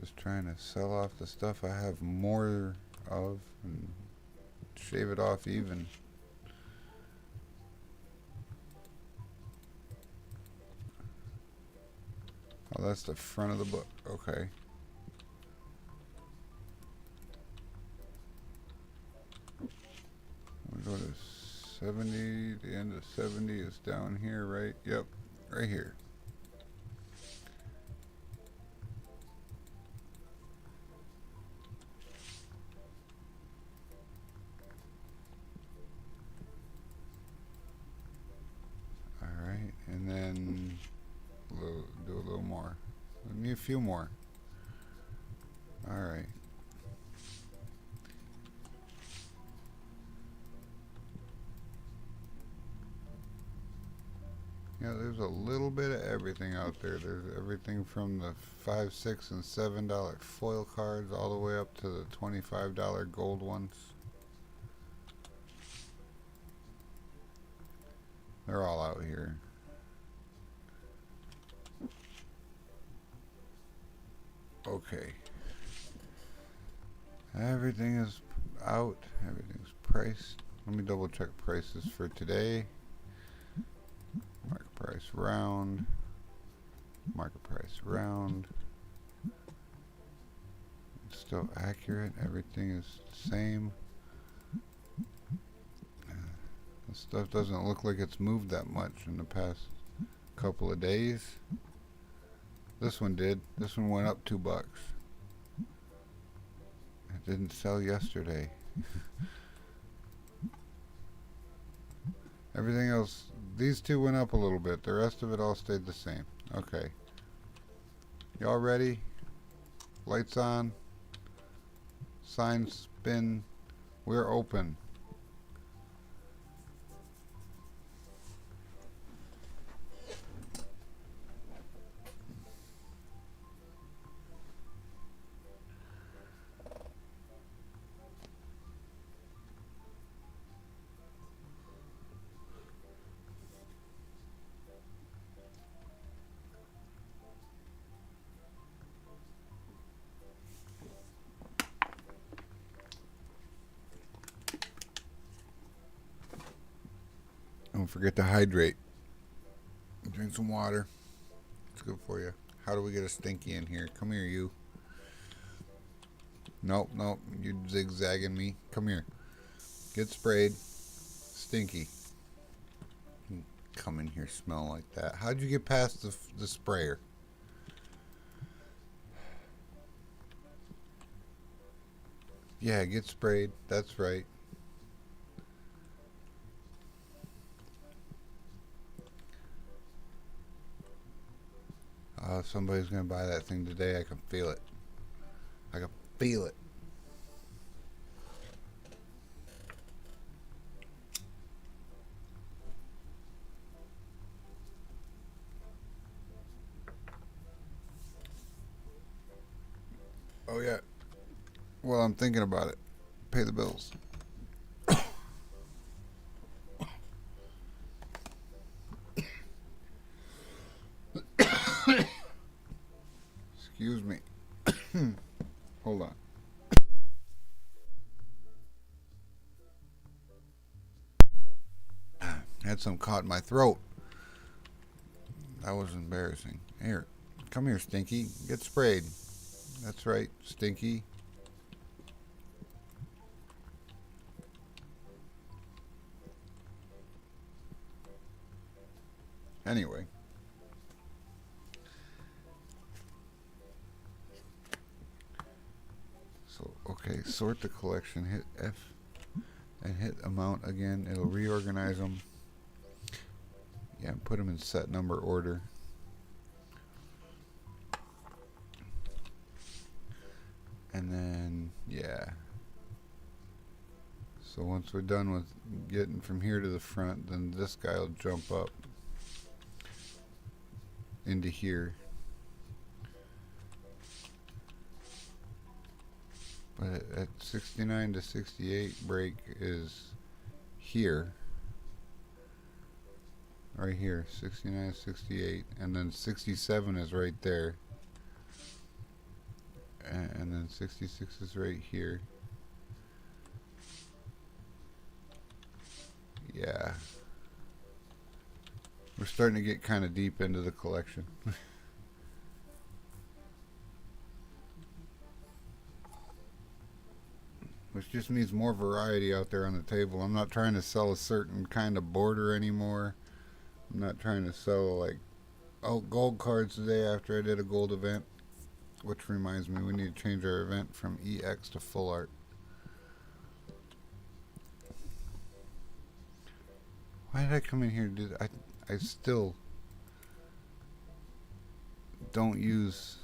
[SPEAKER 1] Just trying to sell off the stuff I have more of and shave it off even. Oh, that's the front of the book. Okay. We'll go to 70. The end of 70 is down here, right? Yep, right here. All right, and then do a little more. Let me a few more. All right. Yeah, there's a little bit of everything out there. There's everything from the $5, $6, and $7 foil cards all the way up to the $25 gold ones. They're all out here. Okay. Everything is out. Everything's priced. Let me double check prices for today. Market price round. Market price round. still accurate. Everything is the same. This stuff doesn't look like it's moved that much in the past couple of days. This one did. This one went up $2. It didn't sell yesterday. Everything else, these two went up a little bit. The rest of it all stayed the same. Okay. Y'all ready? Lights on. Sign spin. We're open. Don't forget to hydrate. Drink some water. It's good for you. How do we get a stinky in here? Come here, you. Nope, nope. You're zigzagging me. Come here. Get sprayed. Stinky. Come in here, smell like that. How'd you get past the sprayer? Yeah, get sprayed. That's right. Somebody's gonna buy that thing today. I can feel it. I can feel it. Oh yeah. Well, I'm thinking about it. Pay the bills. Excuse me. Hold on. Had some caught in my throat. That was embarrassing. Here. Come here, Stinky. Get sprayed. That's right, Stinky. Anyway. So, okay, sort the collection, hit F, and hit amount again. It'll reorganize them. Yeah, and put them in set number order. And then, yeah. So once we're done with getting from here to the front, then this guy will jump up into here. But at 69 to 68 break is here. Right here, 69, 68, and then 67 is right there. And then 66 is right here. Yeah. We're starting to get kind of deep into the collection. Which just means more variety out there on the table. I'm not trying to sell a certain kind of border anymore. I'm not trying to sell like gold cards today after I did a gold event. Which reminds me, we need to change our event from EX to full art. Why did I come in here? I still don't use,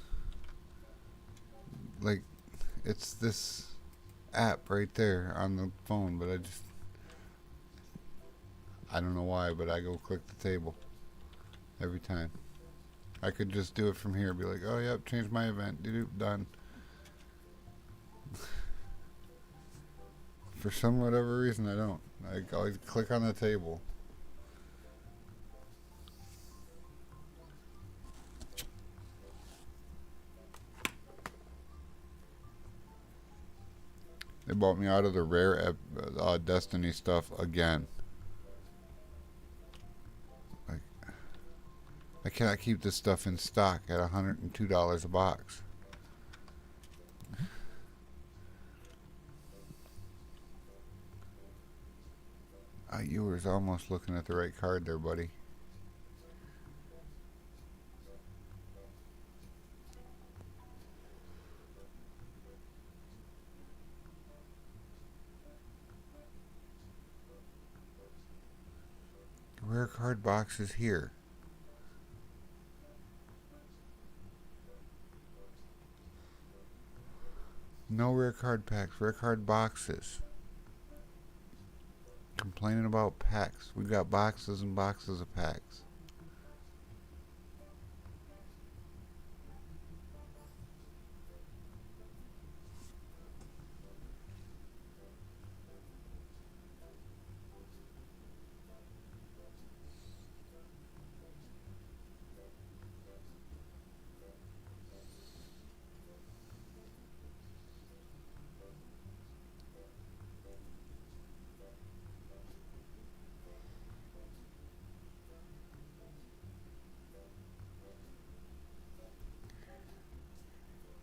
[SPEAKER 1] like, it's this app right there on the phone, but I don't know why, but I go click the table every time. I could just do it from here, be like, oh yep, change my event, done. For some whatever reason, I don't. I always click on the table. They bought me out of the rare Destiny stuff again. Like, I cannot keep this stuff in stock at $102 a box. You were almost looking at the right card there, buddy. Rare card box is here. No rare card packs, rare card boxes. Complaining about packs. We got boxes and boxes of packs.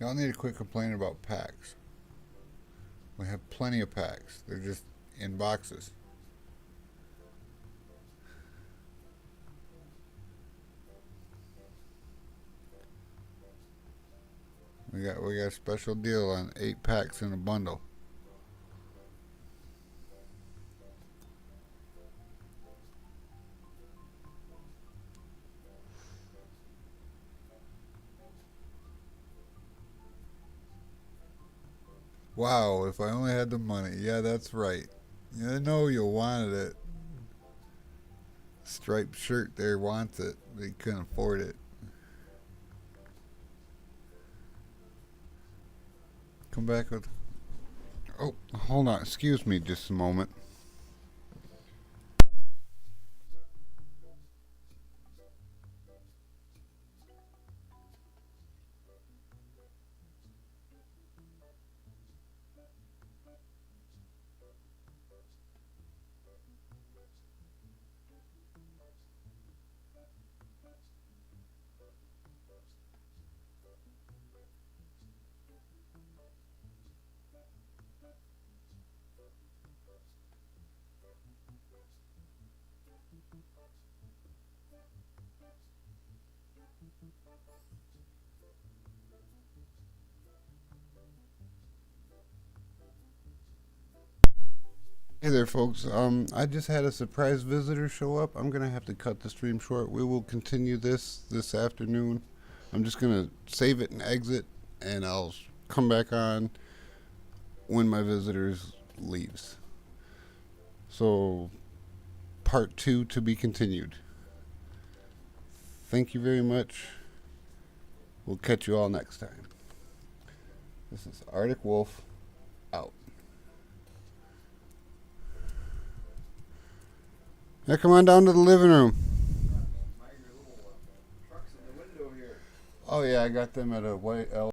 [SPEAKER 1] Y'all need to quit complaining about packs. We have plenty of packs. They're just in boxes. We got a special deal on 8 packs in a bundle. Wow, if I only had the money. Yeah, that's right. I know you wanted it. Striped shirt there wants it, but he couldn't afford it. Come back with. Oh, hold on. Excuse me just a moment. Hey there, folks. I just had a surprise visitor show up. I'm gonna have to cut the stream short. We will continue this afternoon. I'm just gonna save it and exit, and I'll come back on when my visitors leaves. So, part 2 to be continued. Thank you very much. We'll catch you all next time. This is Arctic Wolf out. Now come on down to the living room. Oh yeah, I got them at a white L.